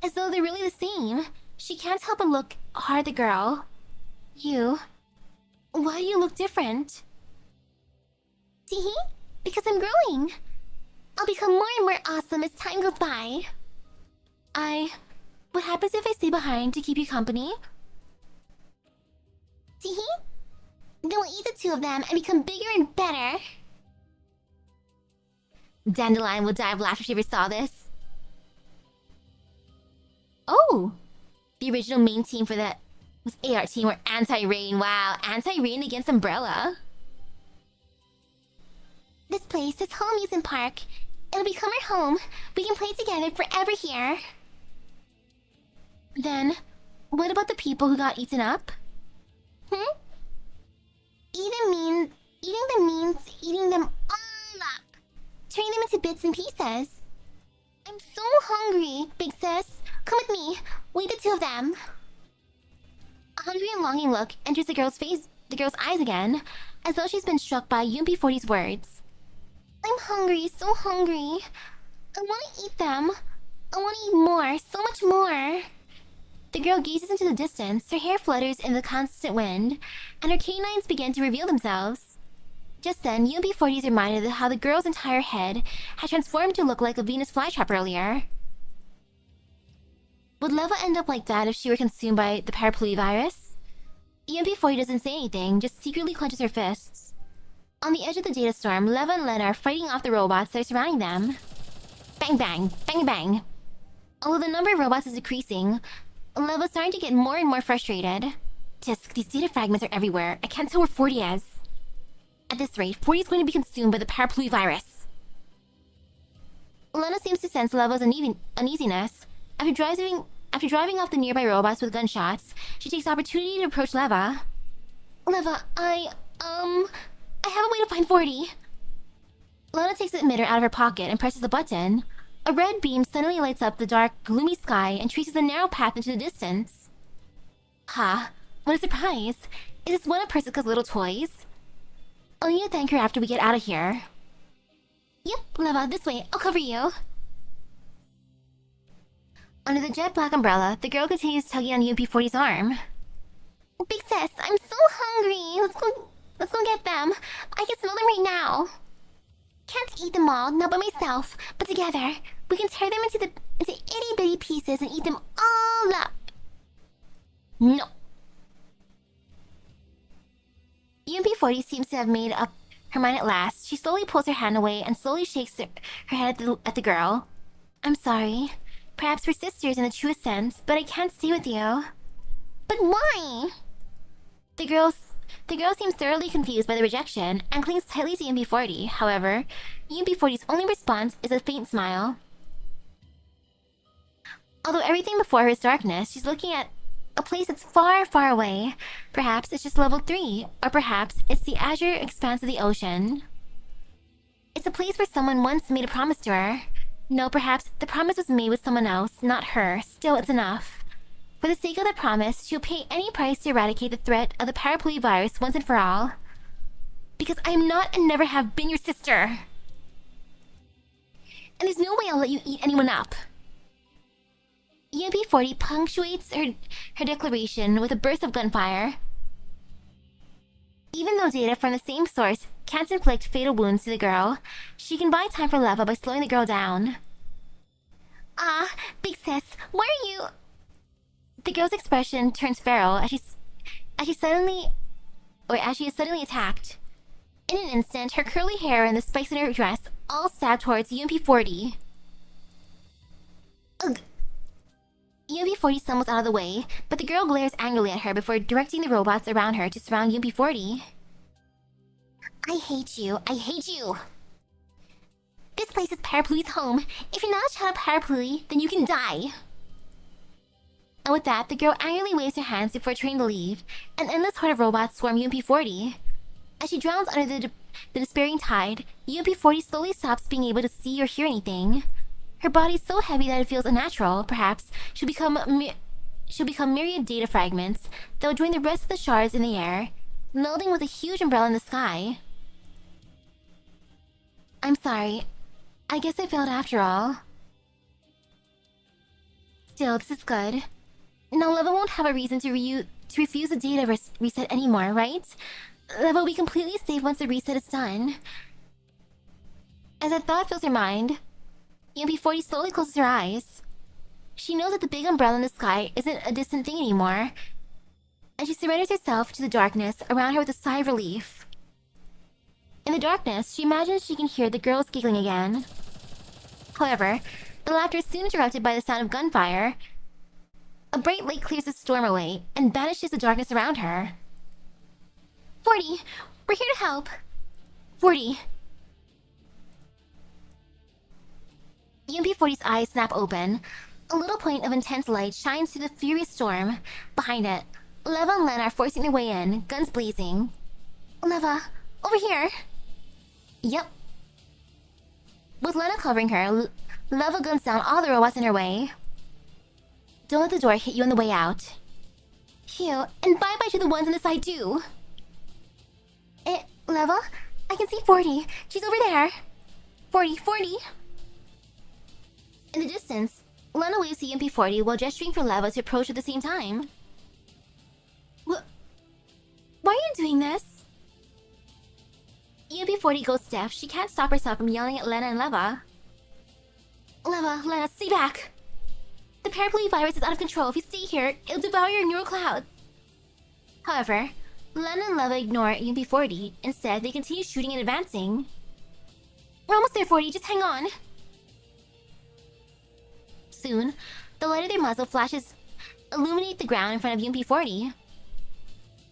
as though they're really the same. She can't help but look hard at the girl. Why do you look different? Teehee? Because I'm growing. I'll become more and more awesome as time goes by. What happens if I stay behind to keep you company? Teehee? Then we'll eat the two of them and become bigger and better. Dandelion will die of laughter if she ever saw this. Oh! The original main team for that was AR team or Anti-Rain. Wow, Anti-Rain against Umbrella. This place, this whole amusement park, it'll become our home. We can play together forever here. Then, what about the people who got eaten up? Eating them means eating them all up. Turning them into bits and pieces. I'm so hungry, big sis. Come with me. We'll eat the two of them. A hungry and longing look enters the girl's eyes again, as though she's been struck by UMP40's words. I'm hungry, so hungry. I want to eat them. I want to eat more, so much more. The girl gazes into the distance, her hair flutters in the constant wind, and her canines begin to reveal themselves. Just then, UMP40 is reminded of how the girl's entire head had transformed to look like a Venus flytrap earlier. Would Leva end up like that if she were consumed by the Parapluie virus? UMP40 doesn't say anything, just secretly clenches her fists. On the edge of the data storm, Leva and Lena are fighting off the robots that are surrounding them. Bang bang, bang bang. Although the number of robots is decreasing, Leva's starting to get more and more frustrated. Tisk, these data fragments are everywhere. I can't tell where 40 is. At this rate, 40 is going to be consumed by the Parapluie virus. Lena seems to sense Leva's uneasiness. After driving off the nearby robots with gunshots, she takes the opportunity to approach Leva. Leva, I have a way to find 40. Lena takes the emitter out of her pocket and presses the button. A red beam suddenly lights up the dark, gloomy sky and traces a narrow path into the distance. Ha! What a surprise! Is this one of Persica's little toys? I'll need to thank her after we get out of here. Yep, Leva, this way. I'll cover you. Under the jet black umbrella, the girl continues tugging on UMP-40's arm. Big sis, I'm so hungry. Let's go get them. I can smell them right now. Can't eat them all, not by myself, but together. We can tear them into itty-bitty pieces and eat them all up. No. UMP-40 seems to have made up her mind at last. She slowly pulls her hand away and slowly shakes her head at the girl. I'm sorry. Perhaps we're sisters in the truest sense, but I can't stay with you. But why? The girl seems thoroughly confused by the rejection and clings tightly to UMP-40. However, UMP-40's only response is a faint smile. Although everything before her is darkness, she's looking at a place that's far, far away. Perhaps it's just level 3, or perhaps it's the azure expanse of the ocean. It's a place where someone once made a promise to her. No, perhaps the promise was made with someone else, not her. Still, it's enough. For the sake of that promise, she'll pay any price to eradicate the threat of the parapluie virus once and for all. Because I am not and never have been your sister. And there's no way I'll let you eat anyone up. UMP-40 punctuates her declaration with a burst of gunfire. Even though data from the same source can't inflict fatal wounds to the girl, she can buy time for Leva by slowing the girl down. Big sis, why are you... The girl's expression turns feral as she is suddenly attacked. In an instant, her curly hair and the spikes in her dress all stab towards UMP-40. Ugh. UMP-40 stumbles out of the way, but the girl glares angrily at her before directing the robots around her to surround UMP-40. I hate you. I hate you. This place is Parapluie's home. If you're not a child of Parapluie, then you can die. And with that, the girl angrily waves her hands before trying to leave. An endless horde of robots swarm UMP-40. As she drowns under the despairing tide, UMP-40 slowly stops being able to see or hear anything. Her body is so heavy that it feels unnatural. Perhaps she'll become myriad data fragments that will join the rest of the shards in the air, melding with a huge umbrella in the sky. I'm sorry. I guess I failed after all. Still, this is good. Now Leva won't have a reason to refuse the data reset anymore, right? Leva will be completely safe once the reset is done. As that thought fills her mind, UMP-40 slowly closes her eyes. She knows that the big umbrella in the sky isn't a distant thing anymore, and she surrenders herself to the darkness around her with a sigh of relief. In the darkness, she imagines she can hear the girls giggling again. However, the laughter is soon interrupted by the sound of gunfire. A bright light clears the storm away and banishes the darkness around her. 40! We're here to help! 40! UMP-40's eyes snap open. A little point of intense light shines through the furious storm. Behind it, Leva and Len are forcing their way in, guns blazing. Leva, over here! Yep. With Lena covering her, Leva guns down all the robots in her way. Don't let the door hit you on the way out. Phew, and bye-bye to the ones on the side too. Leva? I can see 40. She's over there. 40. In the distance, Lena waves to UMP-40 while gesturing for Leva to approach at the same time. Why are you doing this? UMP-40 goes deaf. She can't stop herself from yelling at Lena and Leva. Lena, stay back! The parapluie virus is out of control. If you stay here, it'll devour your neural clouds. However, Lena and Leva ignore UMP-40. Instead, they continue shooting and advancing. We're almost there, 40. Just hang on. Soon, the light of their muzzle flashes illuminate the ground in front of UMP-40.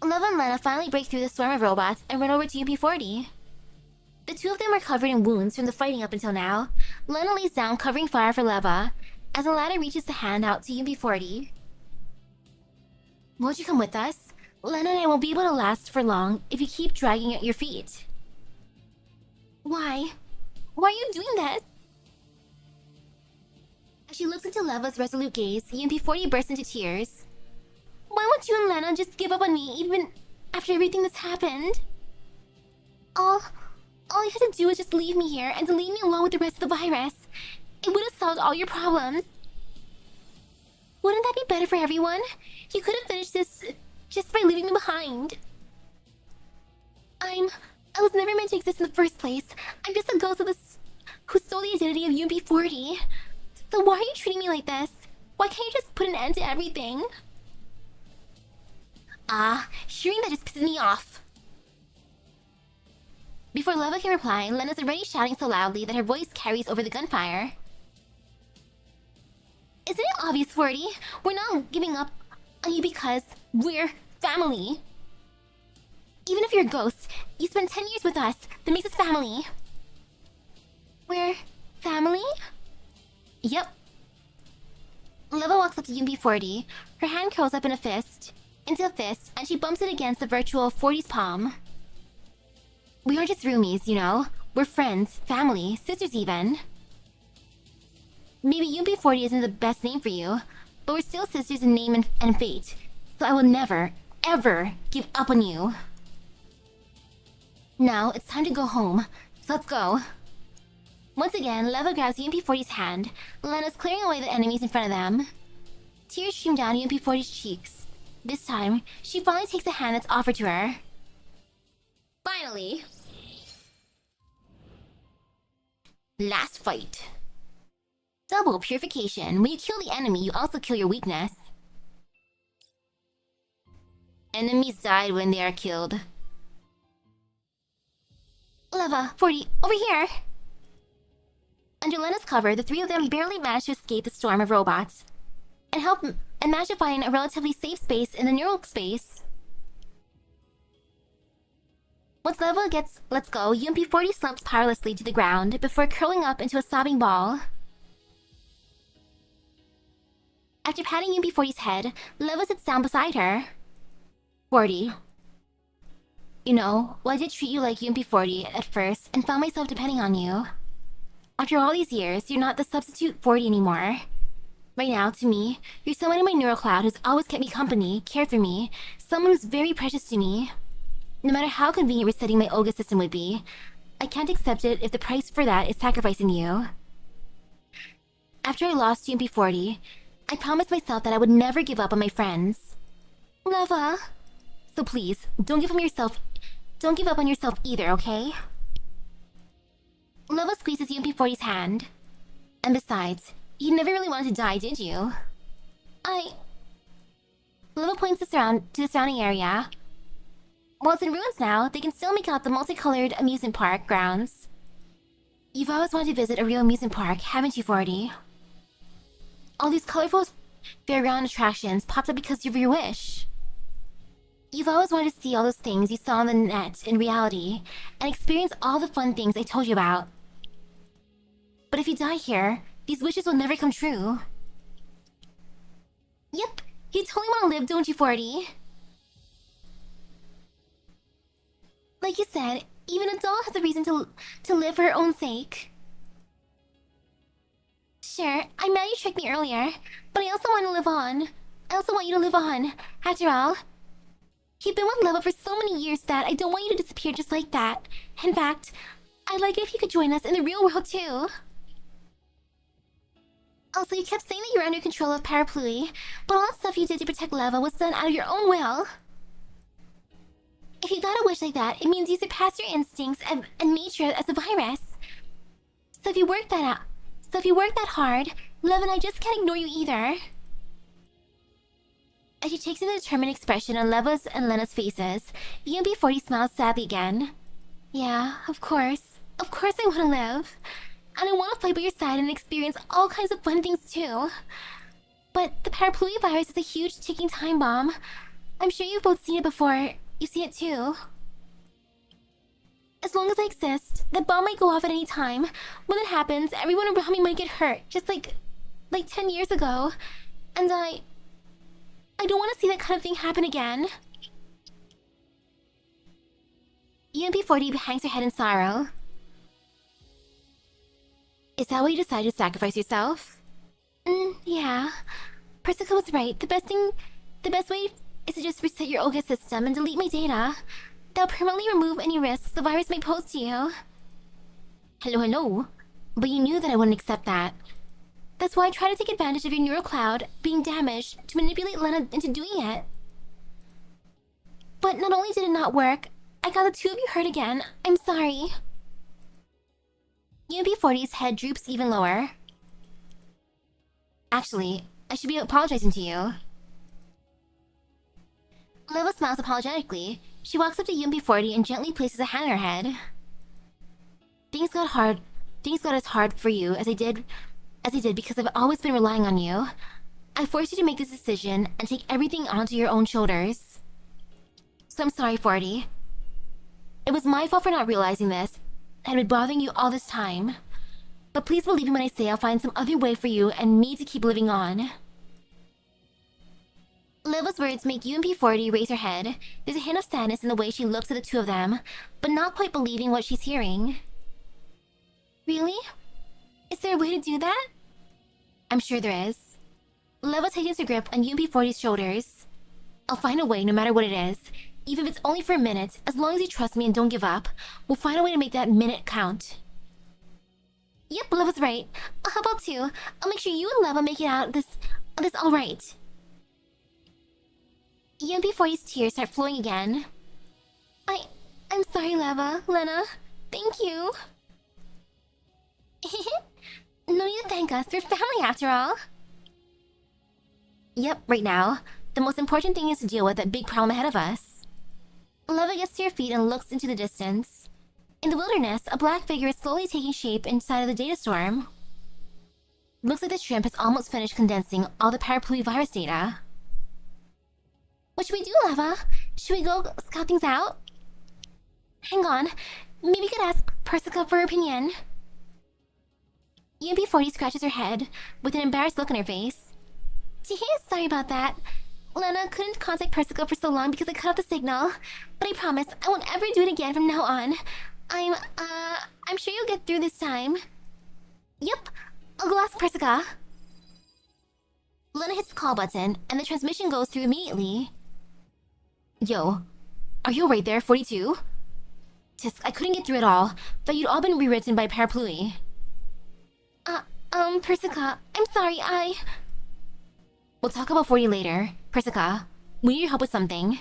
Leva and Lena finally break through the swarm of robots and run over to UMP-40. The two of them are covered in wounds from the fighting up until now. Lena lays down, covering fire for Leva, as the latter reaches the hand out to UMP-40. Won't you come with us? Lena and I won't be able to last for long if you keep dragging at your feet. Why? Why are you doing this? As she looks into Leva's resolute gaze, UMP-40 bursts into tears. Why won't you and Lena just give up on me even after everything that's happened? All you had to do was just leave me here and to leave me alone with the rest of the virus. It would have solved all your problems. Wouldn't that be better for everyone? You could have finished this just by leaving me behind. I was never meant to exist in the first place. I'm just a ghost of who stole the identity of UB40. So why are you treating me like this? Why can't you just put an end to everything? Hearing that just pisses me off. Before Leva can reply, Lena's already shouting so loudly that her voice carries over the gunfire. Isn't it obvious, 40? We're not giving up on you because we're family. Even if you're a ghost, you spent 10 years with us. That makes us family. We're family? Yep. Leva walks up to UB40. Her hand curls up into a fist, and she bumps it against the virtual 40's palm. We aren't just roomies, you know? We're friends, family, sisters even. Maybe UB40 isn't the best name for you, but we're still sisters in name and fate. So I will never, ever give up on you. Now, it's time to go home. So let's go. Once again, Leva grabs UB40's hand. Lena's clearing away the enemies in front of them. Tears stream down UB40's cheeks. This time, she finally takes the hand that's offered to her. Finally! Last fight. Double purification. When you kill the enemy, you also kill your weakness. Enemies died when they are killed. Leva, 40, over here! Under Lena's cover, the three of them barely managed to escape the storm of robots and managed to find a relatively safe space in the neural space. Once Leva lets go, UMP-40 slumps powerlessly to the ground before curling up into a sobbing ball. After patting UMP-40's head, Leva sits down beside her. 40. You know, well, I did treat you like UMP-40 at first and found myself depending on you. After all these years, you're not the substitute 40 anymore. Right now, to me, you're someone in my neural cloud who's always kept me company, cared for me, someone who's very precious to me. No matter how convenient resetting my Olga system would be, I can't accept it if the price for that is sacrificing you. After I lost UMP-40, I promised myself that I would never give up on my friends. Leva. So please, don't give up on yourself either, okay? Leva squeezes UMP-40's hand. And besides, you never really wanted to die, did you? Leva points to the surrounding area. While it's in ruins now, they can still make out the multicolored amusement park grounds. You've always wanted to visit a real amusement park, haven't you, 40? All these colorful fairground attractions popped up because of your wish. You've always wanted to see all those things you saw on the net in reality, and experience all the fun things I told you about. But if you die here, these wishes will never come true. Yep, you totally want to live, don't you, 40? Like you said, even a doll has a reason to live for her own sake. Sure, I know you tricked me earlier, but I also want to live on. I also want you to live on. After all, you've been with Leva for so many years that I don't want you to disappear just like that. In fact, I'd like it if you could join us in the real world too. Also, you kept saying that you were under control of Parapluie, but all the stuff you did to protect Leva was done out of your own will. If you got a wish like that, it means you surpassed your instincts and nature as a virus. So if you work that hard, Leva and I just can't ignore you either. As she takes in the determined expression on Leva's and Lena's faces, UMP-40 smiles sadly again. Yeah, of course. Of course I want to live. And I want to fight by your side and experience all kinds of fun things too. But the Parapluie virus is a huge ticking time bomb. I'm sure you've both seen it before. You see it too. As long as I exist, the bomb might go off at any time. When it happens, everyone around me might get hurt, just like 10 years ago. And I don't want to see that kind of thing happen again. UMP-40 hangs her head in sorrow. Is that why you decided to sacrifice yourself? Yeah. Persica was right. The best way is to just reset your Olga system and delete my data. That'll permanently remove any risks the virus may pose to you. Hello. But you knew that I wouldn't accept that. That's why I try to take advantage of your neural cloud being damaged to manipulate Lena into doing it. But not only did it not work, I got the two of you hurt again. I'm sorry. UMP40's head droops even lower. Actually, I should be apologizing to you. Leva smiles apologetically. She walks up to UMP40 and gently places a hand on her head. Things got as hard for you as they did because I've always been relying on you. I forced you to make this decision and take everything onto your own shoulders. So I'm sorry, 40. It was my fault for not realizing this and been bothering you all this time. But please believe me when I say I'll find some other way for you and me to keep living on. Leva's words make UMP40 raise her head. There's a hint of sadness in the way she looks at the two of them, but not quite believing what she's hearing. Really? Is there a way to do that? I'm sure there is. Leva tightens her grip on UMP40's shoulders. I'll find a way no matter what it is. Even if it's only for a minute, as long as you trust me and don't give up, we'll find a way to make that minute count. Yep, Leva's right. How about two? I'll make sure you and Leva make it out this alright. UMP40's tears start flowing again. I'm sorry, Leva, Lena. Thank you. No need to thank us. We're family after all. Yep, right now. The most important thing is to deal with that big problem ahead of us. Leva gets to her feet and looks into the distance. In the wilderness, a black figure is slowly taking shape inside of the data storm. Looks like the shrimp has almost finished condensing all the parapluie virus data. What should we do, Leva? Should we go scout things out? Hang on. Maybe we could ask Persica for her opinion. UMP40 scratches her head with an embarrassed look on her face. Sorry about that. Lena couldn't contact Persica for so long because I cut off the signal. But I promise I won't ever do it again from now on. I'm sure you'll get through this time. Yep, I'll go ask Persica. Lena hits the call button, and the transmission goes through immediately. Yo, are you right there, 42? Tisk, I couldn't get through it all, but you'd all been rewritten by Parapluie. Persica, I'm sorry, We'll talk about 40 later. Persica, we need your help with something.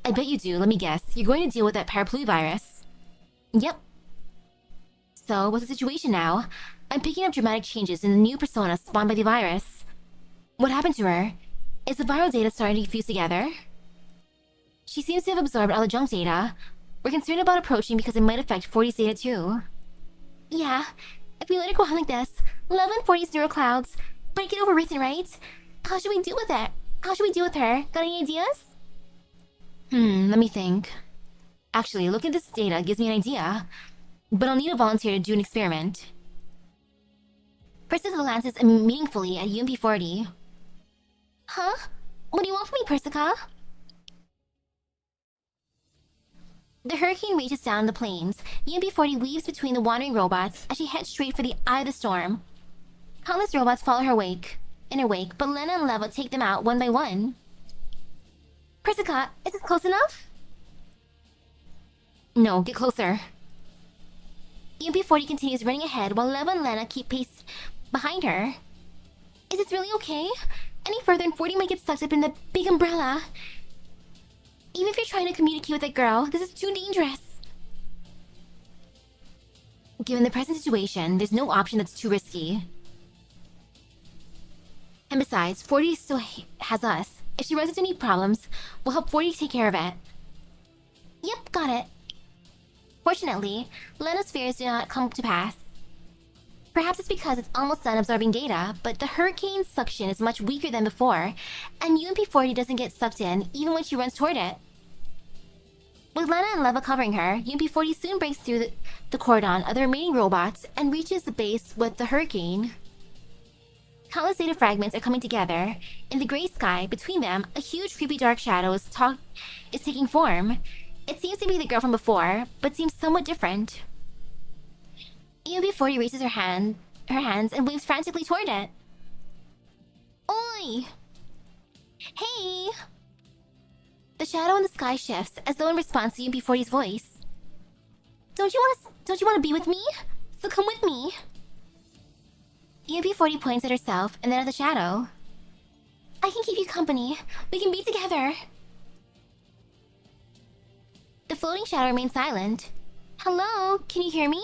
I bet you do, let me guess. You're going to deal with that Parapluie virus. Yep. So, what's the situation now? I'm picking up dramatic changes in the new persona spawned by the virus. What happened to her? Is the viral data starting to fuse together? She seems to have absorbed all the junk data. We're concerned about approaching because it might affect 40's data too. Yeah, if we let her go on like this, Leva and 40's neural clouds might get overwritten, right? How should we deal with it? How should we deal with her? Got any ideas? Let me think. Actually, looking at this data gives me an idea. But I'll need a volunteer to do an experiment. Persica glances meaningfully at UMP40. Huh? What do you want from me, Persica? The hurricane reaches down the plains. UMP40 weaves between the wandering robots as she heads straight for the eye of the storm. Countless robots follow in her wake, but Lena and Leva take them out one by one. Persica, is this close enough? No, get closer. UMP40 continues running ahead while Leva and Lena keep pace behind her. Is this really okay? Any further and 40 might get sucked up in the big umbrella. Even if you're trying to communicate with that girl, this is too dangerous. Given the present situation, there's no option that's too risky. And besides, 40 still has us. If she runs into any problems, we'll help 40 take care of it. Yep, got it. Fortunately, Lena's fears do not come to pass. Perhaps it's because it's almost done absorbing data, but the hurricane's suction is much weaker than before, and UMP40 doesn't get sucked in even when she runs toward it. With Lena and Leva covering her, UMP40 soon breaks through the cordon of the remaining robots and reaches the base with the hurricane. Countless data fragments are coming together. In the gray sky, between them, a huge creepy dark shadow is taking form. It seems to be the girl from before, but seems somewhat different. UMP40 raises her hands and waves frantically toward it. Oi! Hey! The shadow in the sky shifts, as though in response to UMP40's voice. Don't you want to be with me? So come with me. UMP40 points at herself and then at the shadow. I can keep you company. We can be together. The floating shadow remains silent. Hello, can you hear me?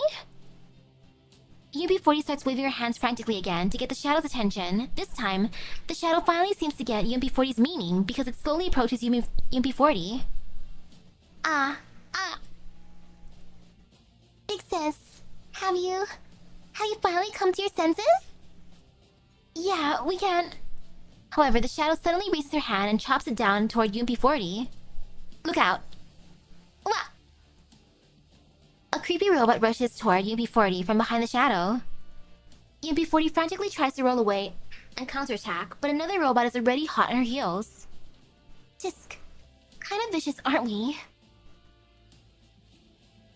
UMP40 starts waving her hands frantically again to get the shadow's attention. This time, the shadow finally seems to get UMP40's meaning because it slowly approaches UMP40. Big sis, have you finally come to your senses? Yeah, we can't. However, the shadow suddenly raises her hand and chops it down toward UMP40. Look out. Wah! A creepy robot rushes toward UMP40 from behind the shadow. UMP40 frantically tries to roll away and counterattack, but another robot is already hot on her heels. Just kind of vicious, aren't we?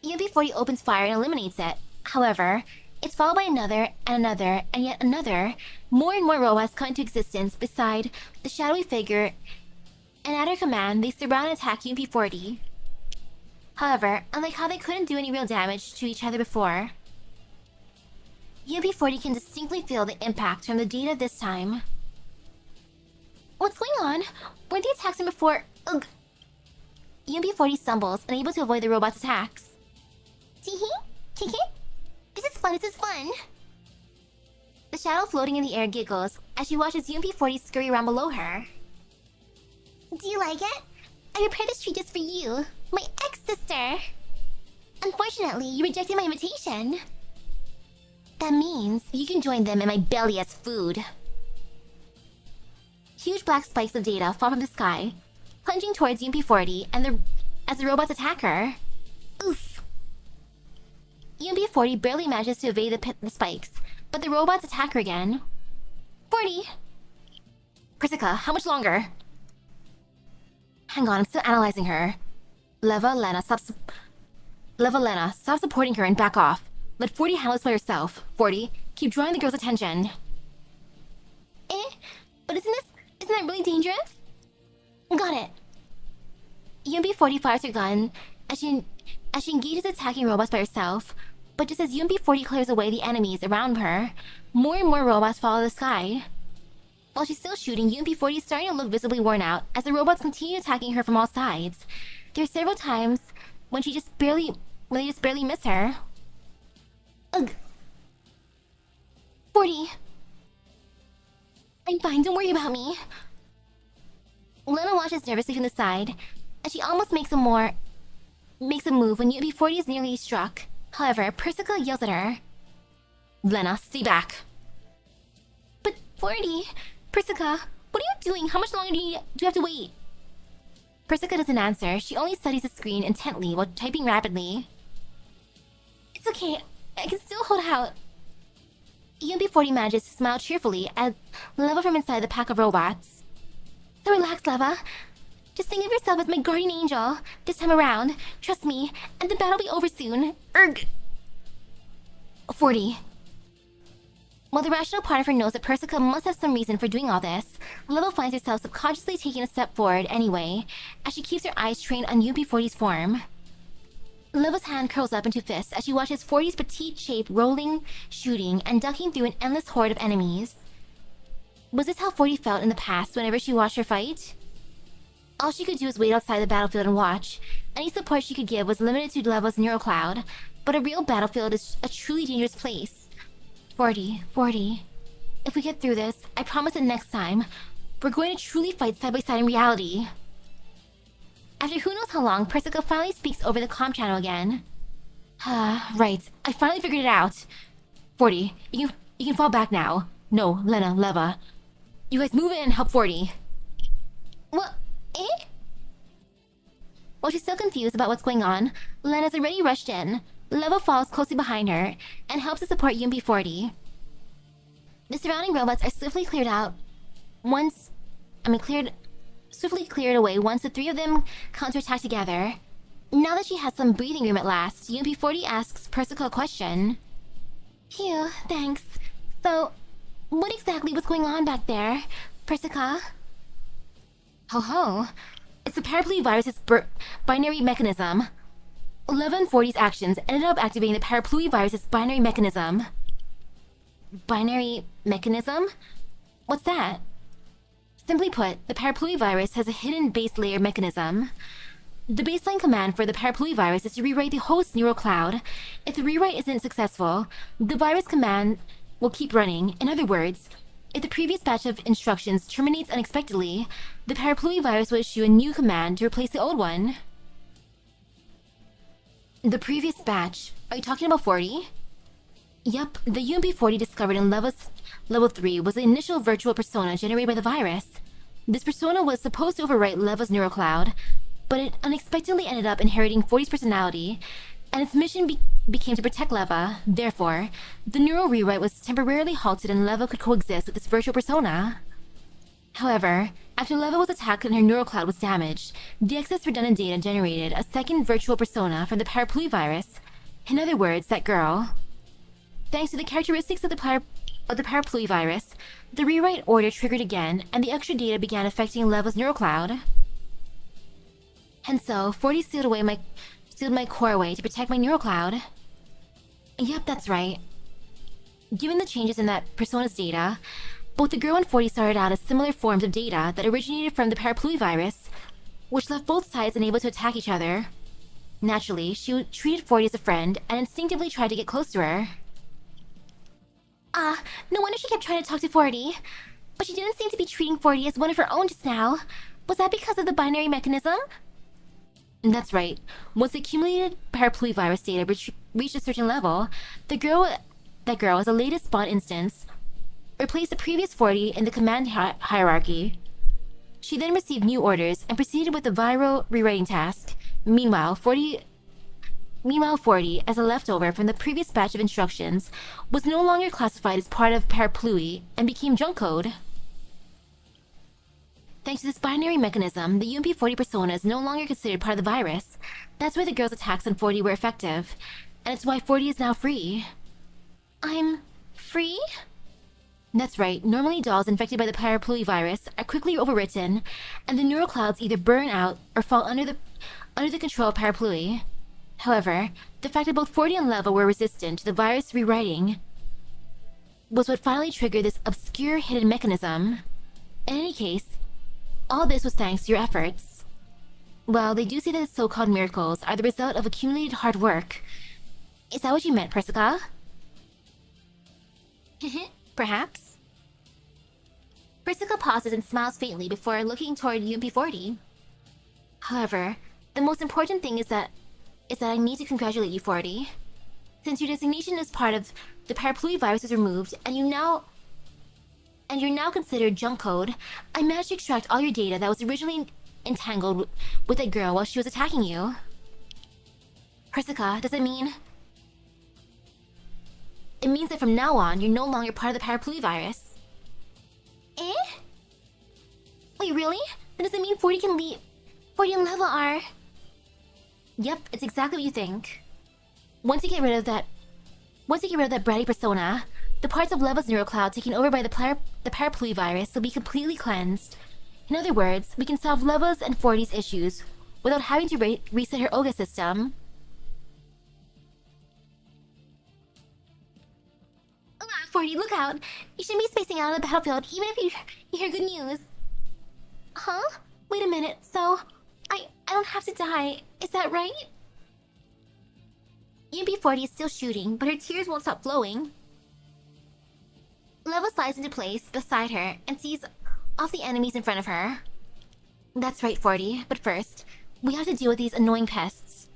UMP40 opens fire and eliminates it. However, it's followed by another, and another, and yet another. More and more robots come into existence beside the shadowy figure, and at her command, they surround and attack UMP40. However, unlike how they couldn't do any real damage to each other before, UMP40 can distinctly feel the impact from the data this time. What's going on? Weren't the attacks from before? Ugh. UMP40 stumbles, unable to avoid the robot's attacks. Teehee? Kiki? This is fun. The shadow floating in the air giggles as she watches UMP40 scurry around below her. Do you like it? I prepared this treat just for you, my ex-sister. Unfortunately, you rejected my invitation. That means you can join them in my belly as food. Huge black spikes of data fall from the sky, plunging towards UMP40 as the robots attack her. Oof. UMP40 barely manages to evade the spikes, but the robots attack her again. 40! Persica, how much longer? Hang on, I'm still analyzing her. Lena, stop supporting her and back off. Let 40 handle this by herself. 40, keep drawing the girl's attention. But isn't that really dangerous? Got it. UMP40 fires her gun as she engages attacking robots by herself, but just as UMP40 clears away the enemies around her, more and more robots follow the sky. While she's still shooting, UMP40 is starting to look visibly worn out as the robots continue attacking her from all sides. There are several times when they just barely miss her. Ugh. 40. I'm fine, don't worry about me. Lena watches nervously from the side, and she almost makes a move when UMP40 is nearly struck. However, Persica yells at her. Lena, stay back. But 40... Persica, what are you doing? How much longer do you have to wait? Persica doesn't answer. She only studies the screen intently while typing rapidly. It's okay. I can still hold out. UMP40 manages to smile cheerfully at Leva from inside the pack of robots. So relax, Leva. Just think of yourself as my guardian angel. This time around, trust me, and the battle will be over soon. Erg. 40. While the rational part of her knows that Persica must have some reason for doing all this, Leva finds herself subconsciously taking a step forward anyway, as she keeps her eyes trained on UMP40's form. Leva's hand curls up into fists as she watches 40's petite shape rolling, shooting, and ducking through an endless horde of enemies. Was this how 40 felt in the past whenever she watched her fight? All she could do was wait outside the battlefield and watch. Any support she could give was limited to Leva's neurocloud, but a real battlefield is a truly dangerous place. 40. If we get through this, I promise that next time, we're going to truly fight side by side in reality. After who knows how long, Persica finally speaks over the comm channel again. Right, I finally figured it out. 40, you can fall back now. No, Leva. You guys move in and help 40. What? While she's still confused about what's going on, Lena's already rushed in. Leva follows closely behind her and helps to support UMP40. The surrounding robots are swiftly cleared away once the three of them counterattack together. Now that she has some breathing room at last, UMP40 asks Persica a question. Phew, thanks. So, what exactly was going on back there, Persica? Ho! It's the parapluie virus's binary mechanism. Leva and 40's actions ended up activating the parapluie virus's binary mechanism. Binary mechanism? What's that? Simply put, the parapluvivirus has a hidden base layer mechanism. The baseline command for the parapluvivirus is to rewrite the host neural cloud. If the rewrite isn't successful, the virus command will keep running. In other words, if the previous batch of instructions terminates unexpectedly, the parapluvivirus will issue a new command to replace the old one. The previous batch? Are you talking about 40? Yep, the UMP-40 discovered in Level 3 was the initial virtual persona generated by the virus. This persona was supposed to overwrite Leva's neural cloud, but it unexpectedly ended up inheriting 40's personality, and its mission became to protect Leva. Therefore, the neural rewrite was temporarily halted and Leva could coexist with this virtual persona. However, after Leva was attacked and her neural cloud was damaged, the excess redundant data generated a second virtual persona from the parapluvivirus. In other words, that girl. Thanks to the characteristics of the parapluvivirus, the rewrite order triggered again, and the extra data began affecting Leva's neural cloud. And so, 40 sealed my core away to protect my neural cloud. Yep, that's right. Given the changes in that persona's data, both the girl and 40 started out as similar forms of data that originated from the parapluvivirus, which left both sides unable to attack each other. Naturally, she treated 40 as a friend and instinctively tried to get close to her. No wonder she kept trying to talk to 40. But she didn't seem to be treating 40 as one of her own just now. Was that because of the binary mechanism? That's right. Once the accumulated parapluvivirus data reached a certain level, that girl as the latest spawn instance replaced the previous 40 in the command hierarchy. She then received new orders and proceeded with the viral rewriting task. Meanwhile, 40, as a leftover from the previous batch of instructions, was no longer classified as part of paraplui and became junk code. Thanks to this binary mechanism, the UMP-40 persona is no longer considered part of the virus. That's why the girl's attacks on 40 were effective, and it's why 40 is now free. I'm free? That's right. Normally dolls infected by the parapluvivirus are quickly overwritten, and the neural clouds either burn out or fall under the control of paraplui. However, the fact that both 40 and Leva were resistant to the virus rewriting was what finally triggered this obscure hidden mechanism. In any case, all this was thanks to your efforts. Well, they do say that so-called miracles are the result of accumulated hard work. Is that what you meant, Persica? Perhaps. Persica pauses and smiles faintly before looking toward UMP-40. However, the most important thing is that I need to congratulate you, 40. Since your designation as part of the parapluvivirus is removed, and you're now considered junk code, I managed to extract all your data that was originally entangled with that girl while she was attacking you. Persica, does it mean... It means that from now on, you're no longer part of the parapluvivirus. Eh? Wait, really? Then does it mean 40 can leave? 40 and Leva are... Yep, it's exactly what you think. Once you get rid of that bratty persona, the parts of Leva's neural cloud taken over by the parapluvivirus will be completely cleansed. In other words, we can solve Leva's and 40's issues without having to reset her Oga system. 40, look out! You shouldn't be spacing out on the battlefield even if you hear good news. Huh? Wait a minute, so... I don't have to die, is that right? UMP-40 is still shooting, but her tears won't stop flowing. Leva slides into place beside her and sees off the enemies in front of her. That's right, 40, but first, we have to deal with these annoying pests.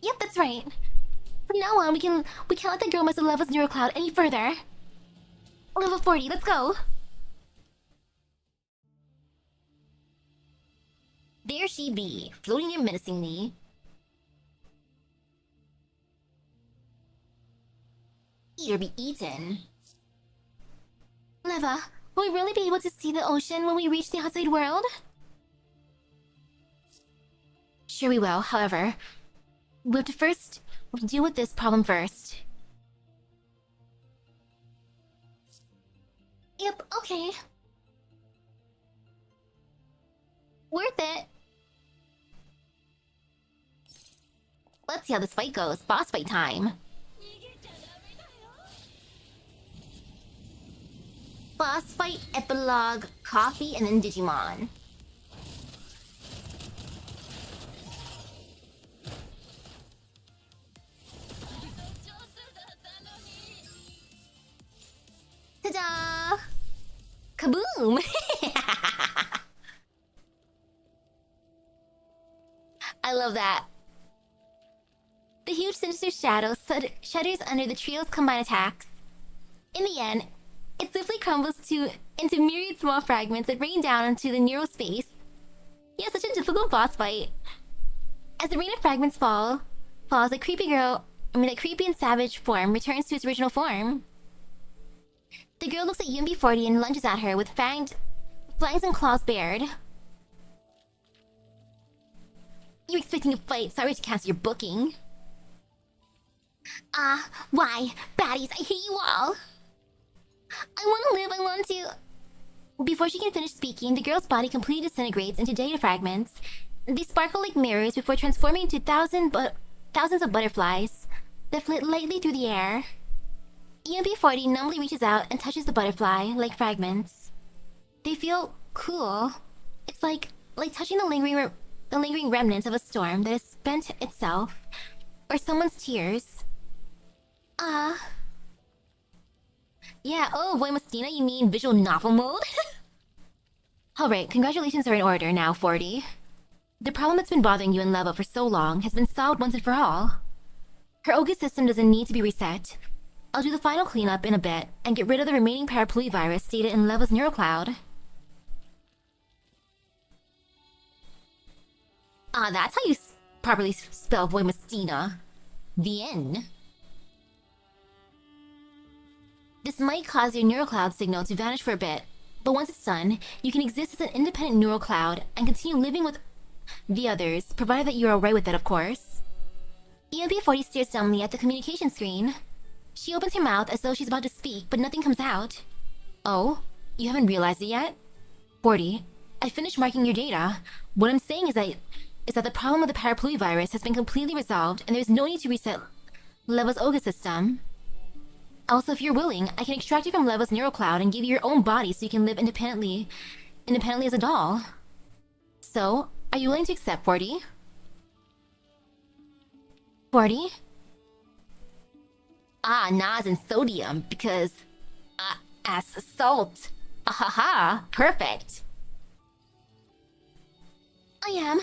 Yep, that's right. From now on, we can't let the girl mess with Leva's neural cloud any further. Level 40, let's go! There she be, floating there menacingly. Eat or be eaten. Leva, will we really be able to see the ocean when we reach the outside world? Sure we will, however, we have to deal with this problem first. Yep, okay. Worth it. Let's see how this fight goes. Boss fight time. Boss fight, epilogue, coffee, and then Digimon. Ta-da! Kaboom! I love that. The huge sinister shadow shudders under the trio's combined attacks. In the end, it swiftly crumbles into myriad small fragments that rain down into the neural space. Yeah, such a difficult boss fight. As the rain of fragments falls, the creepy and savage form returns to its original form. The girl looks at UMP40 and lunges at her with fangs and claws bared. You're expecting a fight, sorry to cancel your booking. Why? Baddies, I hate you all! I want to live, I want to... Before she can finish speaking, the girl's body completely disintegrates into data fragments. They sparkle like mirrors before transforming into thousands of butterflies that flit lightly through the air. UMP40 numbly reaches out and touches the butterfly, like fragments. They feel cool. It's like touching the lingering remnants of a storm that has spent itself, or someone's tears. Yeah, oh, Voy Mastina, you mean visual novel mode? Alright, congratulations are in order now, 40. The problem that's been bothering you and Leva for so long has been solved once and for all. Her Oga system doesn't need to be reset. I'll do the final cleanup in a bit and get rid of the remaining parapluie virus data in Leva's neural cloud. That's how you properly spell Voy Mastina. The N. This might cause your neural cloud signal to vanish for a bit, but once it's done, you can exist as an independent neural cloud and continue living with the others, provided that you're alright with it, of course. EMP40 stares dumbly at the communication screen. She opens her mouth as though she's about to speak, but nothing comes out. Oh? You haven't realized it yet? 40, I finished marking your data. What I'm saying is that the problem of the parapluie virus has been completely resolved and there's no need to reset Leva's Oga system. Also, if you're willing, I can extract you from Leva's neural cloud and give you your own body so you can live independently as a doll. So, are you willing to accept, 40? 40? Nas and sodium, because... as salt. Ahaha, perfect. I am.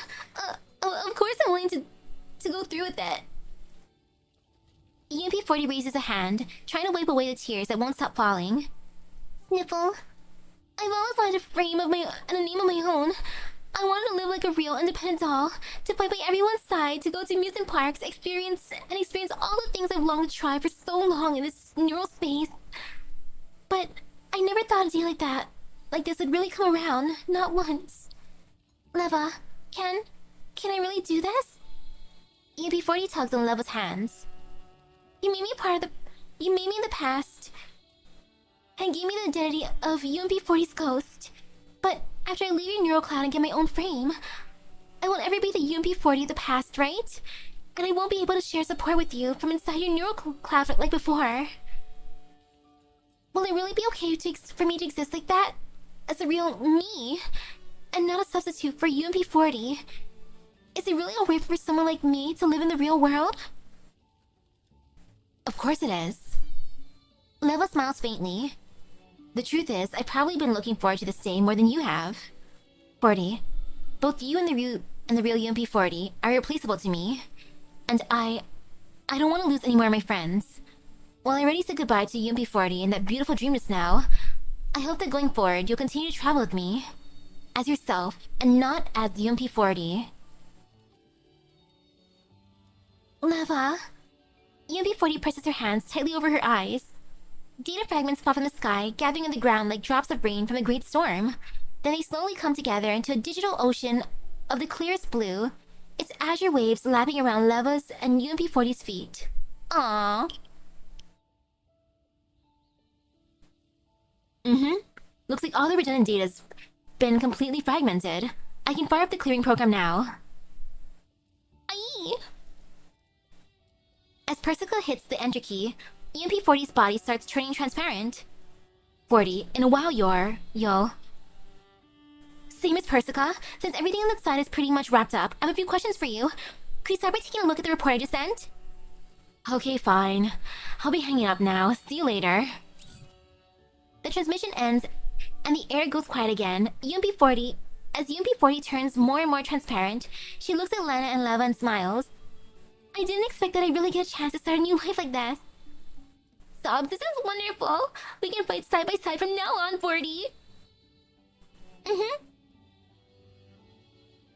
Of course I'm willing to go through with it. EMP40 raises a hand, trying to wipe away the tears that won't stop falling. Sniffle. I've always wanted a frame of and a name of my own. I wanted to live like a real independent doll, to fight by everyone's side, to go to amusement parks, experience all the things I've longed to try for so long in this neural space. But I never thought a day like this would really come around, not once. Leva, can I really do this? EMP40 tugs on Leva's hands. You made me in the past, and gave me the identity of UMP40's ghost. But after I leave your neural cloud and get my own frame, I won't ever be the UMP40 of the past, right? And I won't be able to share support with you from inside your neural cloud like before. Will it really be okay for me to exist like that? As a real me? And not a substitute for UMP40? Is it really alright for someone like me to live in the real world? Of course it is. Leva smiles faintly. The truth is, I've probably been looking forward to this day more than you have. 40. Both you and the real UMP40 are irreplaceable to me. And I don't want to lose any more of my friends. While I already said goodbye to UMP40 and that beautiful dream just now, I hope that going forward you'll continue to travel with me. As yourself, and not as UMP40. Leva. UMP40 presses her hands tightly over her eyes. Data fragments fall from the sky, gathering on the ground like drops of rain from a great storm. Then they slowly come together into a digital ocean of the clearest blue, its azure waves lapping around Leva's and UMP40's feet. Aww. Looks like all the redundant data's been completely fragmented. I can fire up the clearing program now. Aye. As Persica hits the enter key, EMP40's body starts turning transparent. 40. In a while you'll... Same as Persica. Since everything on that side is pretty much wrapped up, I have a few questions for you. Could you start by taking a look at the report I just sent? Okay, fine. I'll be hanging up now. See you later. The transmission ends, and the air goes quiet again. UMP-40... As UMP-40 turns more and more transparent, she looks at Lena and Leva and smiles. I didn't expect that I'd really get a chance to start a new life like this. Sobs, this is wonderful. We can fight side by side from now on, 40.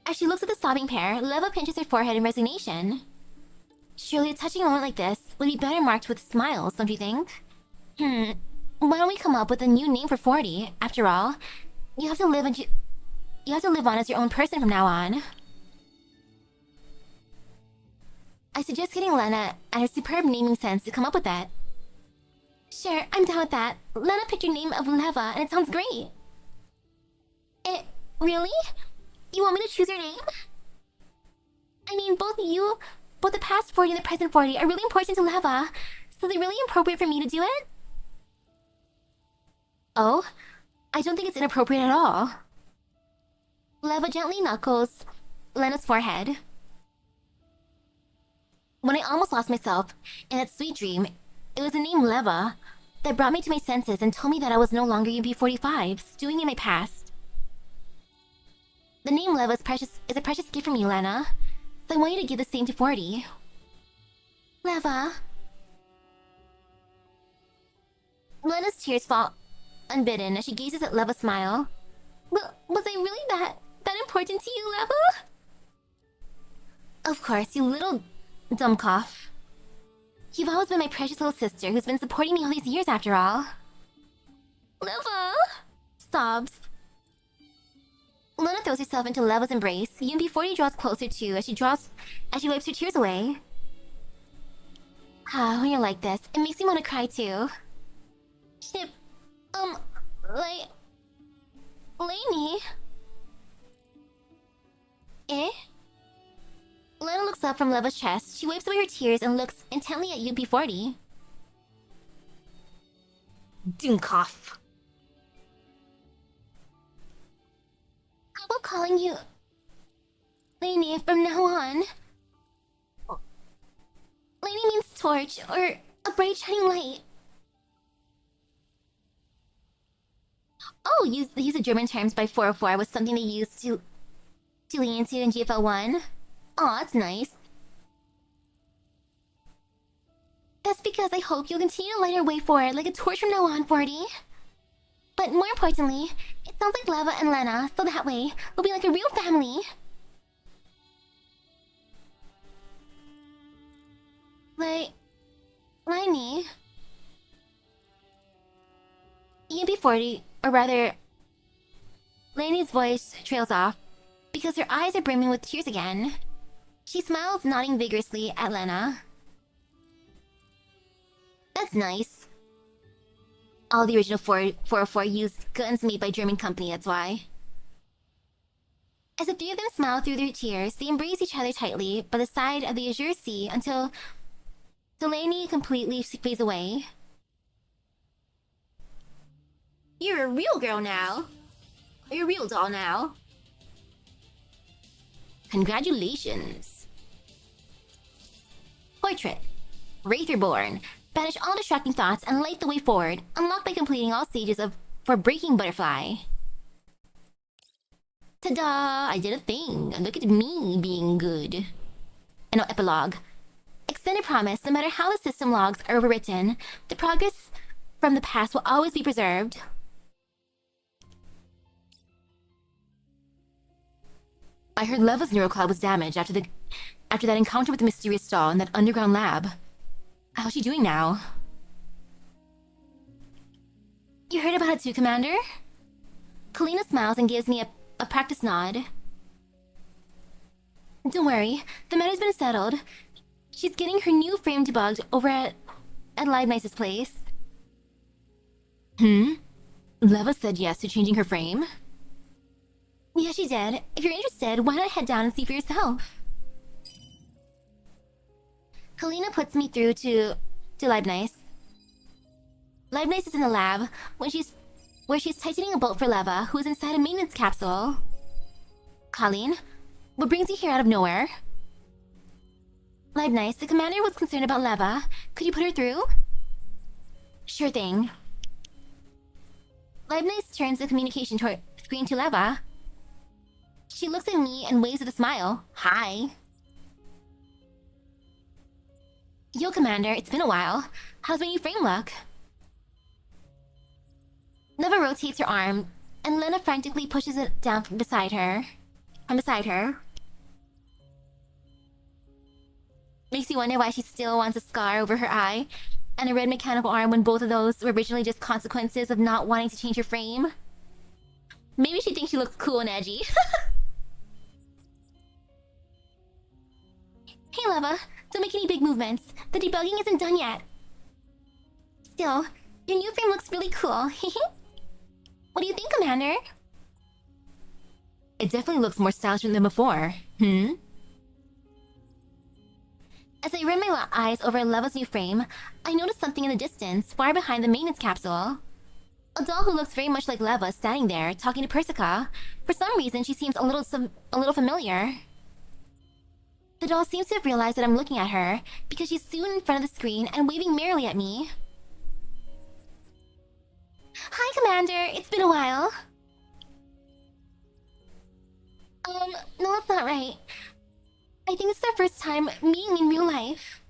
As she looks at the sobbing pair, Leva pinches her forehead in resignation. Surely a touching moment like this would be better marked with smiles, don't you think? Why don't we come up with a new name for 40? After all, you have to live on as your own person from now on. I suggest getting Lena and her superb naming sense to come up with that. Sure, I'm down with that. Lena picked your name of Leva, and it sounds great. Really? You want me to choose your name? I mean, both the past 40 and the present 40 are really important to Leva, so is it really appropriate for me to do it? Oh? I don't think it's inappropriate at all. Leva gently knuckles Lena's forehead. When I almost lost myself in that sweet dream, it was the name Leva that brought me to my senses and told me that I was no longer UP45, stewing in my past. The name Leva is a precious gift from you, Lena, so I want you to give the same to 40. Leva. Lena's tears fall unbidden as she gazes at Leva's smile. Was I really that important to you, Leva? Of course, you little dumbcough. You've always been my precious little sister who's been supporting me all these years after all. Leva! Sobs. Lena throws herself into Leva's embrace. UMP-40 draws closer too as she wipes her tears away. When you're like this, it makes me want to cry too. Snip. Lainey? Lena looks up from Leva's chest. She wipes away her tears and looks intently at UP40. Dummkopf. How about calling you Lainey from now on? Lainey means torch, or a bright shining light. Oh, the use of German terms by 404 was something they used to lean into in GFL1. Aw, that's nice. That's because I hope you'll continue to light our way forward like a torch from now on, 40. But more importantly, it sounds like Leva and Lena, so that way, we'll be like a real family. Lainey. UMP-40, or rather... Lainey's voice trails off, because her eyes are brimming with tears again. She smiles, nodding vigorously at Lena. That's nice. All the original 404 used guns made by German company, that's why. As the three of them smile through their tears, they embrace each other tightly by the side of the azure sea until Lainey completely fades away. You're a real girl now. You're a real doll now. Congratulations. Portrait. Wraitherborn. Banish all distracting thoughts and light the way forward. Unlock by completing all stages for Breaking Butterfly. Ta-da! I did a thing. Look at me being good. And no epilogue. Extended promise, no matter how the system logs are overwritten, the progress from the past will always be preserved. I heard Leva's neurocloud was damaged after that encounter with the mysterious doll in that underground lab. How's she doing now? You heard about it too, Commander? Kalina smiles and gives me a practice nod. Don't worry, the matter's been settled. She's getting her new frame debugged over at Leibniz's place. Leva said yes to changing her frame? Yeah, she did. If you're interested, why not head down and see for yourself? Kalina puts me through to Leibniz. Leibniz is in the lab. When she's where she's tightening a bolt for Leva, who is inside a maintenance capsule. Colleen, what brings you here out of nowhere? Leibniz, the commander was concerned about Leva. Could you put her through? Sure thing. Leibniz turns the communication screen to Leva. She looks at me and waves with a smile. Hi. Yo, Commander, it's been a while. How's my new frame look? Leva rotates her arm, and Lena frantically pushes it down from beside her. Makes you wonder why she still wants a scar over her eye and a red mechanical arm when both of those were originally just consequences of not wanting to change her frame. Maybe she thinks she looks cool and edgy. Hey, Leva, don't make any big movements. The debugging isn't done yet. Still, your new frame looks really cool. What do you think, Commander? It definitely looks more stylish than before. As I ran my eyes over Leva's new frame, I noticed something in the distance, far behind the maintenance capsule. A doll who looks very much like Leva standing there, talking to Persica. For some reason, she seems a little familiar. The doll seems to have realized that I'm looking at her, because she's soon in front of the screen and waving merrily at me. Hi, Commander. It's been a while. No, that's not right. I think it's our first time meeting in real life.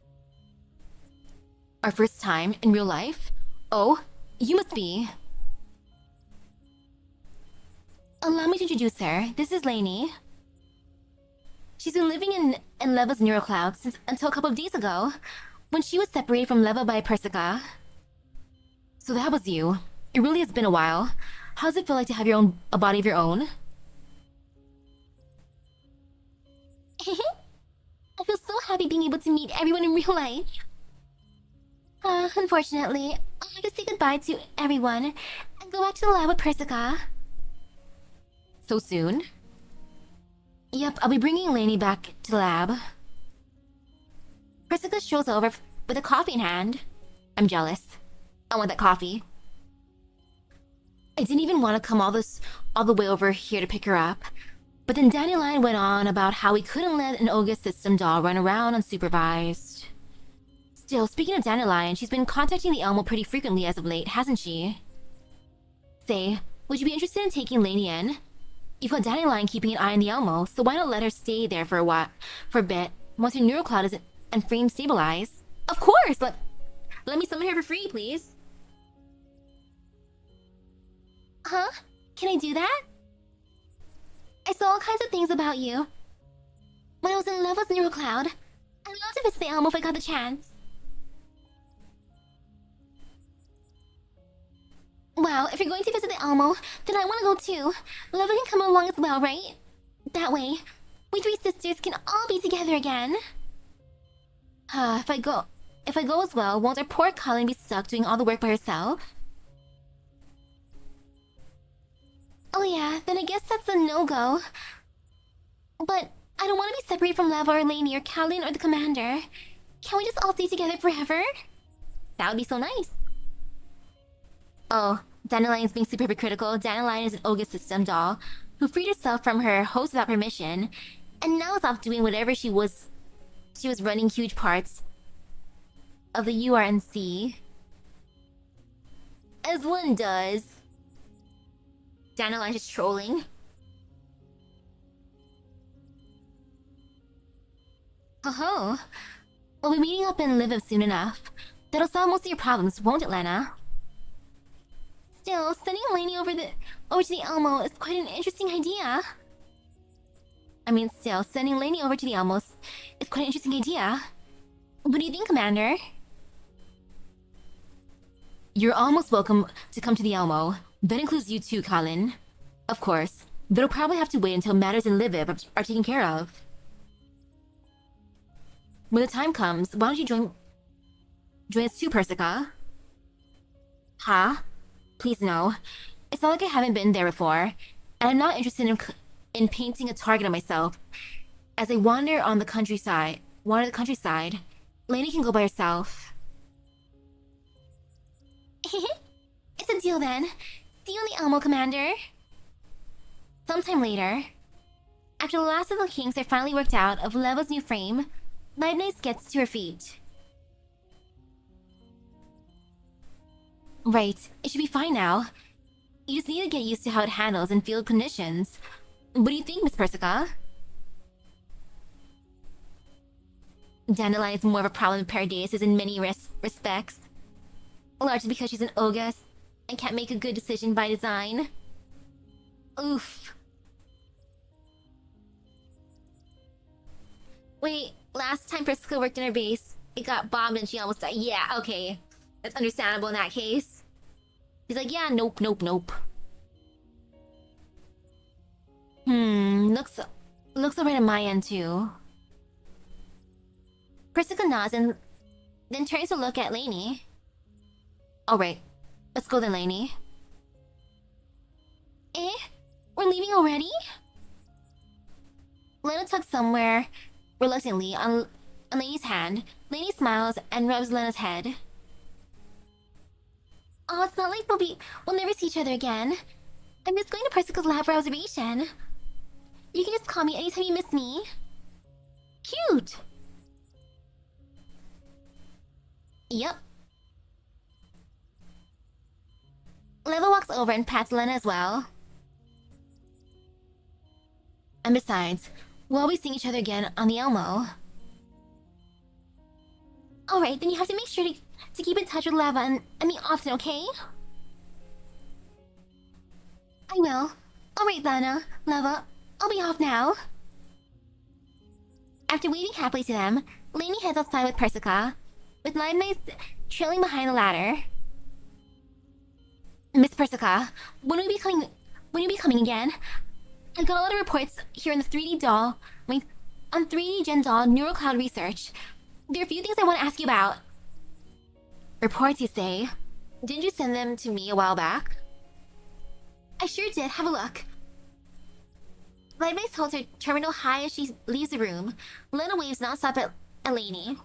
Our first time in real life? Oh, you must be... Allow me to introduce her. This is Lainey. She's been living in Leva's neurocloud until a couple of days ago, when she was separated from Leva by Persica. So that was you. It really has been a while. How does it feel like to have a body of your own? I feel so happy being able to meet everyone in real life. Unfortunately, I'll have to say goodbye to everyone and go back to the lab with Persica. So soon? Yep, I'll be bringing Lainey back to the lab. Persica strolls over with a coffee in hand. I'm jealous. I want that coffee. I didn't even want to come all the way over here to pick her up. But then Dandelion went on about how we couldn't let an August system doll run around unsupervised. Still, speaking of Dandelion, she's been contacting the Elmo pretty frequently as of late, hasn't she? Say, would you be interested in taking Lainey in? You've got Dandelion keeping an eye on the Elmo, so why not let her stay there for a bit, once your neurocloud is and frame stabilize? Of course! Let me summon her for free, please. Huh? Can I do that? I saw all kinds of things about you. When I was in Leva's neurocloud, I'd love to visit the Elmo if I got the chance. Wow, if you're going to visit the Elmo, then I want to go too. Leva can come along as well, right? That way, we three sisters can all be together again. If I go as well, won't our poor Colleen be stuck doing all the work by herself? Oh yeah, then I guess that's a no-go. But I don't want to be separated from Leva or Lainey or Colleen or the Commander. Can't we just all stay together forever? That would be so nice. Oh, Dandelion's being super hypocritical. Dandelion is an August system doll who freed herself from her host without permission, and now is off doing whatever she was running huge parts of the URNC. As one does. Dandelion is trolling. Oh, we'll be meeting up in Leva soon enough. That'll solve most of your problems, won't it, Lena? Still, sending Lainey over to the Elmo is quite an interesting idea. Sending Lainey over to the Elmo is quite an interesting idea. What do you think, Commander? You're almost welcome to come to the Elmo. That includes you too, Colin. Of course. That'll probably have to wait until matters in Lviv are taken care of. When the time comes, why don't you join us too, Persica? Huh? Please no. It's not like I haven't been there before, and I'm not interested in painting a target on myself. As I wander the countryside, Lainey can go by herself. It's a deal then. See See you on the Elmo, Commander. Sometime later, after the last of the kinks are finally worked out of Leva's new frame, Leibniz gets to her feet. Right, it should be fine now. You just need to get used to how it handles in field conditions. What do you think, Miss Persica? Dandelion is more of a problem with Paradeises in many respects. Largely because she's an ogress and can't make a good decision by design. Oof. Wait, last time Persica worked in her base, it got bombed and she almost died. Yeah, okay. That's understandable in that case. He's like, yeah, nope, nope, nope. Looks alright on my end too. Persica nods and then turns to look at Lainey. Alright, let's go then, Lainey. Eh? We're leaving already? Lena tugs somewhere reluctantly on Lainey's hand. Lainey smiles and rubs Lena's head. Oh, it's not like we'll never see each other again. I'm just going to Persica's lab for observation. You can just call me anytime you miss me. Cute! Yep. Leva walks over and pats Lena as well. And besides, we'll be seeing each other again on the Elmo. Alright, then you have to make sure to keep in touch with Leva and me often, okay? I will. Alright, Leva, I'll be off now. After waving happily to them, Lainey heads outside with Persica, with Leibniz trailing behind the ladder. Miss Persica, when will you be coming again? I got a lot of reports here on the 3D doll, on 3D Gen doll neural cloud research. There are a few things I want to ask you about. Reports, you say? Didn't you send them to me a while back? I sure did. Have a look. Leibniz holds her terminal high as she leaves the room. Lena waves non-stop at Lainey.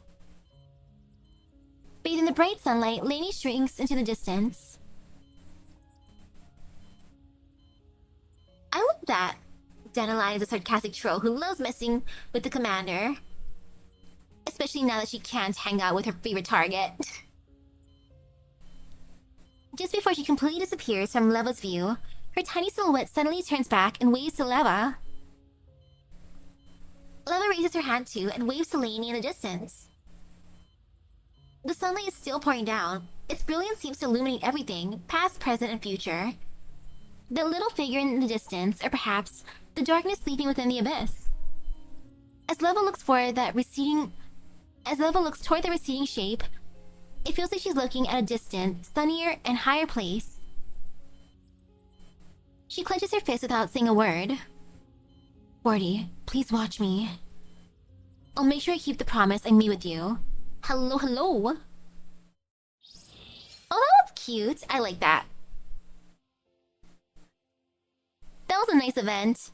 Bathed in the bright sunlight, Lainey shrinks into the distance. I love that. Dandelion is a sarcastic troll who loves messing with the commander. Especially now that she can't hang out with her favorite target. Just before she completely disappears from Leva's view, her tiny silhouette suddenly turns back and waves to Leva. Leva raises her hand too and waves to Lainey in the distance. The sunlight is still pouring down. Its brilliance seems to illuminate everything, past, present, and future. The little figure in the distance, or perhaps the darkness sleeping within the abyss. As Leva looks toward the receding shape, it feels like she's looking at a distant, sunnier, and higher place. She clenches her fist without saying a word. 40, please watch me. I'll make sure I keep the promise I made with you. Hello, hello. Oh, that was cute. I like that. That was a nice event.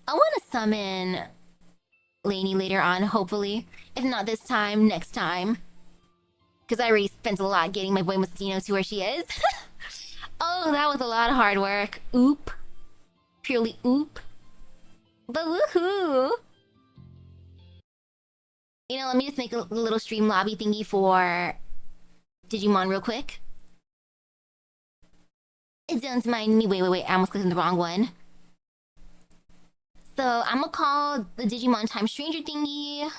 I want to summon Lainey later on, hopefully. If not this time, next time. Because I already spent a lot getting my boy Mustino to where she is. Oh, that was a lot of hard work. Oop. Purely oop. But woohoo! You know, let me just make a little stream lobby thingy for Digimon real quick. Don't mind me. Wait. I almost clicked on the wrong one. So, I'm gonna call the Digimon Time Stranger thingy.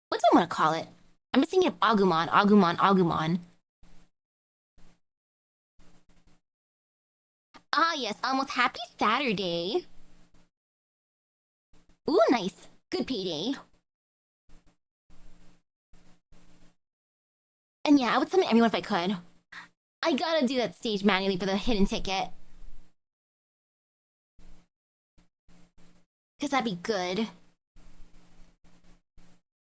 What do I want to call it? I'm just thinking of Agumon. Ah, yes, almost happy Saturday. Ooh, nice. Good payday. And yeah, I would summon everyone if I could. I gotta do that stage manually for the hidden ticket. Because that'd be good.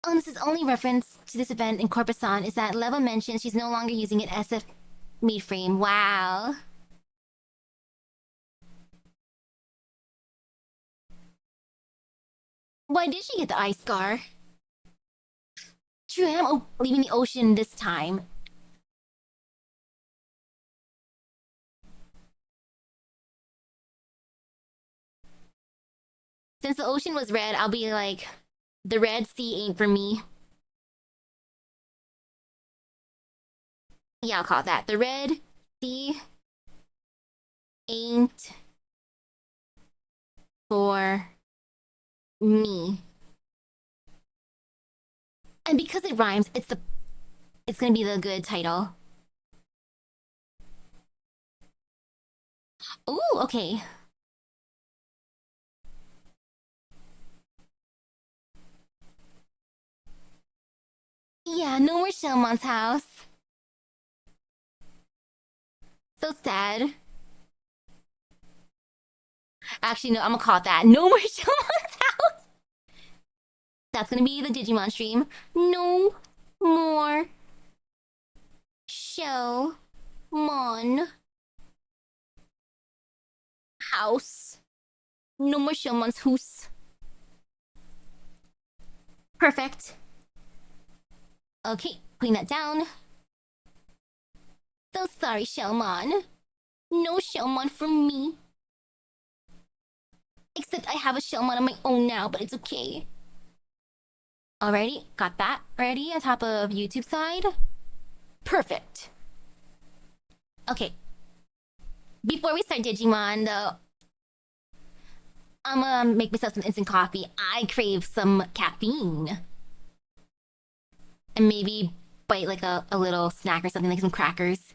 Oh, and this is only reference to this event in Corpusant is that Leva mentions she's no longer using an SF made frame. Wow. Why did she get the eye scar? True, I am leaving the ocean this time. Since the ocean was red, I'll be like, the Red Sea ain't for me. Yeah, I'll call it that. The Red Sea ain't for me. And because it rhymes, it's gonna be the good title. Ooh, okay. Yeah, no more Shelmon's house. So sad. Actually, no, I'm gonna call it that. No more Shelmon's house. That's gonna be the Digimon stream. No more Shelmon house. No more Shelmon's house. Perfect. Okay, putting that down. So sorry, Shelmon. No Shelmon for me. Except I have a Shelmon on my own now, but it's okay. Alrighty, got that ready on top of YouTube side. Perfect. Okay. Before we start Digimon, though, I'm gonna make myself some instant coffee. I crave some caffeine. And maybe bite like a little snack or something, like some crackers.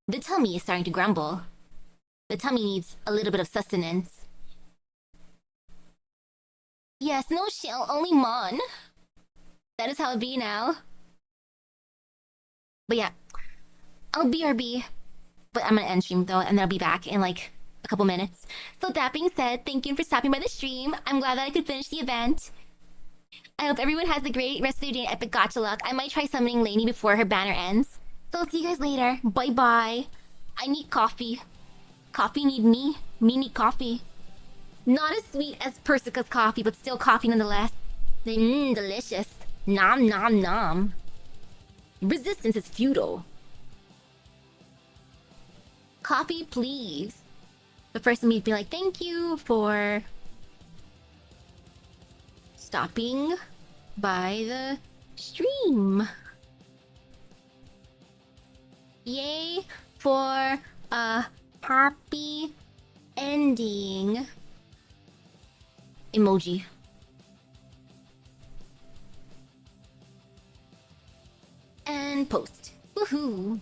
The tummy is starting to grumble. The tummy needs a little bit of sustenance. Yes, no shell, only mon. That is how it be now. But yeah, I'll BRB. But I'm gonna end stream though, and then I'll be back in like a couple minutes. So that being said, thank you for stopping by the stream. I'm glad that I could finish the event. I hope everyone has a great rest of their day and epic gacha luck. I might try summoning Lainey before her banner ends. So I'll see you guys later. Bye bye. I need coffee. Coffee need me. Me need coffee. Not as sweet as Persica's coffee, but still coffee nonetheless. Delicious. Nom nom nom. Resistance is futile. Coffee, please. But first, let me be like, thank you for stopping by the stream. Yay for a happy ending. Emoji. And post. Woohoo!